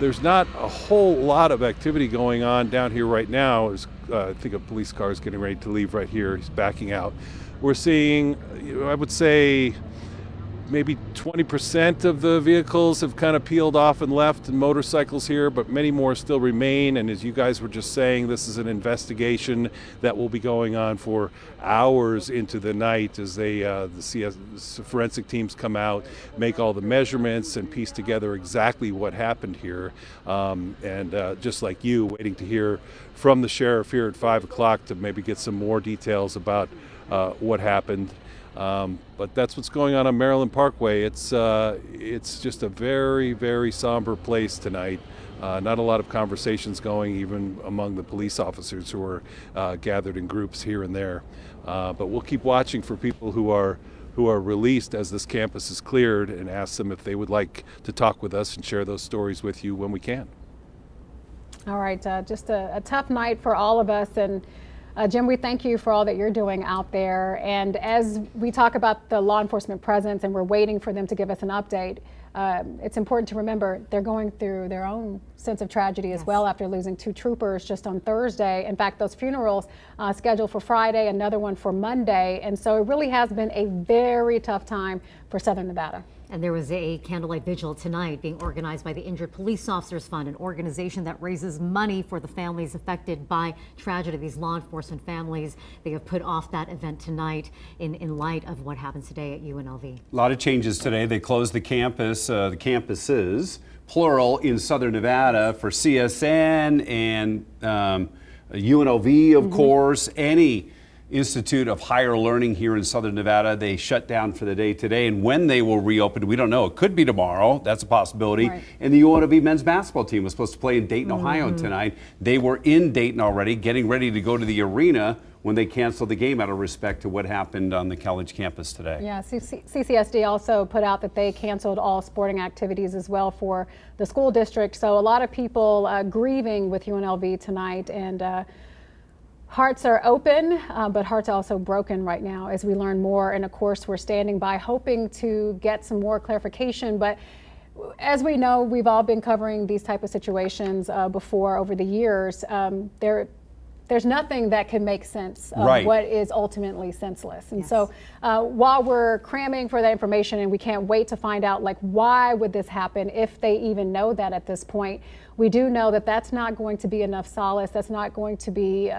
there's not a whole lot of activity going on down here right now. I think a police car is getting ready to leave right here. He's backing out. We're seeing, I would say, maybe 20% of the vehicles have kind of peeled off and left, and motorcycles here, but many more still remain. And as you guys were just saying, this is an investigation that will be going on for hours into the night as the forensic teams come out, make all the measurements, and piece together exactly what happened here. And just like you, waiting to hear from the sheriff here at 5 o'clock to maybe get some more details about what happened. But that's what's going on Maryland Parkway. It's just a very, very somber place tonight. Not a lot of conversations going even among the police officers who are gathered in groups here and there. But we'll keep watching for people who are released as this campus is cleared, and ask them if they would like to talk with us and share those stories with you when we can. All right, just a tough night for all of us. And Jim, we thank you for all that you're doing out there. And as we talk about the law enforcement presence and we're waiting for them to give us an update, it's important to remember they're going through their own sense of tragedy as well after losing 2 troopers just on Thursday. In fact, those funerals scheduled for Friday, another one for Monday. And so it really has been a very tough time for Southern Nevada. And there was a candlelight vigil tonight being organized by the Injured Police Officers Fund, an organization that raises money for the families affected by tragedy, these law enforcement families. They have put off that event tonight in light of what happens today at UNLV. A lot of changes today. They closed the campus, the campuses, plural, in Southern Nevada for CSN and UNLV, of course, any Institute of Higher Learning here in Southern Nevada. They shut down for the day today, and when they will reopen, we don't know. It could be tomorrow. That's a possibility. Right. And the UNLV men's basketball team was supposed to play in Dayton, Ohio tonight. They were in Dayton already, getting ready to go to the arena when they canceled the game out of respect to what happened on the college campus today. Yeah, CCSD also put out that they canceled all sporting activities as well for the school district. So a lot of people grieving with UNLV tonight, and hearts are open, but hearts are also broken right now as we learn more. And of course, we're standing by hoping to get some more clarification. But as we know, we've all been covering these type of situations before over the years. There's nothing that can make sense of what is ultimately senseless. And so while we're cramming for that information and we can't wait to find out, like, why would this happen, if they even know that at this point, we do know that that's not going to be enough solace. That's not going to be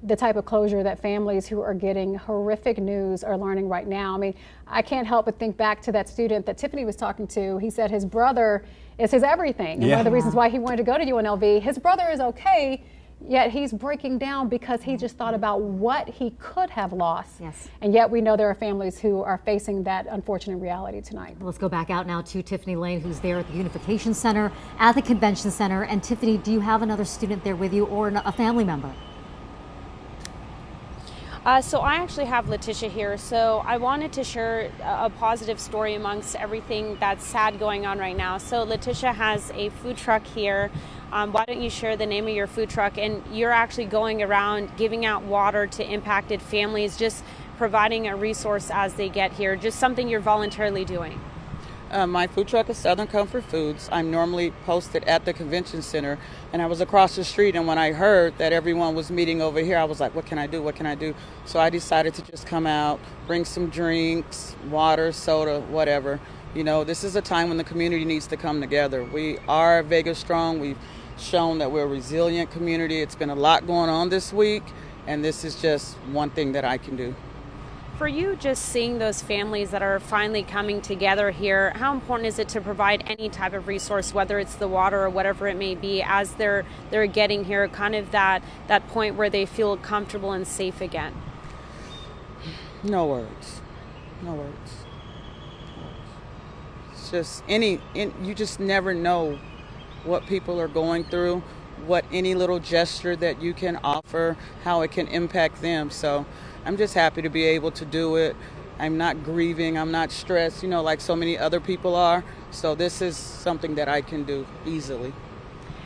the type of closure that families who are getting horrific news are learning right now. I mean, I can't help but think back to that student that Tiffany was talking to. He said his brother is his everything. And one of the reasons why he wanted to go to UNLV, his brother is okay, yet he's breaking down because he just thought about what he could have lost. Yes. And yet we know there are families who are facing that unfortunate reality tonight. Let's go back out now to Tiffany Lane, who's there at the Reunification Center, at the Convention Center. And Tiffany, do you have another student there with you or a family member? So I actually have Letitia here. So I wanted to share a positive story amongst everything that's sad going on right now. So Letitia has a food truck here. Why don't you share the name of your food truck? And you're actually going around giving out water to impacted families, just providing a resource as they get here, just something you're voluntarily doing. My food truck is Southern Comfort Foods. I'm normally posted at the convention center, and I was across the street, and when I heard that everyone was meeting over here, I was like, what can I do? What can I do? So I decided to just come out, bring some drinks, water, soda, whatever. You know, this is a time when the community needs to come together. We are Vegas strong. We've shown that we're a resilient community. It's been a lot going on this week, and this is just one thing that I can do. For you, just seeing those families that are finally coming together here, how important is it to provide any type of resource, whether it's the water or whatever it may be, as they're getting here, kind of that point where they feel comfortable and safe again? No words. No words. It's just you just never know what people are going through, what any little gesture that you can offer, how it can impact them. So I'm just happy to be able to do it. I'm not grieving, I'm not stressed, you know, like so many other people are. So this is something that I can do easily.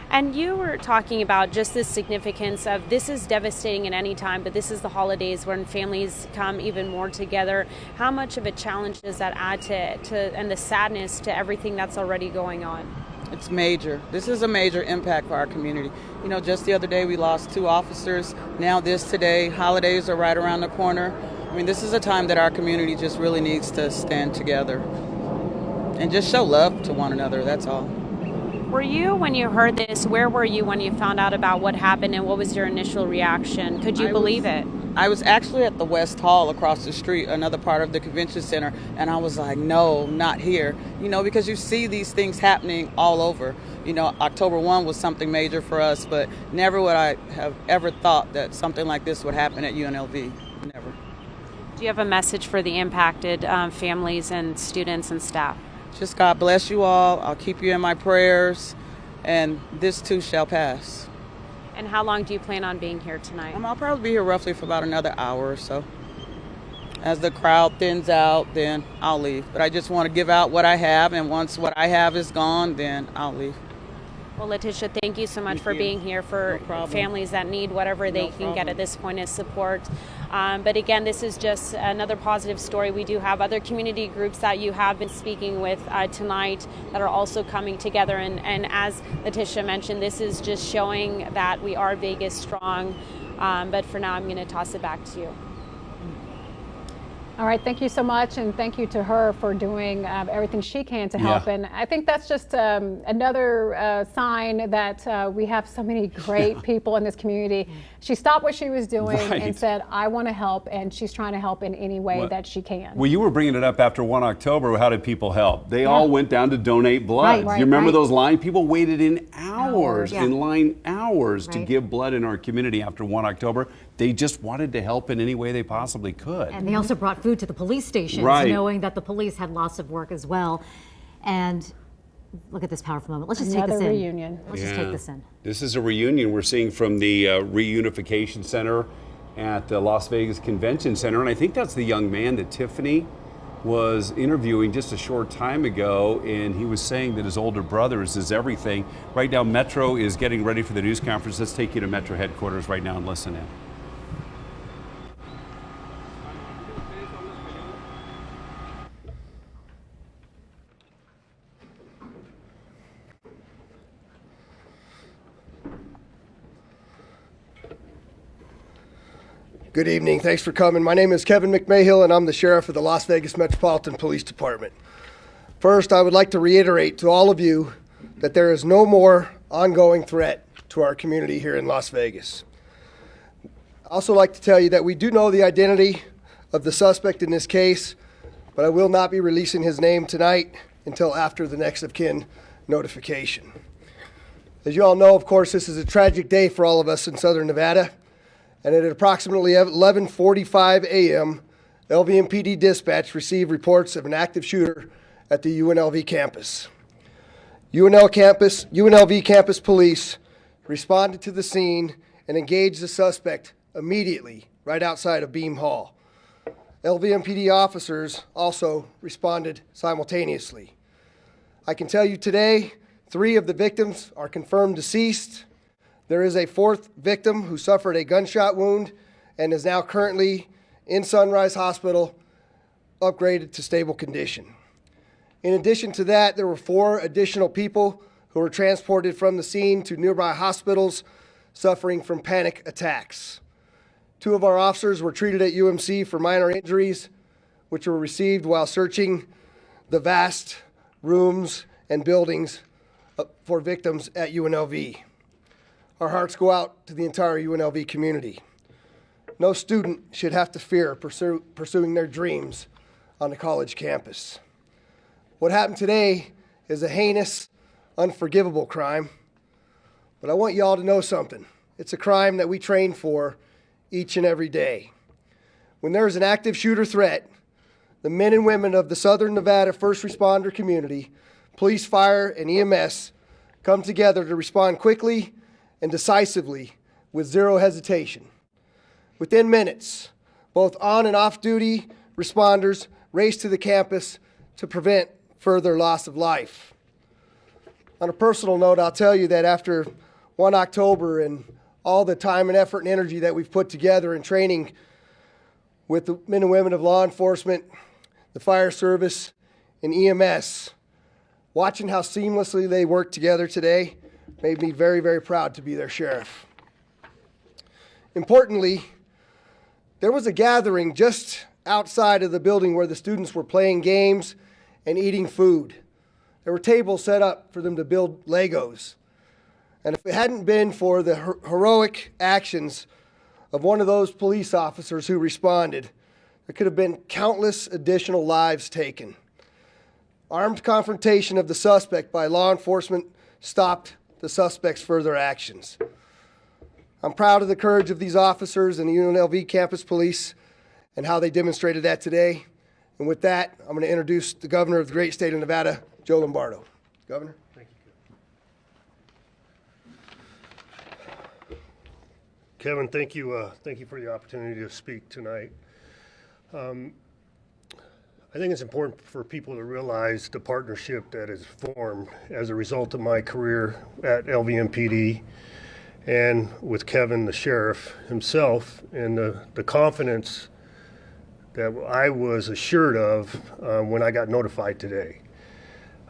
And you were talking about just the significance of this is devastating at any time, but this is the holidays when families come even more together. How much of a challenge does that add to and the sadness to everything that's already going on? It's major. This is a major impact for our community. You know, just the other day we lost 2 officers. Now this today, holidays are right around the corner. mean, this is a time that our community just really needs to stand together and just show love to one another, that's all. Were you, when you heard this, where were you when you found out about what happened, and what was your initial reaction? Could you believe it? I was actually at the West Hall across the street, another part of the convention center, and I was like, no, not here. You know, because you see these things happening all over. You know, October 1 was something major for us, but never would I have ever thought that something like this would happen at UNLV. Never. Do you have a message for the impacted families and students and staff? Just God bless you all. I'll keep you in my prayers, and this too shall pass. And how long do you plan on being here tonight? I'll probably be here roughly for about another hour or so. As the crowd thins out, then I'll leave. But I just want to give out what I have, and once what I have is gone, then I'll leave. Well, Letitia, thank you so much for being here, for families that need whatever they can get at this point as support. But again, this is just another positive story. We do have other community groups that you have been speaking with tonight that are also coming together. And as Letitia mentioned, this is just showing that we are Vegas strong. But for now, I'm going to toss it back to you. All right, thank you so much, and thank you to her for doing everything she can to help. And I think that's just another sign that we have so many great people in this community. She stopped what she was doing and said, I want to help, and she's trying to help in any way that she can. Well, you were bringing it up after 1 October. How did people help? They all went down to donate blood. You remember those lines? People waited in hours, in line hours to give blood in our community after 1 October. They just wanted to help in any way they possibly could. And they also brought food to the police stations, knowing that the police had lots of work as well. And look at this powerful moment. Let's just take this in. Reunion. Let's just take this in. This is a reunion we're seeing from the Reunification Center at the Las Vegas Convention Center. And I think that's the young man that Tiffany was interviewing just a short time ago, and he was saying that his older brother is his everything. Right now, Metro is getting ready for the news conference. Let's take you to Metro headquarters right now and listen in. Good evening. Thanks for coming. My name is Kevin McMahill, and I'm the sheriff of the Las Vegas Metropolitan Police Department. First, I would like to reiterate to all of you that there is no more ongoing threat to our community here in Las Vegas. I also like to tell you that we do know the identity of the suspect in this case, but I will not be releasing his name tonight until after the next of kin notification. As you all know, of course, this is a tragic day for all of us in Southern Nevada. And at approximately 11:45 a.m., LVMPD dispatch received reports of an active shooter at the UNLV campus. UNLV campus police responded to the scene and engaged the suspect immediately right outside of Beam Hall. LVMPD officers also responded simultaneously. I can tell you today, 3 of the victims are confirmed deceased. There is a 4th victim who suffered a gunshot wound and is now currently in Sunrise Hospital, upgraded to stable condition. In addition to that, there were 4 additional people who were transported from the scene to nearby hospitals suffering from panic attacks. 2 of our officers were treated at UMC for minor injuries, which were received while searching the vast rooms and buildings for victims at UNLV. Our hearts go out to the entire UNLV community. No student should have to fear pursuing their dreams on the college campus. What happened today is a heinous, unforgivable crime, but I want you all to know something. It's a crime that we train for each and every day. When there is an active shooter threat, the men and women of the Southern Nevada first responder community, police, fire, and EMS come together to respond quickly and decisively with zero hesitation. Within minutes, both on and off duty responders race to the campus to prevent further loss of life. On a personal note, I'll tell you that after 1 October and all the time and effort and energy that we've put together in training with the men and women of law enforcement, the fire service, and EMS, watching how seamlessly they work together today made me very, very proud to be their sheriff. Importantly, there was a gathering just outside of the building where the students were playing games and eating food. There were tables set up for them to build Legos. And if it hadn't been for the heroic actions of one of those police officers who responded, there could have been countless additional lives taken. Armed confrontation of the suspect by law enforcement stopped the suspect's further actions. I'm proud of the courage of these officers and the UNLV campus police and how they demonstrated that today. And with that, I'm going to introduce the governor of the great state of Nevada, Joe Lombardo. Governor. Thank you. Kevin, thank you for the opportunity to speak tonight. I think it's important for people to realize the partnership that is formed as a result of my career at LVMPD and with Kevin, the sheriff himself, and the confidence that I was assured of when I got notified today.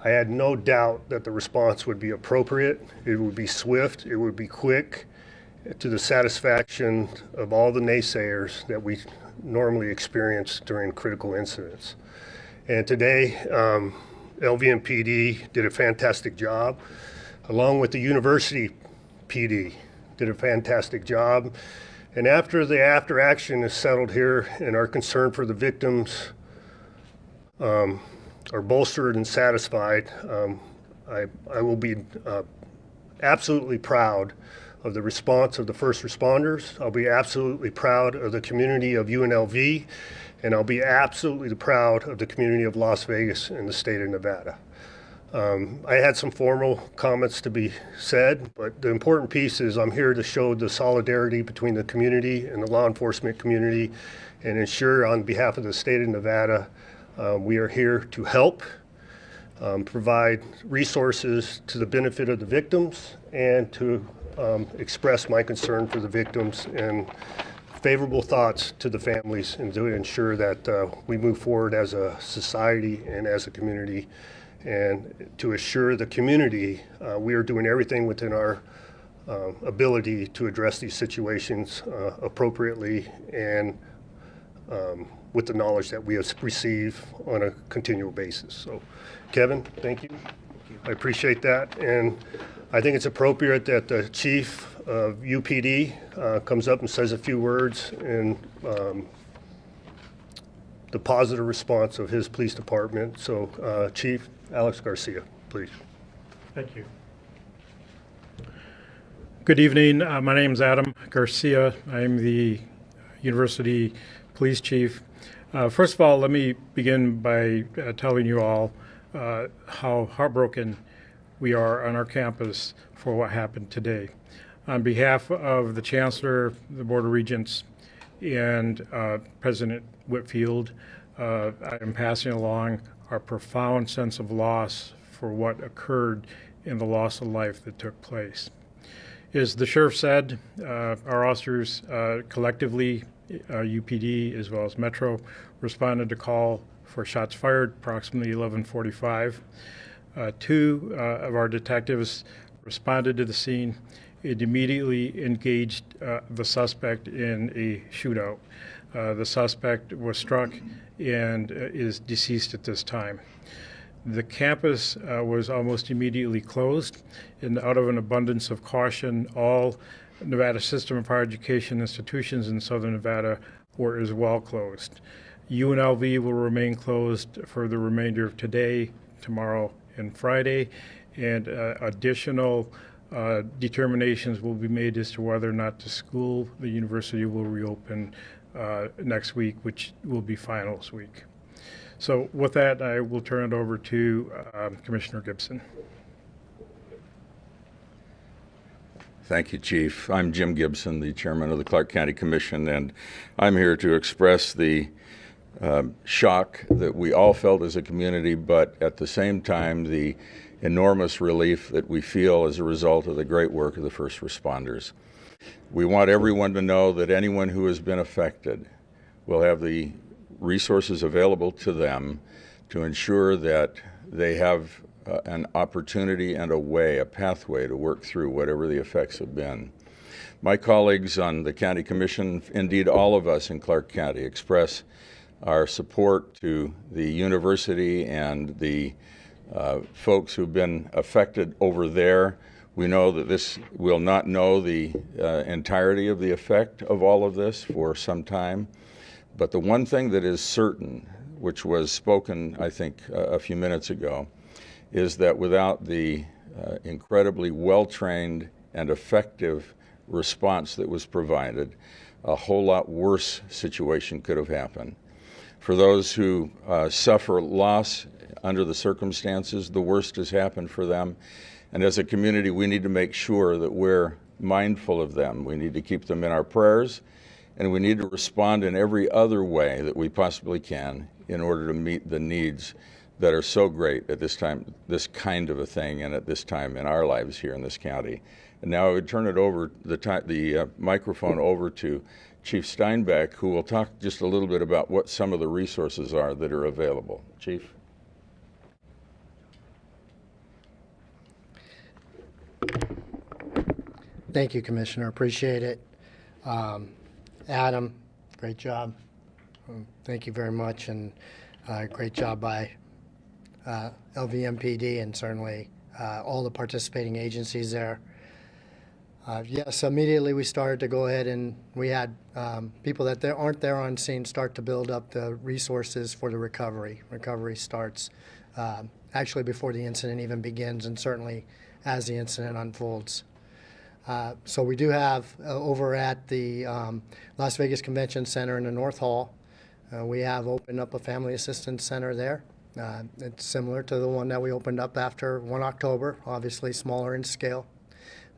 I had no doubt that the response would be appropriate, it would be swift, it would be quick, to the satisfaction of all the naysayers that we normally experience during critical incidents. And today, LVMPD did a fantastic job, along with the University PD did a fantastic job. And after the after action is settled here and our concern for the victims are bolstered and satisfied, I will be absolutely proud of the response of the first responders. I'll be absolutely proud of the community of UNLV, and I'll be absolutely proud of the community of Las Vegas and the state of Nevada. I had some formal comments to be said, but the important piece is I'm here to show the solidarity between the community and the law enforcement community and ensure on behalf of the state of Nevada, we are here to help, provide resources to the benefit of the victims and to express my concern for the victims and favorable thoughts to the families and to ensure that we move forward as a society and as a community, and to assure the community we are doing everything within our ability to address these situations appropriately and with the knowledge that we have received on a continual basis. So, Kevin, thank you. I appreciate that, and I think it's appropriate that the chief of UPD comes up and says a few words in the positive response of his police department. So, Chief Alex Garcia, please. Thank you. Good evening. My name is Adam Garcia. I'm the University Police Chief. First of all, let me begin by telling you all how heartbroken we are on our campus for what happened today. On behalf of the Chancellor, the Board of Regents, and President Whitfield, I am passing along our profound sense of loss for what occurred in the loss of life that took place. As the sheriff said, our officers collectively, UPD as well as Metro, responded to call for shots fired approximately 11:45. Two of our detectives responded to the scene and immediately engaged the suspect in a shootout. The suspect was struck and is deceased at this time. The campus was almost immediately closed, and out of an abundance of caution, all Nevada System of Higher Education institutions in Southern Nevada were as well closed. UNLV will remain closed for the remainder of today, tomorrow, and Friday, and additional determinations will be made as to whether or not the university will reopen next week, which will be finals week. So with that, I will turn it over to Commissioner Gibson. Thank you, Chief. I'm Jim Gibson, the chairman of the Clark County Commission, and I'm here to express the shock that we all felt as a community, but at the same time, the enormous relief that we feel as a result of the great work of the first responders. We want everyone to know that anyone who has been affected will have the resources available to them to ensure that they have an opportunity and a pathway to work through whatever the effects have been. My colleagues on the County Commission, indeed all of us in Clark County, express our support to the university and the folks who've been affected over there. We know that this will not know the entirety of the effect of all of this for some time. But the one thing that is certain, which was spoken, I think, a few minutes ago, is that without the incredibly well-trained and effective response that was provided, a whole lot worse situation could have happened. For those who suffer loss under the circumstances, the worst has happened for them. And as a community, we need to make sure that we're mindful of them. We need to keep them in our prayers, and we need to respond in every other way that we possibly can in order to meet the needs that are so great at this time, this kind of a thing, and at this time in our lives here in this county. And now I would turn it over, the microphone over to Chief Steinbeck, who will talk just a little bit about what some of the resources are that are available. Chief? Thank you, Commissioner. Appreciate it. Adam, great job. Thank you very much, and great job by LVMPD and certainly all the participating agencies there. Yes, immediately we started to go ahead and we had people that aren't there on scene start to build up the resources for the recovery. Recovery starts actually before the incident even begins, and certainly as the incident unfolds. So we do have over at the Las Vegas Convention Center in the North Hall, we have opened up a family assistance center there. It's similar to the one that we opened up after 1 October, obviously smaller in scale,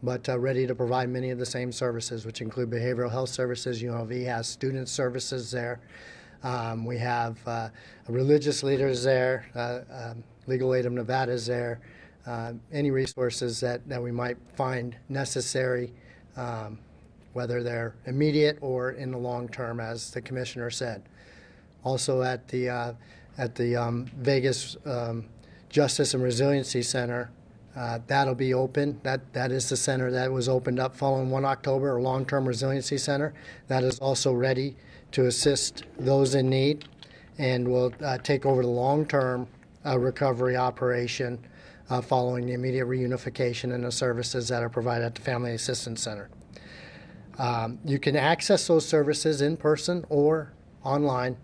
but ready to provide many of the same services, which include behavioral health services. UNLV has student services there. We have religious leaders there. Legal Aid of Nevada is there. Any resources that we might find necessary, whether they're immediate or in the long term, as the Commissioner said. Also at the Vegas Justice and Resiliency Center, that'll be open. That is the center that was opened up following 1 October, a long-term resiliency center. That is also ready to assist those in need and will take over the long-term recovery operation following the immediate reunification and the services that are provided at the Family Assistance Center. You can access those services in person or online.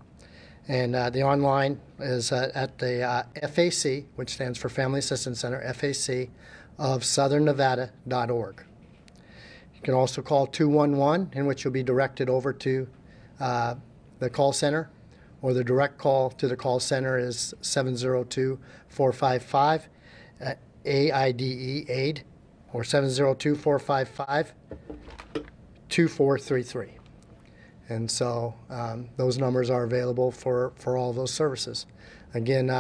And the online is at the FAC, which stands for Family Assistance Center, FAC of southernnevada.org. You can also call 211, in which you'll be directed over to the call center, or the direct call to the call center is 702-455 AIDE, AID, or 702-455-2433. And so those numbers are available for all those services. Again,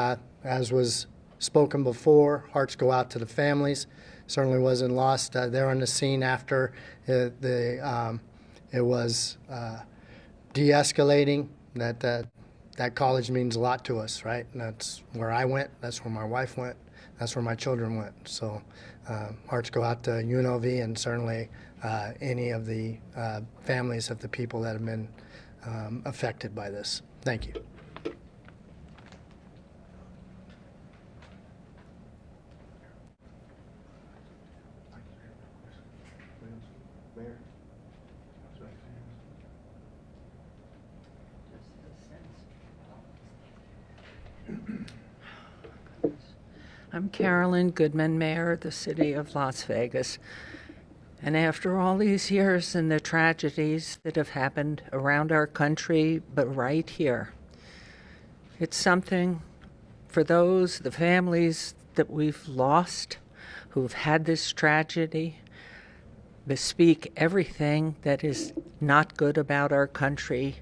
as was spoken before, hearts go out to the families. Certainly wasn't lost. They're on the scene after it was de-escalating. That college means a lot to us, right? And that's where I went. That's where my wife went. That's where my children went. So hearts go out to UNLV and certainly any of the families of the people that have been affected by this. Thank you. I'm Carolyn Goodman, Mayor of the City of Las Vegas. And after all these years and the tragedies that have happened around our country, but right here, it's something for the families that we've lost, who've had this tragedy, bespeak everything that is not good about our country,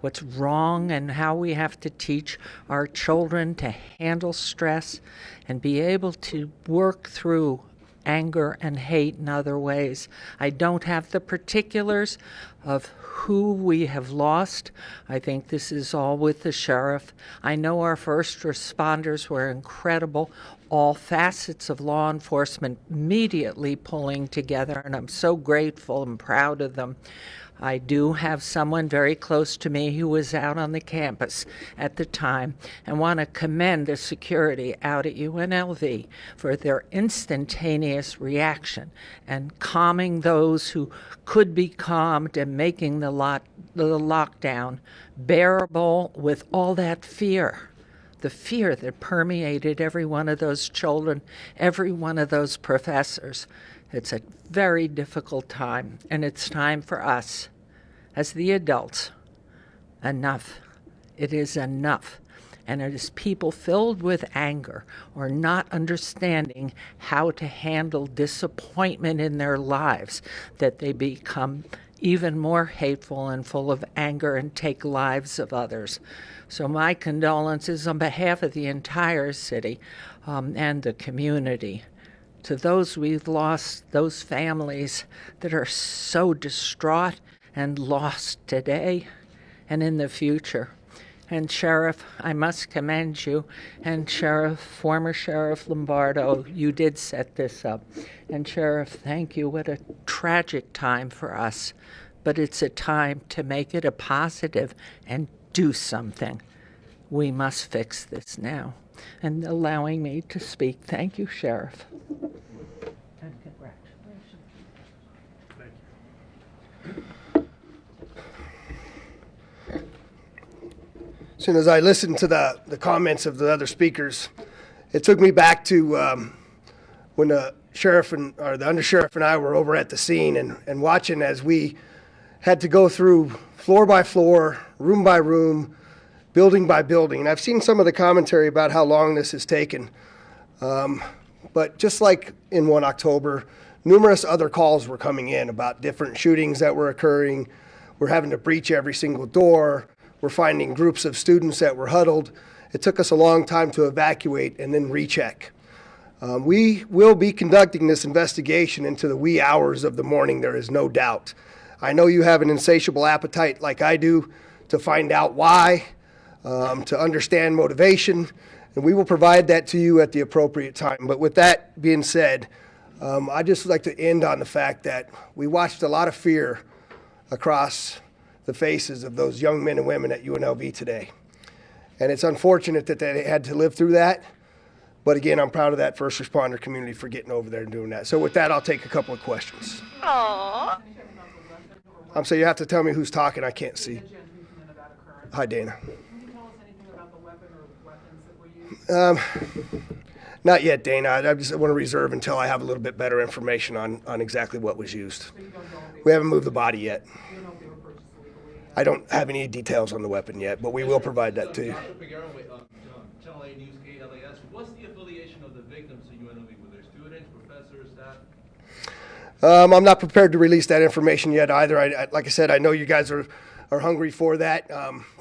what's wrong, and how we have to teach our children to handle stress and be able to work through anger and hate in other ways. I don't have the particulars of who we have lost. I think this is all with the sheriff. I know our first responders were incredible, all facets of law enforcement immediately pulling together, and I'm so grateful and proud of them. I do have someone very close to me who was out on the campus at the time, and want to commend the security out at UNLV for their instantaneous reaction and calming those who could be calmed and making the lockdown bearable with all that fear. The fear that permeated every one of those children, every one of those professors. It's a very difficult time, and it's time for us, as the adults, enough. It is enough. And it is people filled with anger or not understanding how to handle disappointment in their lives that they become even more hateful and full of anger and take lives of others. So my condolences on behalf of the entire city and the community to those we've lost, those families that are so distraught and lost today and in the future. And Sheriff, I must commend you, and former Sheriff Lombardo, you did set this up. And Sheriff, thank you. What a tragic time for us. But it's a time to make it a positive and do something. We must fix this now. And allowing me to speak. Thank you, Sheriff. And congratulations. Thank you. As soon as I listened to the comments of the other speakers, it took me back to when the sheriff or the undersheriff and I were over at the scene and watching as we had to go through floor by floor, room by room, building by building. And I've seen some of the commentary about how long this has taken. But just like in 1 October, numerous other calls were coming in about different shootings that were occurring. We're having to breach every single door. We're finding groups of students that were huddled. It took us a long time to evacuate and then recheck. We will be conducting this investigation into the wee hours of the morning, there is no doubt. I know you have an insatiable appetite like I do to find out why, to understand motivation, and we will provide that to you at the appropriate time. But with that being said, I'd just like to end on the fact that we watched a lot of fear across the faces of those young men and women at UNLV today. And it's unfortunate that they had to live through that. But again, I'm proud of that first responder community for getting over there and doing that. So with that, I'll take a couple of questions. Aww. I'm sorry, you have to tell me who's talking. I can't see. Hi, Dana. Can you tell us anything about the weapon or weapons that were used? Not yet, Dana. I just want to reserve until I have a little bit better information on exactly what was used. We haven't moved the body yet. I don't have any details on the weapon yet, but we will provide that to you. Channel 8 News KLAS. What's the affiliation of the victims to UNLV? Were there students, professors, staff? I'm not prepared to release that information yet either. Like I said, I know you guys are hungry for that,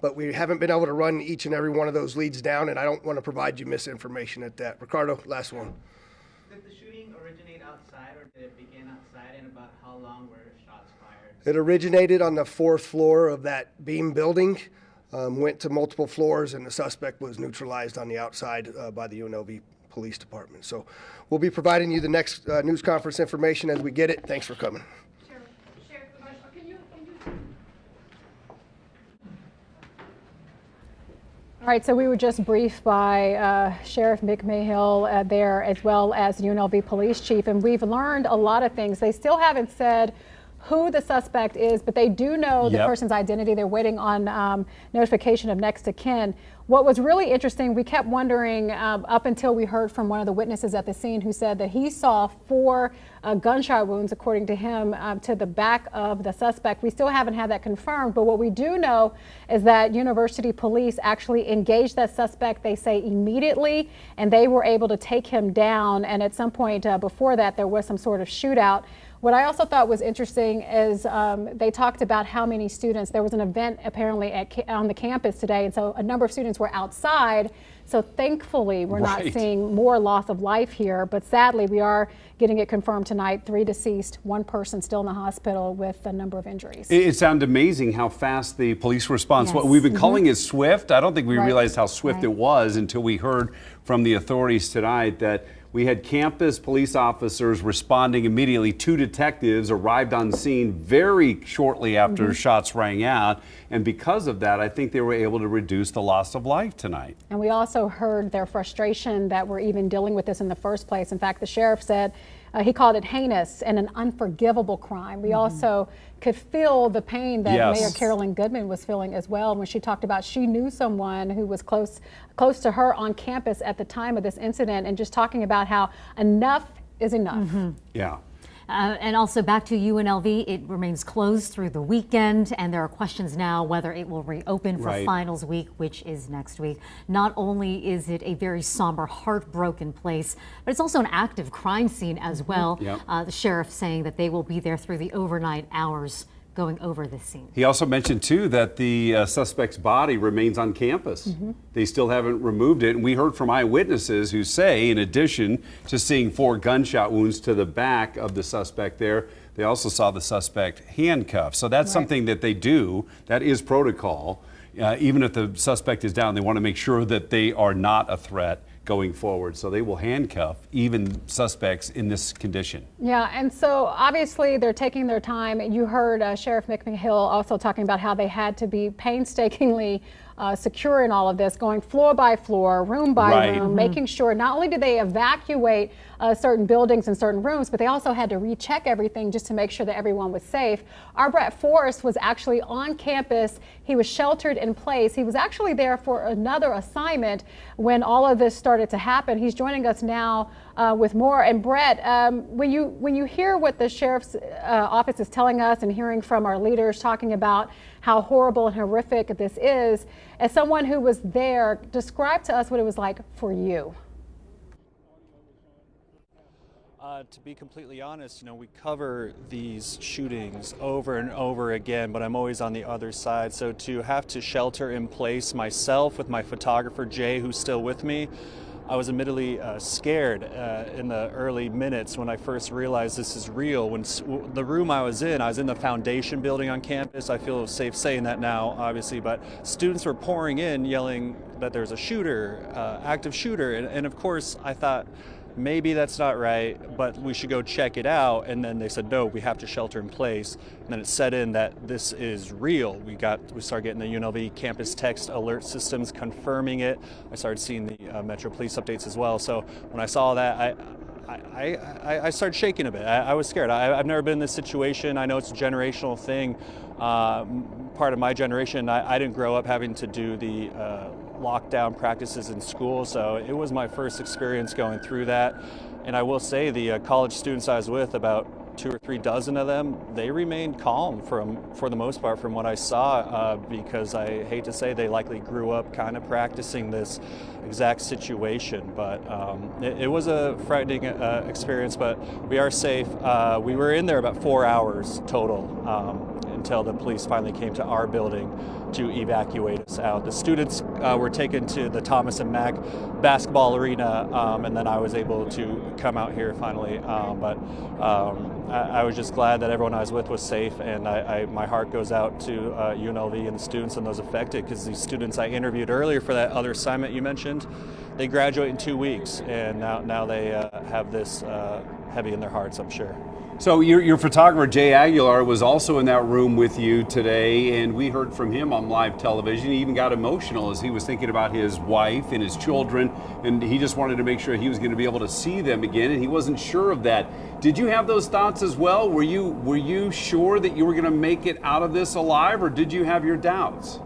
but we haven't been able to run each and every one of those leads down, and I don't want to provide you misinformation at that. Ricardo, last one. Did the shooting originate outside, or did it begin outside, and about how long were shots fired? It originated on the 4th floor of that beam building, went to multiple floors, and the suspect was neutralized on the outside by the UNLV Police Department. So we'll be providing you the next news conference information as we get it. Thanks for coming. All right, so we were just briefed by Sheriff Mick Mayhill there, as well as UNLV Police Chief, and we've learned a lot of things. They still haven't said who the suspect is, but they do know the person's identity. They're waiting on notification of next of kin. What was really interesting, we kept wondering up until we heard from one of the witnesses at the scene who said that he saw 4 gunshot wounds, according to him, to the back of the suspect. We still haven't had that confirmed, but what we do know is that University Police actually engaged that suspect, they say, immediately, and they were able to take him down. And at some point before that, there was some sort of shootout. What I also thought was interesting is they talked about how many students, there was an event apparently on the campus today, and so a number of students were outside. So thankfully, we're not seeing more loss of life here, but sadly, we are getting it confirmed tonight, 3 deceased, 1 person still in the hospital with a number of injuries. It sounded amazing how fast the police response, what we've been calling is swift. I don't think we realized how swift it was until we heard from the authorities tonight that We had campus police officers responding immediately. 2 detectives arrived on scene very shortly after shots rang out. And because of that, I think they were able to reduce the loss of life tonight. And we also heard their frustration that we're even dealing with this in the first place. In fact, the sheriff said he called it heinous and an unforgivable crime. We also could feel the pain that Mayor Carolyn Goodman was feeling as well when she talked about she knew someone who was close to her on campus at the time of this incident, and just talking about how enough is enough. Yeah. And also back to UNLV, it remains closed through the weekend, and there are questions now whether it will reopen for finals week, which is next week. Not only is it a very somber, heartbroken place, but it's also an active crime scene as well. The sheriff saying that they will be there through the overnight hours going over this scene. He also mentioned, too, that the suspect's body remains on campus. They still haven't removed it. And we heard from eyewitnesses who say, in addition to seeing 4 gunshot wounds to the back of the suspect there, they also saw the suspect handcuffed. So that's something that they do. That is protocol. Even if the suspect is down, they want to make sure that they are not a threat going forward. So they will handcuff even suspects in this condition. Yeah, and so obviously they're taking their time. You heard Sheriff McMichael also talking about how they had to be painstakingly secure in all of this, going floor by floor, room by room, making sure not only did they evacuate certain buildings and certain rooms, but they also had to recheck everything just to make sure that everyone was safe. Our Brett Forrest was actually on campus. He was sheltered in place. He was actually there for another assignment when all of this started to happen. He's joining us now with more. And Brett, when you hear what the sheriff's office is telling us and hearing from our leaders talking about how horrible and horrific this is, as someone who was there, describe to us what it was like for you. To be completely honest, we cover these shootings over and over again, but I'm always on the other side. So to have to shelter in place myself with my photographer, Jay, who's still with me, I was admittedly scared in the early minutes when I first realized this is real. When the room I was in the foundation building on campus. I feel safe saying that now, obviously, but students were pouring in, yelling that there's a shooter, active shooter. And of course, I thought, maybe that's not right, but we should go check it out. And then they said, no, we have to shelter in place. And then it set in that this is real. We started getting the UNLV campus text alert systems confirming it. I started seeing the Metro Police updates as well. So when I saw that, I started shaking a bit. I was scared. I've never been in this situation. I know it's a generational thing. Part of my generation, I didn't grow up having to do the lockdown practices in school, so it was my first experience going through that. And I will say the college students I was with, about 2 or 3 dozen of them, they remained calm for the most part from what I saw, because I hate to say they likely grew up kind of practicing this exact situation. But it was a frightening experience, but we are safe. We were in there about 4 hours total until the police finally came to our building to evacuate us out. The students were taken to the Thomas and Mack basketball arena, and then I was able to come out here finally. But I was just glad that everyone I was with was safe, and my heart goes out to UNLV and the students and those affected, because these students I interviewed earlier for that other assignment you mentioned, they graduate in 2 weeks, and now they have this heavy in their hearts, I'm sure. So your photographer, Jay Aguilar, was also in that room with you today, and we heard from him on live television. He even got emotional as he was thinking about his wife and his children, and he just wanted to make sure he was going to be able to see them again, and he wasn't sure of that. Did you have those thoughts as well? Were you sure that you were going to make it out of this alive, or did you have your doubts?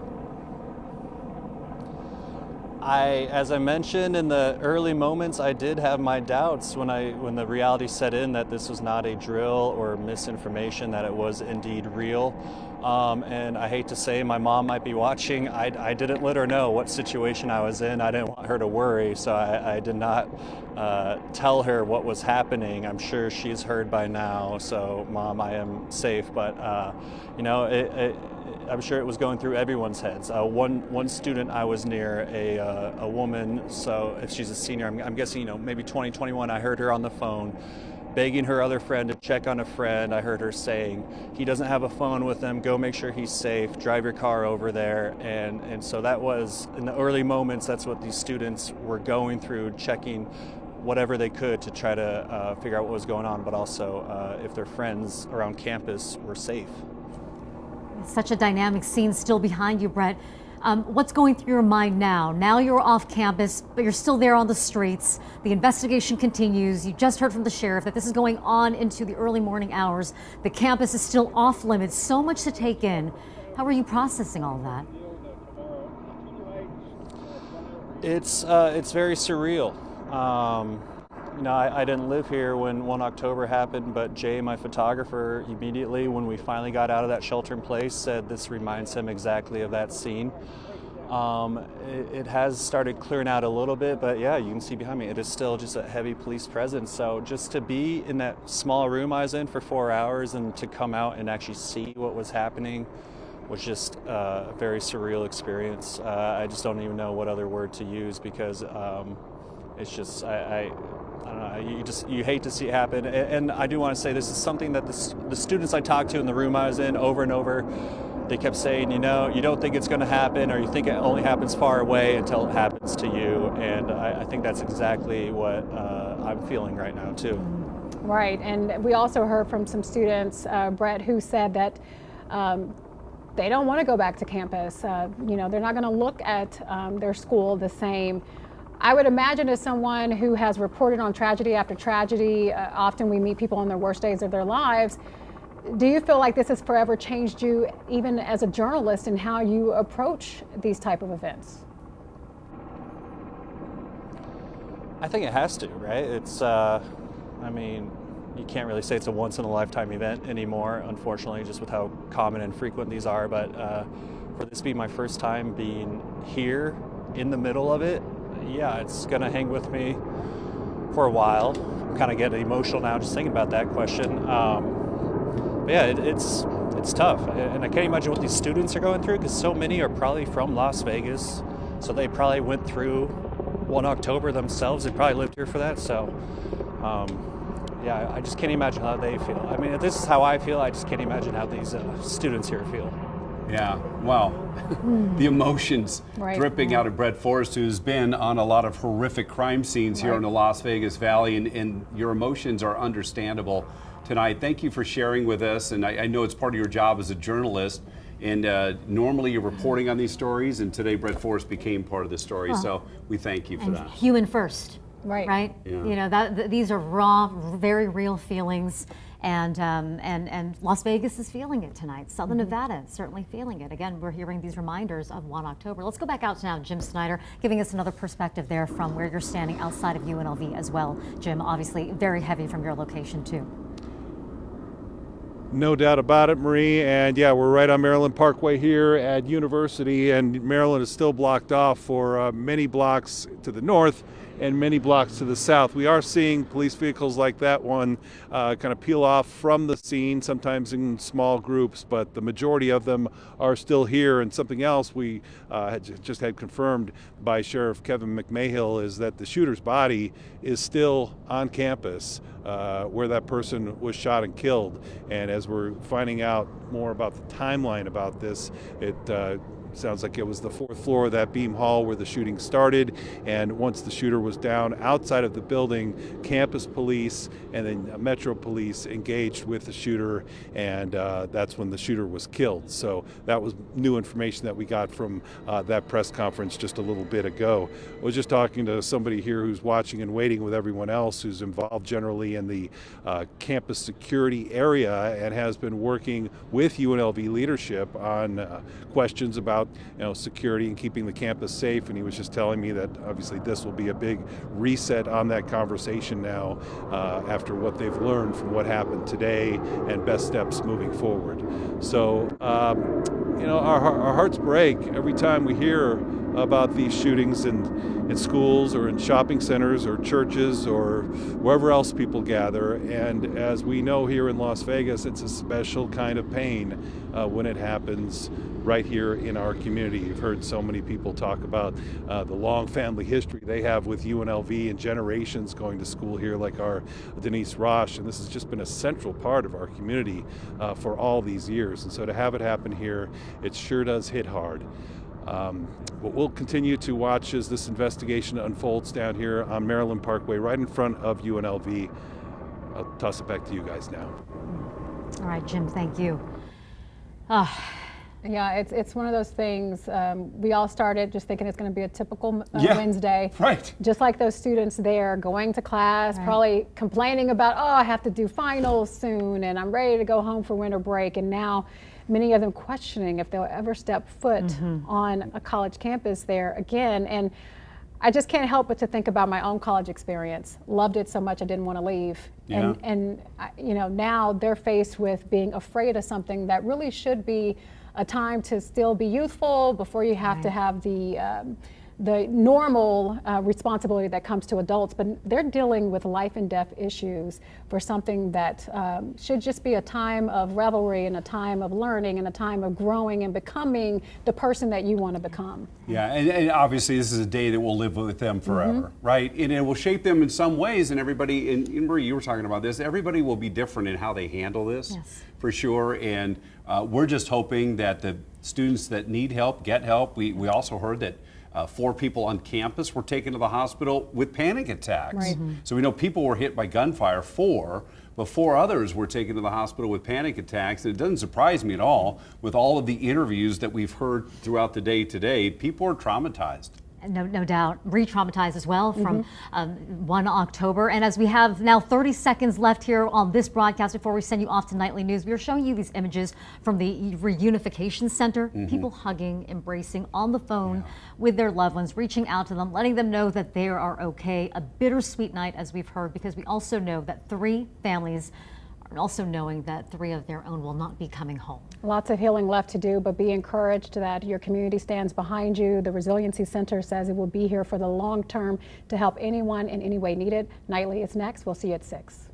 As I mentioned in the early moments, I did have my doubts when the reality set in that this was not a drill or misinformation, that it was indeed real. And I hate to say, my mom might be watching. I didn't let her know what situation I was in. I didn't want her to worry, so I did not tell her what was happening. I'm sure she's heard by now, so Mom, I am safe. But I'm sure it was going through everyone's heads. One student I was near, a woman, so if she's a senior, I'm guessing, maybe 2021, I heard her on the phone begging her other friend to check on a friend. I heard her saying, he doesn't have a phone with him, go make sure he's safe, drive your car over there. And so that was, in the early moments, that's what these students were going through, checking whatever they could to try to figure out what was going on, but also if their friends around campus were safe. Such a dynamic scene still behind you, Brett. What's going through your mind now? Now you're off campus, but you're still there on the streets. The investigation continues. You just heard from the sheriff that this is going on into the early morning hours. The campus is still off limits. So much to take in. How are you processing all that? It's very surreal. You know, I didn't live here when 1 October happened, but Jay, my photographer, immediately when we finally got out of that shelter in place said this reminds him exactly of that scene. It has started clearing out a little bit, but yeah, you can see behind me, it is still just a heavy police presence. So just to be in that small room I was in for 4 hours and to come out and actually see what was happening was just a very surreal experience. I just don't even know what other word to use because it's just, I don't know, you hate to see it happen. And I do want to say this is something that the students I talked to in the room I was in over and over, they kept saying, you know, you don't think it's going to happen, or you think it only happens far away until it happens to you. And I think that's exactly what I'm feeling right now too. Right, and we also heard from some students, Brett, who said that they don't want to go back to campus. You know, they're not going to look at their school the same. I would imagine as someone who has reported on tragedy after tragedy, often we meet people on their worst days of their lives. Do you feel like this has forever changed you, even as a journalist, in how you approach these type of events? I think it has to, right? It's, I mean, you can't really say it's a once-in-a-lifetime event anymore, unfortunately, just with how common and frequent these are. But for this to be my first time being here in the middle of it, yeah, it's going to hang with me for a while. I'm kind of getting emotional now just thinking about that question. But yeah, it's tough. And I can't imagine what these students are going through because so many are probably from Las Vegas. So they probably went through 1 October themselves. They probably lived here for that. So yeah, I just can't imagine how they feel. I mean, if this is how I feel, I just can't imagine how these students here feel. Yeah, wow. The emotions dripping out of Brett Forrest, who's been on a lot of horrific crime scenes here in the Las Vegas Valley, and your emotions are understandable tonight. Thank you for sharing with us, and I know it's part of your job as a journalist, and normally you're reporting on these stories, and today Brett Forrest became part of the story, so we thank you for that. Human first, right? Yeah. You know, these are raw, very real feelings. And Las Vegas is feeling it tonight. Southern Nevada is certainly feeling it. Again, we're hearing these reminders of 1 October. Let's go back out to now Jim Snyder, giving us another perspective there from where you're standing outside of UNLV as well. Jim, obviously very heavy from your location too. No doubt about it, Marie. And yeah, we're right on Maryland Parkway here at University, and Maryland is still blocked off for many blocks to the north and many blocks to the south. We are seeing police vehicles like that one kind of peel off from the scene, sometimes in small groups, but the majority of them are still here. And something else we just had confirmed by Sheriff Kevin McMahill is that the shooter's body is still on campus where that person was shot and killed. And as we're finding out more about the timeline about this, it sounds like it was the 4th floor of that beam hall where the shooting started, and once the shooter was down outside of the building, campus police and then Metro police engaged with the shooter, and that's when the shooter was killed. So that was new information that we got from that press conference just a little bit ago. I was just talking to somebody here who's watching and waiting with everyone else who's involved generally in the campus security area and has been working with UNLV leadership on questions about security and keeping the campus safe, and he was just telling me that obviously this will be a big reset on that conversation now after what they've learned from what happened today and best steps moving forward. So our hearts break every time we hear about these shootings in schools or in shopping centers or churches or wherever else people gather. And as we know here in Las Vegas, it's a special kind of pain when it happens right here in our community. You've heard so many people talk about the long family history they have with UNLV and generations going to school here, like our Denise Rosh, and this has just been a central part of our community for all these years. And so to have it happen here, it sure does hit hard. But we'll continue to watch as this investigation unfolds down here on Maryland Parkway, right in front of UNLV. I'll toss it back to you guys now. All right, Jim, thank you. Yeah, it's one of those things. We all started just thinking it's going to be a typical Wednesday. Right. Just like those students there going to class, probably complaining about, oh, I have to do finals soon and I'm ready to go home for winter break. And now many of them questioning if they'll ever step foot on a college campus there again. And I just can't help but to think about my own college experience. Loved it so much I didn't want to leave. Yeah. And you know, now they're faced with being afraid of something that really should be a time to still be youthful before you have to have the normal responsibility that comes to adults, but they're dealing with life and death issues for something that should just be a time of revelry and a time of learning and a time of growing and becoming the person that you want to become. Yeah, and obviously this is a day that will live with them forever, right? And it will shape them in some ways, and everybody, and Marie, you were talking about this, everybody will be different in how they handle this, for sure, and we're just hoping that the students that need help get help. We also heard that 4 people on campus were taken to the hospital with panic attacks. Right. So we know people were hit by gunfire, 4, but 4 others were taken to the hospital with panic attacks. And it doesn't surprise me at all with all of the interviews that we've heard throughout the day today. People are traumatized. No doubt, re-traumatized as well from 1 October. And as we have now 30 seconds left here on this broadcast before we send you off to Nightly News, we are showing you these images from the Reunification Center. People hugging, embracing on the phone with their loved ones, reaching out to them, letting them know that they are okay. A bittersweet night, as we've heard, because we also know that 3 families and also knowing that 3 of their own will not be coming home. Lots of healing left to do, but be encouraged that your community stands behind you. The Resiliency Center says it will be here for the long term to help anyone in any way needed. Nightly is next. We'll see you at 6.